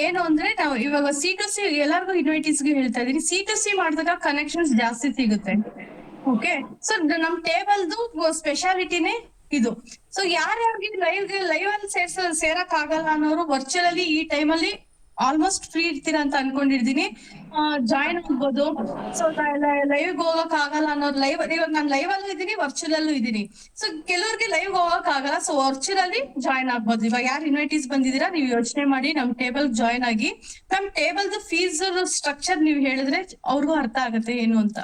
ಏನು ಅಂದ್ರೆ ನಾವು ಇವಾಗ C2C ಎಲ್ಲರಿಗೂ ಇನ್ವೈಟೀಸ್ಗೆ ಹೇಳ್ತಾ ಇದೀನಿ, C2C ಮಾಡಿದಾಗ ಕನೆಕ್ಷನ್ಸ್ ಜಾಸ್ತಿ ಸಿಗುತ್ತೆ. ಓಕೆ, ಸೊ ನಮ್ ಟೇಬಲ್ದು ಸ್ಪೆಷಾಲಿಟಿನೇ ಇದು. ಸೊ ಯಾರ್ಯಾರಿಗೆ ಲೈವ್ ಅಲ್ಲಿ ಸೇರಕ್ ಆಗಲ್ಲ ಅನ್ನೋರು ವರ್ಚುವಲ್ ಅಲ್ಲಿ ಈ ಟೈಮಲ್ಲಿ ಆಲ್ಮೋಸ್ಟ್ ಫ್ರೀ ಇರ್ತೀರಾ ಅಂತ ಅನ್ಕೊಂಡಿರ್ತೀನಿ, ಜಾಯಿನ್ ಆಗ್ಬೋದು. ಸೊ ಲೈವ್ ಹೋಗಕ್ ಆಗಲ್ಲ ಅನ್ನೋರು ಇವಾಗ ನಾನು ಲೈವ್ ಅಲ್ಲೂ ಇದ್ದೀನಿ, ವರ್ಚುವಲ್ ಅಲ್ಲೂ ಇದ್ದೀನಿ. ಸೊ ಕೆಲವ್ರಿಗೆ ಲೈವ್ ಹೋಗಕ್ ಆಗಲ್ಲ, ಸೊ ವರ್ಚುವಲ್ ಅಲ್ಲಿ ಜಾಯಿನ್ ಆಗ್ಬೋದು. ಇವಾಗ ಯಾರು ಇನ್ವೈಟೀಸ್ ಬಂದಿದ್ದೀರಾ ನೀವು ಯೋಚನೆ ಮಾಡಿ ನಮ್ ಟೇಬಲ್ ಜಾಯಿನ್ ಆಗಿ. ನಮ್ ಟೇಬಲ್ದು ಫೀಸ್ ಸ್ಟ್ರಕ್ಚರ್ ನೀವು ಹೇಳಿದ್ರೆ ಅವ್ರಿಗೂ ಅರ್ಥ ಆಗುತ್ತೆ ಏನು ಅಂತ.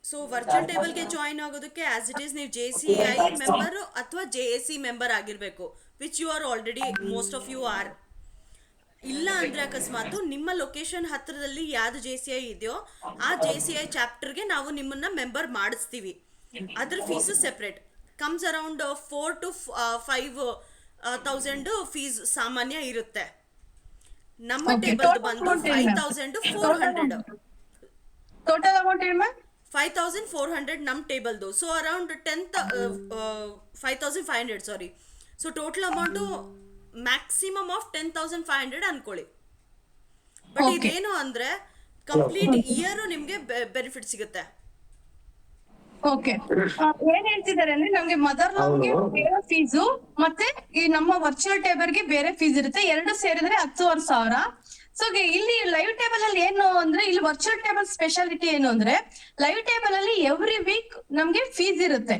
ಸೊ ವರ್ಚುವಲ್ ಟೇಬಲ್ಗೆ ಜಾಯಿನ್ ಆಗೋದಕ್ಕೆ ಆಸ್ ಇಟ್ ಈಸ್ ನೀವು JCI ಮೆಂಬರ್ ಅಥವಾ JAC ಮೆಂಬರ್ ಆಗಿರಬೇಕು, which you are already most of you are. ಇಲ್ಲ ಅಂದರೆ ಅಕಸ್ಮಾತ್ ನಿಮ್ಮ ಲೊಕೇಶನ್ ಹತ್ತಿರದಲ್ಲಿ ಯಾವ್ದು JCI ಇದೆಯೋ ಆ JCI ಚಾಪ್ಟರ್ಗೆ ನಾವು ನಿಮ್ಮನ್ನ ಮೆಂಬರ್ ಮಾಡಿಸ್ತೀವಿ. ಅದ್ರ fees separate comes around 4 to 5,000 fees ಸಾಮಾನ್ಯ ಇರುತ್ತೆ. ನಮ್ಮ ಟೇಬಲ್ ಬಂದು 5,400. ಟೋಟಲ್ ಅಮೌಂಟ್ ಏನು? 5,400 ನಮ್ಮ ಟೇಬಲ್ದು. So around 5,500 sorry. So total amount maximum of 10,500 ಅನ್ಕೊಳ್ಳಿ. ಬಟ್ ಇದೇನು ಅಂದ್ರೆ ಕಂಪ್ಲೀಟ್ ಇಯರ್ ನಿಮ್ಗೆ ಬೆನಿಫಿಟ್ ಸಿಗುತ್ತೆ. ಓಕೆ ಏನ್ ಹೇಳ್ತಿದ್ದಾರೆ ಅಂದ್ರೆ ನಮ್ಗೆ ಮದರ್ ಲೋನ್ಗೆ ಬೇರೆ ಫೀಸು ಮತ್ತೆ ಈ ನಮ್ಮ ವರ್ಚುವಲ್ ಟೇಬಲ್ಗೆ ಬೇರೆ ಫೀಸ್ ಇರುತ್ತೆ, ಎರಡು ಸೇರಿದ್ರೆ 10,500. ಸೊ ಇಲ್ಲಿ ಲೈವ್ ಟೇಬಲ್ ಅಲ್ಲಿ ಏನು ಅಂದ್ರೆ ಇಲ್ಲಿ ವರ್ಚುವಲ್ ಟೇಬಲ್ ಸ್ಪೆಷಾಲಿಟಿ ಏನು ಅಂದ್ರೆ ಲೈವ್ ಟೇಬಲ್ ಅಲ್ಲಿ ಎವ್ರಿ ವೀಕ್ ನಮ್ಗೆ ಫೀಸ್ ಇರುತ್ತೆ.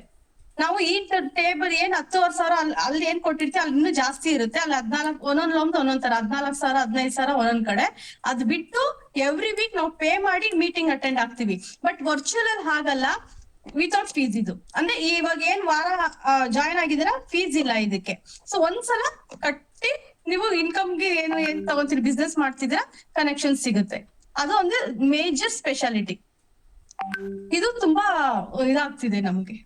ನಾವು ಈ ಟೇಬಲ್ ಏನ್ 10,500 ಅಲ್ಲಿ ಏನ್ ಕೊಟ್ಟಿರ್ತೀವಿ ಅಲ್ಲಿ ಇನ್ನೂ ಜಾಸ್ತಿ ಇರುತ್ತೆ. ಅಲ್ಲಿ 14 ಒಂದೊಂದ್ ಲೋನ್ ಒಂದೊಂದ್ ತರ 14,000 15,000 ಒಂದೊಂದ್ ಕಡೆ. ಅದ್ ಬಿಟ್ಟು ಎವ್ರಿ ವೀಕ್ ನಾವು ಪೇ ಮಾಡಿ ಮೀಟಿಂಗ್ ಅಟೆಂಡ್ ಆಗ್ತೀವಿ. ಬಟ್ ವರ್ಚುವಲ್ ಅಲ್ಲಿ ಹಾಗಲ್ಲ, ವಿತೌಟ್ ಫೀಸ್ ಇದು. ಅಂದ್ರೆ ಇವಾಗ ಏನ್ ವಾರ ಜಾಯಿನ್ ಆಗಿದ್ದೀರಾ ಫೀಸ್ ಇಲ್ಲ ಇದಕ್ಕೆ. ಸೊ ಒಂದ್ಸಲ ಕಟ್ಟಿ ನೀವು ಇನ್ಕಮ್ಗೆ ಏನ್ ತಗೊಂತೀರಿ ಬಿಸ್ನೆಸ್ ಮಾಡ್ತಿದ್ದೀರಾ ಕನೆಕ್ಷನ್ ಸಿಗುತ್ತೆ. ಅದು ಒಂದು ಮೇಜರ್ ಸ್ಪೆಷಾಲಿಟಿ. ಇದು ತುಂಬಾ ಇದಾಗ್ತಿದೆ, ನಮ್ಗೆ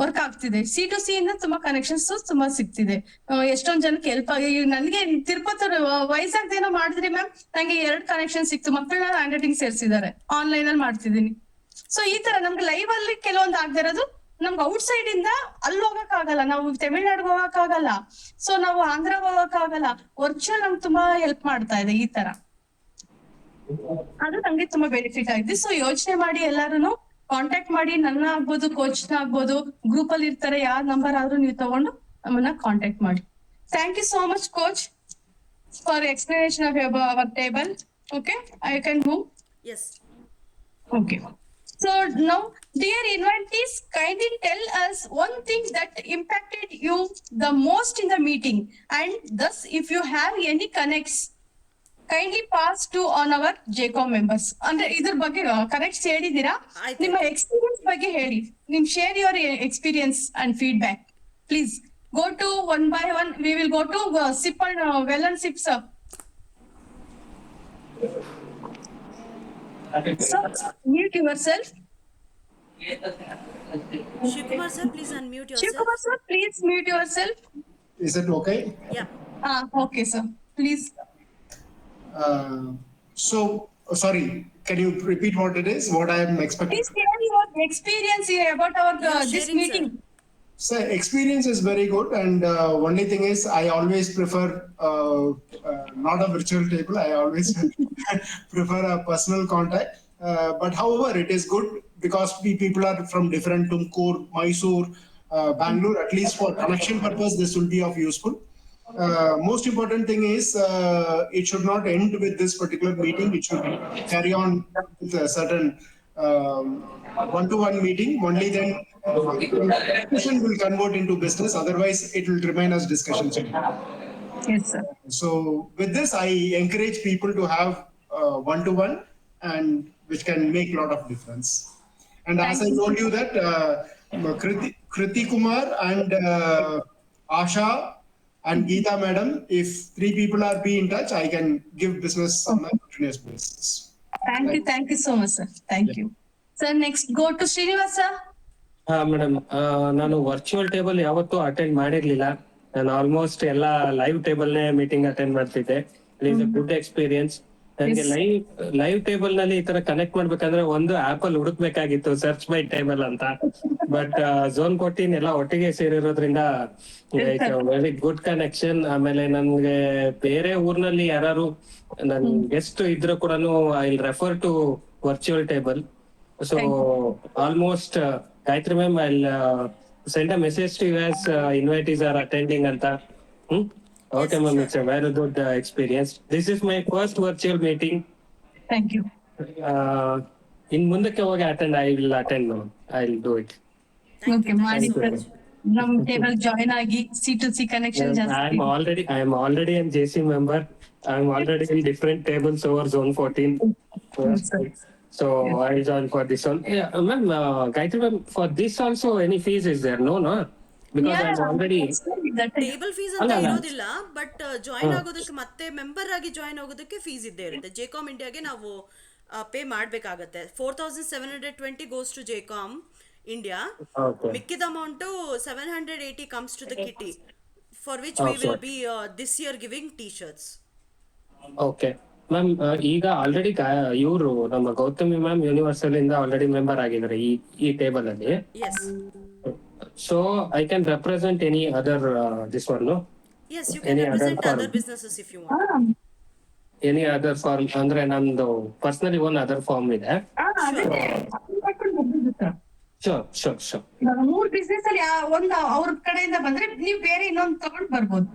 ವರ್ಕ್ ಆಗ್ತಿದೆ. C2C ಇಂದ ತುಂಬಾ ಕನೆಕ್ಷನ್ಸ್ ತುಂಬಾ ಸಿಗ್ತಿದೆ. ಎಷ್ಟೊಂದ್ ಜನಕ್ಕೆ ಹೆಲ್ಪ್ ಆಗಿ ನನ್ಗೆ ತಿರುಪತಿ ವೈಜಾಗ್ ಏನೋ ಮಾಡಿದ್ರಿ ಮ್ಯಾಮ್, ನಂಗೆ 2 ಕನೆಕ್ಷನ್ ಸಿಕ್ತು. ಮಕ್ಕಳನ್ನ ಹ್ಯಾಂಡ್ ರೈಟಿಂಗ್ ಸೇರ್ಸಿದ್ದಾರೆ, ಆನ್ಲೈನ್ ಅಲ್ಲಿ ಮಾಡ್ತಿದ್ದೀನಿ. ಸೊ ಈ ತರ ನಮ್ಗೆ ಲೈವ್ ಅಲ್ಲಿ ಕೆಲವೊಂದು ಆಗದೆ ಇರೋದು, ನಮ್ಗೆ ಔಟ್ ಸೈಡ್ ಇಂದ ಅಲ್ಲಿ ಹೋಗಕ್ ಆಗಲ್ಲ, ನಾವು ತಮಿಳ್ನಾಡಿಗೆ ಹೋಗಕ್ ಆಗಲ್ಲ, ಸೊ ನಾವು ಆಂಧ್ರ ಹೋಗಕ್ ಆಗಲ್ಲ. ವರ್ಚುವಲ್ ನಮ್ಗೆ ತುಂಬಾ ಹೆಲ್ಪ್ ಮಾಡ್ತಾ ಇದೆ ಈ ತರ. ಅದು ನಮ್ಗೆ ತುಂಬಾ ಬೆನಿಫಿಟ್ ಆಗಿದೆ. ಸೊ ಯೋಚನೆ ಮಾಡಿ ಎಲ್ಲಾರು ಕಾಂಟ್ಯಾಕ್ಟ್ ಮಾಡಿ, ನನ್ನ ಆಗ್ಬೋದು, ಕೋಚ್ ಆಗ್ಬೋದು, ಗ್ರೂಪ್ ಅಲ್ಲಿ ಇರ್ತಾರೆ, ಯಾರ್ ನಂಬರ್ ಆದ್ರೂ ನೀವು ತಗೊಂಡು ನಮ್ಮನ್ನ ಕಾಂಟ್ಯಾಕ್ಟ್ ಮಾಡಿ. Thank you so much coach for explanation of our table. Okay, I can move. Yes. Okay. So now, dear invitees, kindly tell us one thing that impacted you the most in the meeting, and thus, if you have any connects, kindly pass to on our JCOM members. ಅಂದ್ರೆ ಇದ್ರ ಬಗ್ಗೆ ಕನೆಕ್ಟ್ಸ್ ಹೇಳಿದೀರಾ, ನಿಮ್ಮ ಎಕ್ಸ್ಪೀರಿಯನ್ಸ್ ಬಗ್ಗೆ ಹೇಳಿ. Share your experience and feedback. Please go to one by one. We will go to sip and well and sip, sir. So, mute yourself. Shivkumar sir, please unmute yourself. Shivkumar sir, please mute yourself. Is it okay? Yeah. Okay, sir. Please. So, sorry, can you repeat what it is, what I am expecting? Please share your experience here about our this sharing, meeting. So experience is very good, and only thing is I always prefer not a virtual table. I always prefer a personal contact. But however, it is good because people are from different Tumkur, Mysore, Bangalore. At least for connection purpose, this will be of useful. Most important thing is it should not end with this particular meeting. It should carry on with a certain one-to-one meeting. Only then discussion will convert into business. Otherwise, it will remain as discussion. Yes, sir. So with this, I encourage people to have one-to-one, and which can make a lot of difference. And as I told you that Kriti Kumar and Asha and Geeta madam, if 3 people are be in touch, I can give business on a continuous basis. Thank you so much, sir. Thank you. Sir, next go to Srinivas sir. Madam, ನಾನು ವರ್ಚುವಲ್ ಟೇಬಲ್ ಯಾವತ್ತೂ ಅಟೆಂಡ್ ಮಾಡಿರ್ಲಿಲ್ಲ. ನಾನು ಆಲ್ಮೋಸ್ಟ್ ಎಲ್ಲಾ ಲೈವ್ ಟೇಬಲ್ ನೇ ಮೀಟಿಂಗ್ ಅಟೆಂಡ್ ಮಾಡ್ತಿದ್ದೆ. It is a good experience. ನನಗೆ ಲೈವ್ ಟೇಬಲ್ ನಲ್ಲಿ ಈ ತರ ಕನೆಕ್ಟ್ ಮಾಡ್ಬೇಕಂದ್ರೆ ಒಂದು ಆಪ್ ಅಲ್ಲಿ ಹುಡುಕ್ಬೇಕಾಗಿತ್ತು, ಸರ್ಚ್ ಮೈ ಟೇಬಲ್ ಅಂತ. ಬಟ್ ಝೋನ್ 14 ಎಲ್ಲ ಒಟ್ಟಿಗೆ ಸೇರಿರೋದ್ರಿಂದ ವೆರಿ ಗುಡ್ ಕನೆಕ್ಷನ್. ಆಮೇಲೆ ನನ್ಗೆ ಬೇರೆ ಊರ್ನಲ್ಲಿ ಯಾರು ನನ್ ಗೆಸ್ಟ್ ಇದ್ರು ಕೂಡ I will refer to virtual table. So almost Gayatri ma'am, I'll send a message to you as invitees are attending anta. Okay, ma'am, it's a very good experience. This is my first virtual meeting. Thank you. In ಮುಂದಕ್ಕೆ ಹೋಗಿ attend, I will attend, ma'am. I'll do it. Okay, ಮಾಡಿ sir. ನಮ್ ಟೇಬಲ್ ಜಾಯಿನ್ ಆಗಿ C2C ಕನೆಕ್ಷನ್ ಜಾಸ್ತಿ. I am already a JC member. I am already in different tables over zone 14. So I'll join for this one. Yeah, ma'am, Gayatri ma'am, for this also any fees is there? No. Because I'm already. Table fees ಅಂತ ಇರೋದಿಲ್ಲ, ಬಟ್ ಜಾಯಿನ್ ಆಗೋದಕ್ಕೆ ಮತ್ತೆ ಮೆಂಬರ್ ಆಗಿ ಜಾಯಿನ್ ಆಗೋದಕ್ಕೆ ಫೀಸ್ ಇದ್ದೇ ಇರುತ್ತೆ. JCOM ಇಂಡಿಯಾಗೆ ನಾವು ಪೇ ಮಾಡಬೇಕಾಗತ್ತೆ. 4,720 ಗೋಸ್ ಟು JCOM India. ಮಿಕ್ಕಿದ amount 780 comes to the kitty, for which we will be this year giving T-shirts. Okay. Ma'am, ಈಗ ಆಲ್ರೆಡಿ ಇವರು ನಮ್ಮ ಗೌತಮಿ ಮ್ಯಾಮ್ ಯೂನಿವರ್ಸಲ್ ಇಂದ ಆಲ್ರೆಡಿ ಮೆಂಬರ್ ಆಗಿದ್ದಾರೆ ಈ ಟೇಬಲ್ ಅಲ್ಲಿ. Yes. So I can represent any other this one. Yes, you can represent other businesses if you want. Any other firm ಅಂದ್ರೆ ನಂದು ಪರ್ಸನಲಿ ಒನ್ ಅದರ್ ಫಾರ್ಮ್ ಇದೆ. ಶೋರ್. 3 ಬಿಸ್ನೆಸ್ ಅಲ್ಲಿ ಒಂದು ಅವ್ರ ಕಡೆಯಿಂದ ಬಂದ್ರೆ ನೀವು ಬೇರೆ ಇನ್ನೊಂದು ತಗೊಂಡ್ ಬರ್ಬೋದು.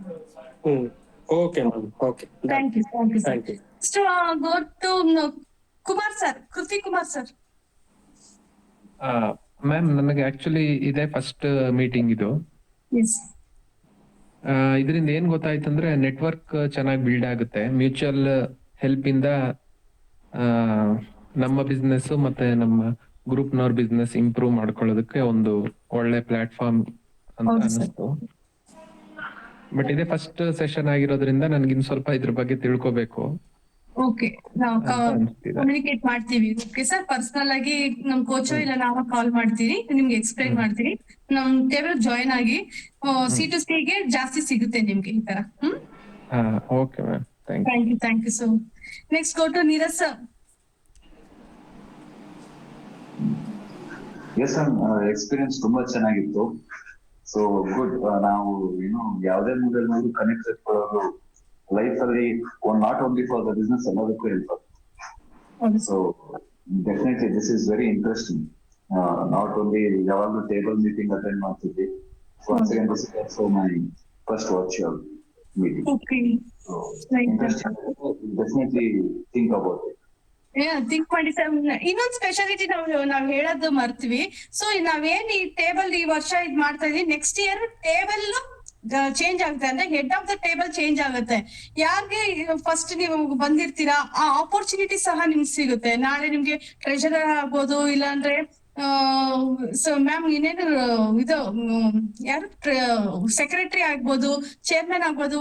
Okay ma'am, okay. Thank you sir. Thank you. So go to Kumar sir, Kriti Kumar sir. Ma'am, ನನಗೆ ಆಕ್ಚುಲಿ ಇದೇ ಫಸ್ಟ್ ಮೀಟಿಂಗ್ ಇದು. ಇದರಿಂದ ಏನ್ ಗೊತ್ತಾಯ್ತಂದ್ರೆ ನೆಟ್ವರ್ಕ್ ಚೆನ್ನಾಗಿ ಬಿಲ್ಡ್ ಆಗುತ್ತೆ. ಮ್ಯೂಚುವಲ್ ಹೆಲ್ಪ್ ಇಂದ ನಮ್ಮ ಬಿಸ್ನೆಸ್ ಮತ್ತೆ ನಮ್ಮ ಗ್ರೂಪ್ ನವ್ರ ಬಿಸ್ನೆಸ್ ಇಂಪ್ರೂವ್ ಮಾಡ್ಕೊಳ್ಳೋದಕ್ಕೆ ಒಂದು ಒಳ್ಳೆ ಪ್ಲಾಟ್ಫಾರ್ಮ್ ಅಂತ ಅನಿಸ್ತು. ಬಟ್ ಇದೇ ಫಸ್ಟ್ ಸೆಷನ್ ಆಗಿರೋದ್ರಿಂದ ನನ್ಗಿನ್ ಸ್ವಲ್ಪ ಇದ್ರ ಬಗ್ಗೆ ತಿಳ್ಕೊಬೇಕು. ಓಕೆ, ನಾವು ಕಮ್ಯುನಿಕೇಟ್ ಮಾಡ್ತೀವಿ. ಓಕೆ ಸರ್, ಪರ್ಸನಲ್ ಆಗಿ ನಮ್ ಕೋಚೋ ಇಲ್ಲ ನಾವು ಕಾಲ್ ಮಾಡ್ತೀವಿ, ನಿಮ್ಗೆ ಎಕ್ಸ್ಪ್ಲೈನ್ ಮಾಡ್ತೀವಿ. ನಮ್ ಟೇಬಲ್ ಜಾಯಿನ್ ಆಗಿ C2C ಗೆ ಜಾಸ್ತಿ ಸಿಗುತ್ತೆ ನಿಮ್ಗೆ ಈ ತರ. Okay ma'am, thank you. So next go to Neeraj sir. Yes ma'am, experience ತುಂಬಾ ಚೆನ್ನಾಗಿತ್ತು. So good. ನಾವು ಯಾವುದೇ ಮೂಲೆಯಲ್ಲಿ ಕನೆಕ್ಟ್ ಇಟ್ಕೊಳ್ಳೋದು ಲೈಫ್ ಅಲ್ಲಿ not only for the business, ಎಲ್ಲದಕ್ಕೂ ಹೆಲ್ಪ್ ಆಗುತ್ತೆ. So definitely this is very interesting. Not only ಯಾವಾಗಲೂ ಟೇಬಲ್ ಮೀಟಿಂಗ್ ಅಟೆಂಡ್ ಮಾಡ್ತಿದ್ವಿ. Once again, this is also my first virtual meeting. Okay. So interesting. Definitely think about it. Think ಮಾಡಿ ಸರ್. ಇನ್ನೊಂದು ಸ್ಪೆಷಾಲಿಟಿ ನಾವ್ ಹೇಳೋದು ಮರ್ತೀವಿ. ಸೊ ನಾವೇನ್ ಈ ಟೇಬಲ್ ಈ ವರ್ಷ ಇದ್ ಮಾಡ್ತಾ ಇದೀವಿ, ನೆಕ್ಸ್ಟ್ ಇಯರ್ ಟೇಬಲ್ ಚೇಂಜ್ ಆಗುತ್ತೆ. ಅಂದ್ರೆ head of the table change ಆಗುತ್ತೆ. ಯಾರಿಗೆ ಫಸ್ಟ್ ನೀವು ಬಂದಿರ್ತೀರಾ ಆ ಆಪರ್ಚುನಿಟಿ ಸಹ ನಿಮ್ಗೆ ಸಿಗುತ್ತೆ. ನಾಳೆ ನಿಮ್ಗೆ ಟ್ರೆಷರರ್ ಆಗ್ಬೋದು, ಇಲ್ಲಾಂದ್ರೆ ಸೊ ಮ್ಯಾಮ್ ಇನ್ನೇನು ಇದು ಯಾರು ಸೆಕ್ರೆಟರಿ ಆಗ್ಬೋದು, ಚೇರ್ಮನ್ ಆಗ್ಬೋದು,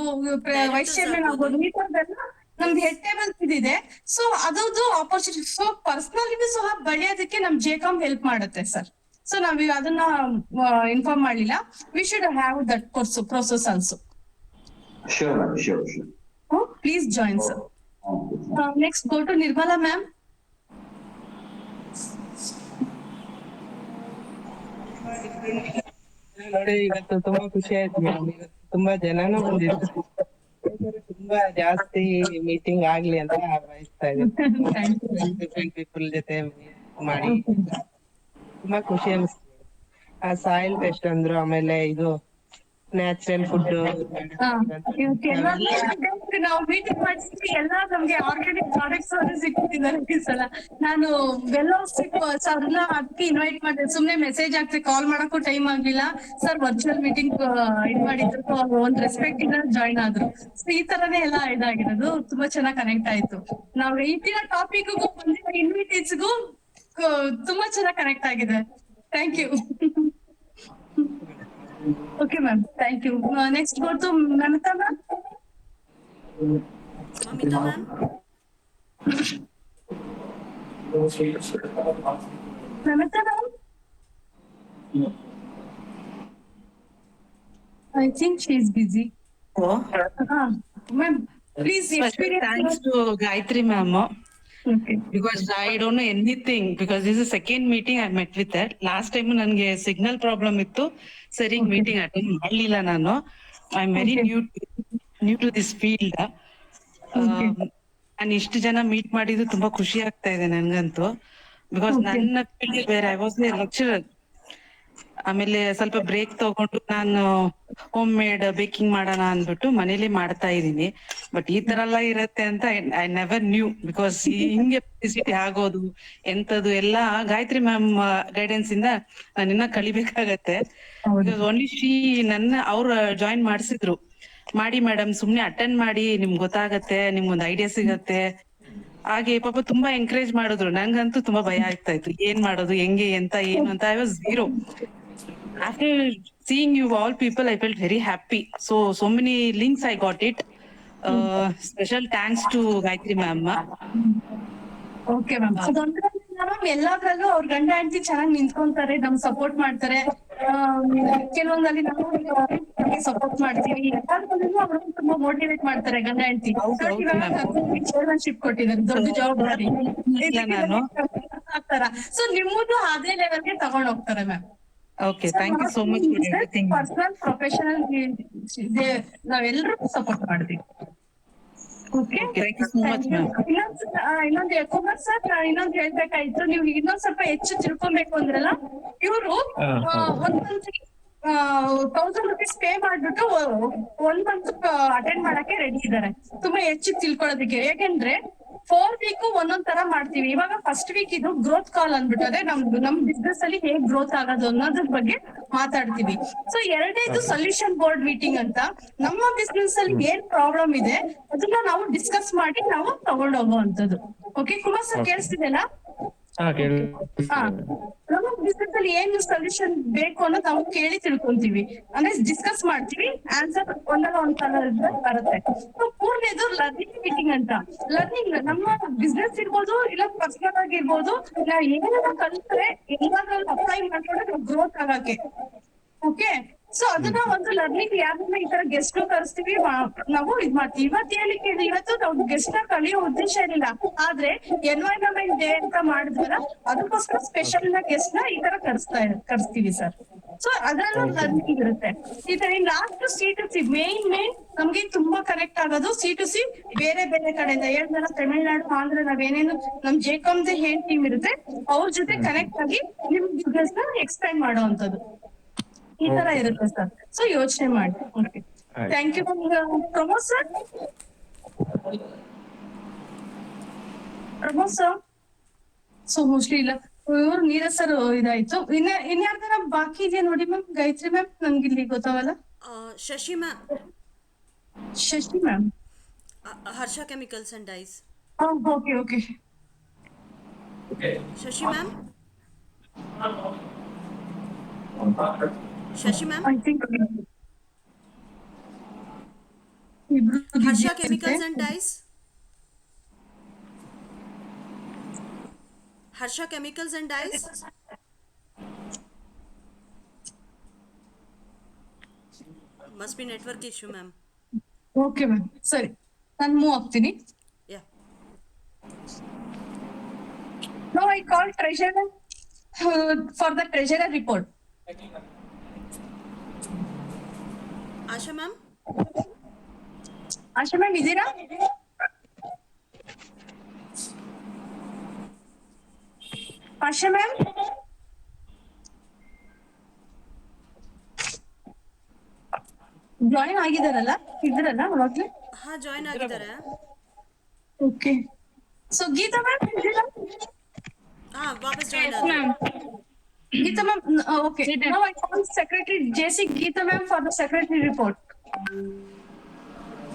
ವೈಸ್ ಚೇರ್ಮನ್ ಆಗ್ಬೋದು. ಈ ತರದೆಲ್ಲ ನಮ್ದು ಹೆಡ್ ಟೇಬಲ್ ಇದಿದೆ. ಸೊ ಅದೊಂದು ಆಪರ್ಚುನಿಟಿ. ಸೊ ಪರ್ಸನಲಿ ಸಹ ಬೆಳೆಯೋದಕ್ಕೆ ನಮ್ ಜೆಕಾಮ್ ಹೆಲ್ಪ್ ಮಾಡುತ್ತೆ ಸರ್. ಸೊ ನಾವ್ ಅದನ್ನ ಇನ್ಫಾರ್ಮ್ ಮಾಡ್ಲಿಲ್ಲ. We should have that process also. Sure ma'am, sure. Please join sir. Next go to Nirmala ma'am. ನೋಡಿ, ಇವತ್ತು ತುಂಬಾ ಖುಷಿ ಆಯ್ತು ಮೇಡಮ್. ತುಂಬಾ ಜನನು ಬಂದಿದ್ರು. ತುಂಬಾ ಜಾಸ್ತಿ ಮೀಟಿಂಗ್ ಆಗ್ಲಿ ಅಂತ ಬಯಸ್ತಾ ಇದ್ದೀನಿ. ಡಿಫ್ರೆಂಟ್ ಪೀಪಲ್ ಜೊತೆ ಮಾಡಿ ತುಂಬಾ ಖುಷಿ ಅನಿಸ್ತು. ಆ ಸಾಯಿಲ್ ಟೆಸ್ಟ್ ಅಂದ್ರು, ಆಮೇಲೆ ಇದು ನ್ಯಾಚುರಲ್ ಫುಡ್. ನಾವು ಮೀಟಿಂಗ್ ಮಾಡಿಸಿ ಎಲ್ಲ ನಮ್ಗೆ ಆರ್ಗ್ಯಾನಿಕ್ ಪ್ರಾಡಕ್ಟ್ಸ್ ಸಿಕ್ಕಿದ್ದಾರೆ ಈ ಸಲ. ನಾನು ಅವ್ರನ್ನ ಅದಕ್ಕೆ ಇನ್ವೈಟ್ ಮಾಡಿದೆ. ಸುಮ್ನೆ ಮೆಸೇಜ್ ಆಗ್ತಿ, ಕಾಲ್ ಮಾಡಕ್ಕೂ ಟೈಮ್ ಆಗ್ಲಿಲ್ಲ ಸರ್. ವರ್ಚುವಲ್ ಮೀಟಿಂಗ್ ಇದ್ ಮಾಡಿದ್ರು, ಒಂದ್ ರೆಸ್ಪೆಕ್ಟ್ ಇಂದ ಜಾಯಿನ್ ಆದ್ರು. ಸೊ ಈ ತರನೇ ಎಲ್ಲ ಇದಾಗಿರೋದು. ತುಂಬಾ ಚೆನ್ನಾಗಿ ಕನೆಕ್ಟ್ ಆಯ್ತು. ನಾವು ಈಗಿನ ಟಾಪಿಕ್ಗೂ ಬಂದಿರೋ ಇನ್ವಿಟೇಸ್ಗೂ ತುಂಬಾ ಚೆನ್ನಾಗಿ ಕನೆಕ್ಟ್ ಆಗಿದೆ. Thank you. Okay ma'am, thank you. Next go to Mamita ma'am. Mamita ma'am. Mamita ma'am. I think she is busy. Ma'am, please experience. Thanks to Gayatri ma'am. Okay. Because I don't know anything, because this is the second meeting I met with her. Last time ನನಗೆ ಸಿಗ್ನಲ್ ಪ್ರಾಬ್ಲಮ್ ಇತ್ತು, ಸರಿ ಮೀಟಿಂಗ್ ಅಟೆಂಡ್ ಮಾಡ್ಲಿಲ್ಲ ನಾನು. I am very new to this field. ನಾನು ಇಷ್ಟು ಜನ ಮೀಟ್ ಮಾಡಿದ್ದು ತುಂಬಾ ಖುಷಿ ಆಗ್ತಾ ಇದೆ ನನ್ಗಂತೂ. ಬಿಕಾಸ್ ನನ್ನ ಫೀಲ್ಡ್ ಬೇರೆ, ಐ ವಾಸ್ ಎ ಲೆಕ್ಚರರ್. ಆಮೇಲೆ ಸ್ವಲ್ಪ ಬ್ರೇಕ್ ತಗೊಂಡು ನಾನು ಹೋಮ್ ಮೇಡ್ ಬೇಕಿಂಗ್ ಮಾಡೋಣ ಅಂದ್ಬಿಟ್ಟು ಮನೇಲಿ ಮಾಡ್ತಾ ಇದೀನಿ. ಬಟ್ ಈ ತರ ಎಲ್ಲ ಇರತ್ತೆ ಅಂತ ಐ ನೆವರ್ ನ್ಯೂ. ಬಿಕಾಸ್ ಹಿಂಗೆ ಪಬ್ಲಿಸಿಟಿ ಆಗೋದು ಎಂತದು ಎಲ್ಲ ಗಾಯತ್ರಿ ಮ್ಯಾಮ್ ಗೈಡೆನ್ಸ್ ಇಂದ ನಾನು ಇನ್ನ ಕಲಿಬೇಕಾಗತ್ತೆ. ಬಿಕಾಸ್ ಓನ್ಲಿ ಅವ್ರು ಜಾಯಿನ್ ಮಾಡಿಸಿದ್ರು. ಮಾಡಿ ಮೇಡಮ್, ಸುಮ್ನೆ ಅಟೆಂಡ್ ಮಾಡಿ, ನಿಮ್ಗೆ ಗೊತ್ತಾಗತ್ತೆ, ನಿಮ್ಗೊಂದು ಐಡಿಯಾ ಸಿಗತ್ತೆ. ಹಾಗೆ ಪಾಪ ತುಂಬಾ ಎಂಕರೇಜ್ ಮಾಡಿದ್ರು. ನಂಗಂತೂ ತುಂಬಾ ಭಯ ಆಗ್ತಾ ಇತ್ತು, ಏನ್ ಮಾಡೋದು, ಹೆಂಗೆ, ಎಂತ, ಏನು ಅಂತ. I was zero. After seeing you all people, I felt very happy. So many links I got it. Special thanks to Gayatri ma'am. Okay ma'am. ಎಲ್ಲಾದ್ರಲ್ಲೂ ಅವ್ರ ಗಂಡ ಹೆಂಡತಿ ಚೆನ್ನಾಗಿ ನಿಂತ್ಕೊಂತಾರೆ, ನಮ್ ಸಪೋರ್ಟ್ ಮಾಡ್ತಾರೆ. ಕೆಲವೊಂದಲ್ಲಿ ನಾವು ಸಪೋರ್ಟ್ ಮಾಡ್ತೀವಿ. ಎಲ್ಲಾದ್ರಲ್ಲೂ ಅವರು ತುಂಬಾ ಮೋಟಿವೇಟ್ ಮಾಡ್ತಾರೆ ಗಂಡ ಹೆಂಡತಿ. ಚೇರ್ಮನ್ಶಿಪ್ ಕೊಟ್ಟಿದ್ದಾರೆ, ದೊಡ್ಡ ಜವಾಬ್ದಾರಿ ಆಗ್ತಾರ. ಸೊ ನಿಮ್ಮನ್ನು ಅದೇ ಲೆವೆಲ್ಗೆ ತಗೊಂಡ್ ಹೋಗ್ತಾರೆ ma'am. Okay, thank you so much for everything. Personal, professional, ನಾವೆಲ್ಲರೂ ಸಪೋರ್ಟ್ ಮಾಡ್ತೀವಿ. Okay, thank you so much ma'am. ಇನ್ನೊಂದು ಕುಮಾರ್ ಸರ್, ಇನ್ನೊಂದು ಹೇಳ್ಬೇಕಾಯ್ತು. ನೀವು ಇನ್ನೊಂದ್ ಸ್ವಲ್ಪ ಹೆಚ್ಚು ತಿಳ್ಕೊಬೇಕು ಅಂದ್ರಲ್ಲ, ಇವರು ಒಂದೊಂದ್ಸರಿ 1000 rupees ಪೇ ಮಾಡ್ಬಿಟ್ಟು 1 month ಅಟೆಂಡ್ ಮಾಡಕ್ಕೆ ರೆಡಿ ಇದ್ದಾರೆ. ತುಂಬಾ ಹೆಚ್ಚು ತಿಳ್ಕೊಳ್ಳೋದಕ್ಕೆ. ಯಾಕೆಂದ್ರೆ 4 week ಒಂದೊಂದ್ ತರ ಮಾಡ್ತೀವಿ. ಇವಾಗ ಫಸ್ಟ್ ವೀಕ್ ಇದು ಗ್ರೋತ್ ಕಾಲ್ ಅಂದ್ಬಿಟ್ಟು ಅದೇ ನಮ್ ಬಿಸ್ನೆಸ್ ಅಲ್ಲಿ ಹೇಗ್ ಗ್ರೋತ್ ಆಗೋದು ಅನ್ನೋದ್ರ ಬಗ್ಗೆ ಮಾತಾಡ್ತೀವಿ. ಸೊ ಎರಡನೇದು ಸೊಲ್ಯೂಷನ್ ಬೋರ್ಡ್ ಮೀಟಿಂಗ್ ಅಂತ. ನಮ್ಮ ಬಿಸ್ನೆಸ್ ಅಲ್ಲಿ ಏನ್ ಪ್ರಾಬ್ಲಮ್ ಇದೆ ಅದನ್ನ ನಾವು ಡಿಸ್ಕಸ್ ಮಾಡಿ ನಾವು ತಗೊಂಡ್ ಹೋಗುವಂತದ್ದು. ಓಕೆ ಕುಮಾರ್ ಸರ್ ಕೇಳಿಸ್ತಿದೆನಾ? ನಮ್ಮ ಬಿಸ್ನೆಸ್ ಅಲ್ಲಿ ಏನು ಸೊಲ್ಯೂಷನ್ ಬೇಕು ಅನ್ನೋದು ನಾವು ಕೇಳಿ ತಿಳ್ಕೊಂತೀವಿ. ಅಂದ್ರೆ ಡಿಸ್ಕಸ್ ಮಾಡ್ತೀವಿ, ಆನ್ಸರ್ ಒಂದಲ್ಲ ಒಂದ್ ತರ ಬರುತ್ತೆ. ಮೂರನೇದು ಲರ್ನಿಂಗ್ ಮೀಟಿಂಗ್ ಅಂತ. ಲರ್ನಿಂಗ್ ನಮ್ಮ ಬಿಸ್ನೆಸ್ ಇರ್ಬೋದು ಇಲ್ಲ ಪರ್ಸನಲ್ ಆಗಿರ್ಬೋದು, ನಾವು ಏನೆಲ್ಲ ಕಲಿತ್ರೆ ಎಲ್ಲಾದ್ರಲ್ಲಿ ಅಪ್ಲೈ ಮಾಡ್ಕೊಂಡ್ರೆ ನಾವು ಗ್ರೋತ್ ಆಗಕ್ಕೆ. ಓಕೆ, ಸೊ ಅದನ್ನ ಒಂದು ಲರ್ನಿಂಗ್ ಯಾರನ್ನ ಈ ತರ ಗೆಸ್ಟ್ ಕರೆಸ್ತೀವಿ, ನಾವು ಇದ್ ಮಾಡ್ತೀವಿ. ಇವತ್ತು ನಾವು ಗೆಸ್ಟ್ ನ ಕಲಿಯೋ ಉದ್ದೇಶ ಇರಲಿಲ್ಲ, ಆದ್ರೆ ಎನ್ವೈರನ್ಮೆಂಟ್ ಡೇ ಅಂತ ಮಾಡಿದ್ವಲ್ಲ ಅದಕ್ಕೋಸ್ಕರ ಸ್ಪೆಷಲ್ ನ ಗೆಸ್ಟ್ ನ ಈ ತರ ಕರೆಸ್ತೀವಿ ಸರ್. ಸೊ ಅದ್ರಲ್ಲೂ ಲರ್ನಿಂಗ್ ಇರುತ್ತೆ. ಈ ತರ ಲಾಸ್ಟ್ C2C ಮೇನ್ ನಮ್ಗೆ ತುಂಬಾ ಕನೆಕ್ಟ್ ಆಗೋದು C2C. ಬೇರೆ ಕಡೆಯಿಂದ ಹೇಳ್ದಲ್ಲ, ತಮಿಳ್ನಾಡು, ಆಂಧ್ರ, ನಾವೇನೇನು ನಮ್ ಜೇಕಾಮ್ ಏನ್ ಟೀಮ್ ಇರುತ್ತೆ ಅವ್ರ ಜೊತೆ ಕನೆಕ್ಟ್ ಆಗಿ ನಿಮ್ ಬಿಸ್ನೆಸ್ ನ ಎಕ್ಸ್ಪ್ಯಾಂಡ್ ಮಾಡುವಂತದ್ದು. ಈ ತರ ಇರುತ್ತೆ ಸರ್. ಸೊ ಯೋಚನೆ ಮಾಡಿ. Okay, thank you Pramod sir. So mostly ಇಲ್ಲ, ಇವ್ರು ನೀರಜ್ ಸರ್ ಇದಾಯ್ತು. ಇನ್ಯಾರ್ದಾರ ಬಾಕಿ ಇದೆಯಾ ನೋಡಿ ಮ್ಯಾಮ್? ಗಾಯತ್ರಿ ಮ್ಯಾಮ್ ನನ್ಗೆ ಇಲ್ಲಿ ಗೊತ್ತಾಗಲ್ಲ. Shashi ma'am, Harsha chemicals and dies. Okay. Shashi ma'am, I think Harsha chemicals and dies. Harsha Chemicals and Dyes. Must be network issue, ma'am. Okay, ma'am. Sorry. ನಾನು ಮೂವ್ ಆಗ್ತೀನಿ. Yeah. Now I call treasurer for the treasurer report. Asha ma'am. Asha ma'am ಇದೀರಾ? ಆಶಾ ಮ್ಯಾಮ್, ಜಾಯಿನ್ ಆಗಿದಾರಲ್ಲ? ಇದ್ರಲ್ಲ ಅವಾಗ್ಲೇ? ಹಾ, ಜಾಯಿನ್ ಆಗಿದ್ದಾರೆ. ಓಕೆ. ಸೊ ಗೀತಾ ಮ್ಯಾಮ್ ಇದೀರಾ? ಹಾ, ವಾಪಸ್ ಜಾಯಿನ್ ಆದ್ರು. Geeta ma'am, okay. Now I call secretary JC Geeta ma'am for the secretary report.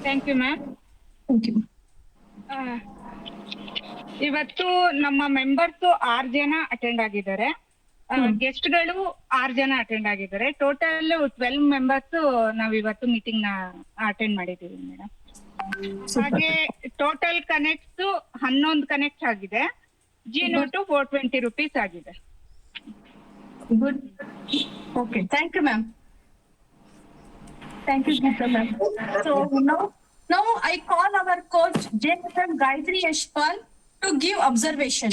Thank you, ma'am. Thank you. ಇವತ್ತು ನಮ್ಮ ಮೆಂಬರ್ಸ್ 6 ಜನ ಅಟೆಂಡ್ ಆಗಿದ್ದಾರೆ. ಗೆಸ್ಟ್ ಗಳು 6 ಜನ ಅಟೆಂಡ್ ಆಗಿದ್ದಾರೆ. ಟೋಟಲ್ 12 ಮೆಂಬರ್ಸ್ ನಾವ್ ಇವತ್ತು ಮೀಟಿಂಗ್ ನ ಅಟೆಂಡ್ ಮಾಡಿದೀವಿ ಮೇಡಮ್. ಹಾಗೆ ಟೋಟಲ್ ಕನೆಕ್ಟ್ಸ್ 11 ಕನೆಕ್ಟ್ ಆಗಿದೆ. G-Note 420 rupees ಆಗಿದೆ. Good. Okay. Thank you, ma'am. Thank you, Geeta ma'am. So now I call our coach JFM Gayatri Yashpal to give observation.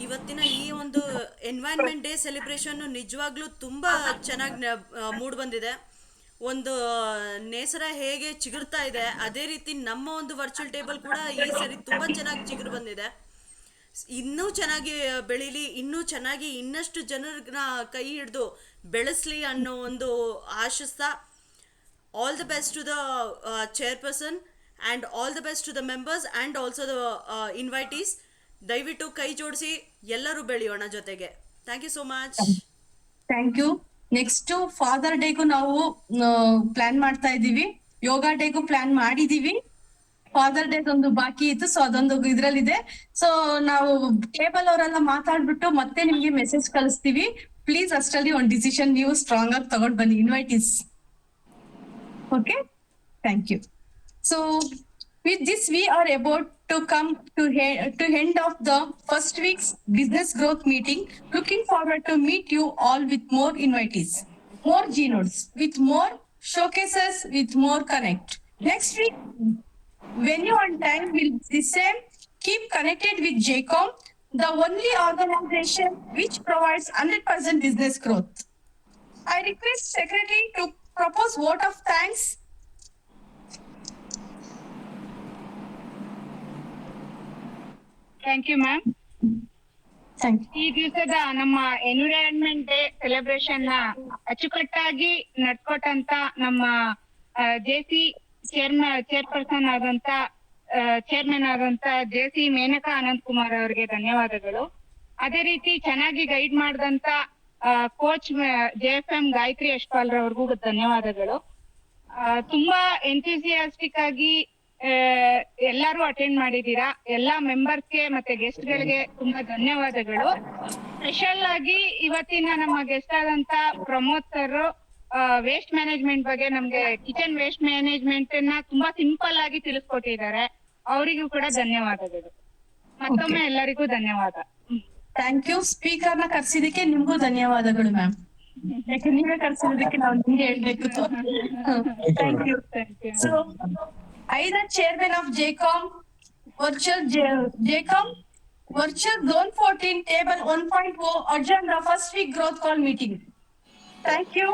ಇವತ್ತಿನ ಈ ಒಂದು ಎನ್ವೈರನ್ಮೆಂಟ್ ಡೇ ಸೆಲೆಬ್ರೇಷನ್ ನಿಜವಾಗ್ಲೂ ತುಂಬಾ ಚೆನ್ನಾಗಿ ಮೂಡ್ ಬಂದಿದೆ. ಒಂದು ನೇಸರ ಹೇಗೆ ಚಿಗುರ್ತಾ ಇದೆ ಅದೇ ರೀತಿ ನಮ್ಮ ಒಂದು ವರ್ಚುವಲ್ ಟೇಬಲ್ ಕೂಡ ಈ ಸರಿ ತುಂಬಾ ಚೆನ್ನಾಗಿ ಚಿಗುರು ಬಂದಿದೆ. ಇನ್ನೂ ಚೆನ್ನಾಗಿ ಬೆಳೀಲಿ, ಇನ್ನೂ ಚೆನ್ನಾಗಿ ಇನ್ನಷ್ಟು ಜನರನ್ನ ಕೈ ಹಿಡಿದು ಬೆಳೆಸ್ಲಿ ಅನ್ನೋ ಒಂದು ಆಶಿಸ್ತಾ, all the best to the chairperson and all the best to the members and also the invitees. ದಯವಿಟ್ಟು ಕೈ ಜೋಡಿಸಿ ಎಲ್ಲರೂ ಬೆಳೆಯೋಣ ಜೊತೆಗೆ. Thank you so much. Thank you. Next father ಡೇಗೂ ನಾವು ಪ್ಲಾನ್ ಮಾಡ್ತಾ ಇದ್ದೀವಿ. ಯೋಗ ಡೇಗೂ ಪ್ಲಾನ್ ಮಾಡಿದೀವಿ. ಫಾದರ್ ಡೇ ಒಂದು ಬಾಕಿ ಇತ್ತು, ಸೊ ಅದೊಂದು ಇದ್ರಲ್ಲಿದೆ. ಸೊ ನಾವು ಟೇಬಲ್ ಅವರೆಲ್ಲ ಮಾತಾಡ್ಬಿಟ್ಟು ಮತ್ತೆ ನಿಮ್ಗೆ ಮೆಸೇಜ್ ಕಳಿಸ್ತೀವಿ. ಪ್ಲೀಸ್ ಅಷ್ಟರಲ್ಲಿ ಒಂದು ಡಿಸಿಷನ್ ನೀವು ಸ್ಟ್ರಾಂಗ್ ಆಗಿ ತಗೊಂಡ್ ಬನ್ನಿ, invitees. Okay, thank you. So with this we are about to come to end of the first week's business growth meeting. Looking forward to meet you all with more invitees, more G-Notes, with more showcases, with more connect. Next week, venue and time will be the same. Keep connected with JCOM, the only organization which provides 100% business growth. I request Secretary to propose vote of thanks. Thank you, ma'am. Thank ಈ ದಿವಸದ ನಮ್ಮ ಎನ್ವಿರಾನ್ಮೆಂಟ್ ಡೇ ಸೆಲೆಬ್ರೇಷನ್ ನ ಅಚ್ಚುಕಟ್ಟಾಗಿ ನಡ್ಕೊಟ್ಟಂತ ನಮ್ಮ ಜೆಸಿ ಚೇರ್ಪರ್ಸನ್ ಆದಂತ ಚೇರ್ಮನ್ ಆದಂತ ಜೆಸಿ ಮೇನಕಾ ಅನಂತ್ ಕುಮಾರ್ ಅವರಿಗೆ ಧನ್ಯವಾದಗಳು. ಅದೇ ರೀತಿ ಚೆನ್ನಾಗಿ ಗೈಡ್ ಮಾಡಿದಂತ ಕೋಚ್ JFM ಗಾಯತ್ರಿ ಯಶ್ಪಾಲ್ ರವ್ರಿಗೂ ಧನ್ಯವಾದಗಳು. ತುಂಬಾ ಎಂಥೂಸಿಯಾಸ್ಟಿಕ್ ಆಗಿ ಎಲ್ಲಾರು ಅಟೆಂಡ್ ಮಾಡಿದೀರಾ. ಎಲ್ಲಾ ಮೆಂಬರ್ಸ್ಗೆ ಮತ್ತೆ ಗೆಸ್ಟ್ ಗಳಿಗೆ ತುಂಬಾ ಧನ್ಯವಾದಗಳು. ಸ್ಪೆಷಲ್ ಆಗಿ ಇವತ್ತಿನ ನಮ್ಮ ಗೆಸ್ಟ್ ಆದಂತ ಪ್ರಮೋದ್ ಸರ್ ವೇಸ್ಟ್ ಮ್ಯಾನೇಜ್ಮೆಂಟ್ ಬಗ್ಗೆ ನಮ್ಗೆ ಕಿಚನ್ ವೇಸ್ಟ್ ಮ್ಯಾನೇಜ್ಮೆಂಟ್ ನ ತುಂಬಾ ಸಿಂಪಲ್ ಆಗಿ ತಿಳಿಸ್ಕೊಟ್ಟಿದ್ದಾರೆ. ಅವರಿಗೂ ಕೂಡ ಧನ್ಯವಾದಗಳು. ಮತ್ತೊಮ್ಮೆ ಎಲ್ಲರಿಗೂ ಧನ್ಯವಾದ. ಯು. ಸ್ಪೀಕರ್ ನ ಕರ್ಸಿದಕ್ಕೆ ನಿಮ್ಗೂ ಧನ್ಯವಾದಗಳು ಮ್ಯಾಮ್. ಯಾಕೆ ನೀವೇ ಕರ್ಸಿರೋದಕ್ಕೆ ನಾವು ನಿಮ್ಗೆ ಹೇಳ್ಬೇಕು. Thank you. So either chairman of JCOM virtual zone 14 table 1.0 adjourned the first week growth call meeting. Thank you.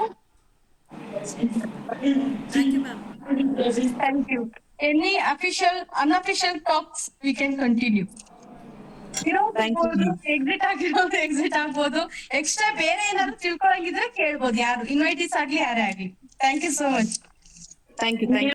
Thank you, ma'am. Thank you. Any unofficial talks we can continue. Exit ಆಗಿರೋದು ಎಕ್ಸಿಟ್ ಆಗ್ಬೋದು. ಎಕ್ಸ್ಟ್ರಾ ಬೇರೆ ಏನಾದ್ರು ತಿಳ್ಕೊಳಂಗಿದ್ರೆ ಕೇಳ್ಬೋದು, ಯಾರು ಇನ್ವೈಟೀಸ್ ಆಗ್ಲಿ ಯಾರೇ ಆಗ್ಲಿ. Thank you so much. Thank you.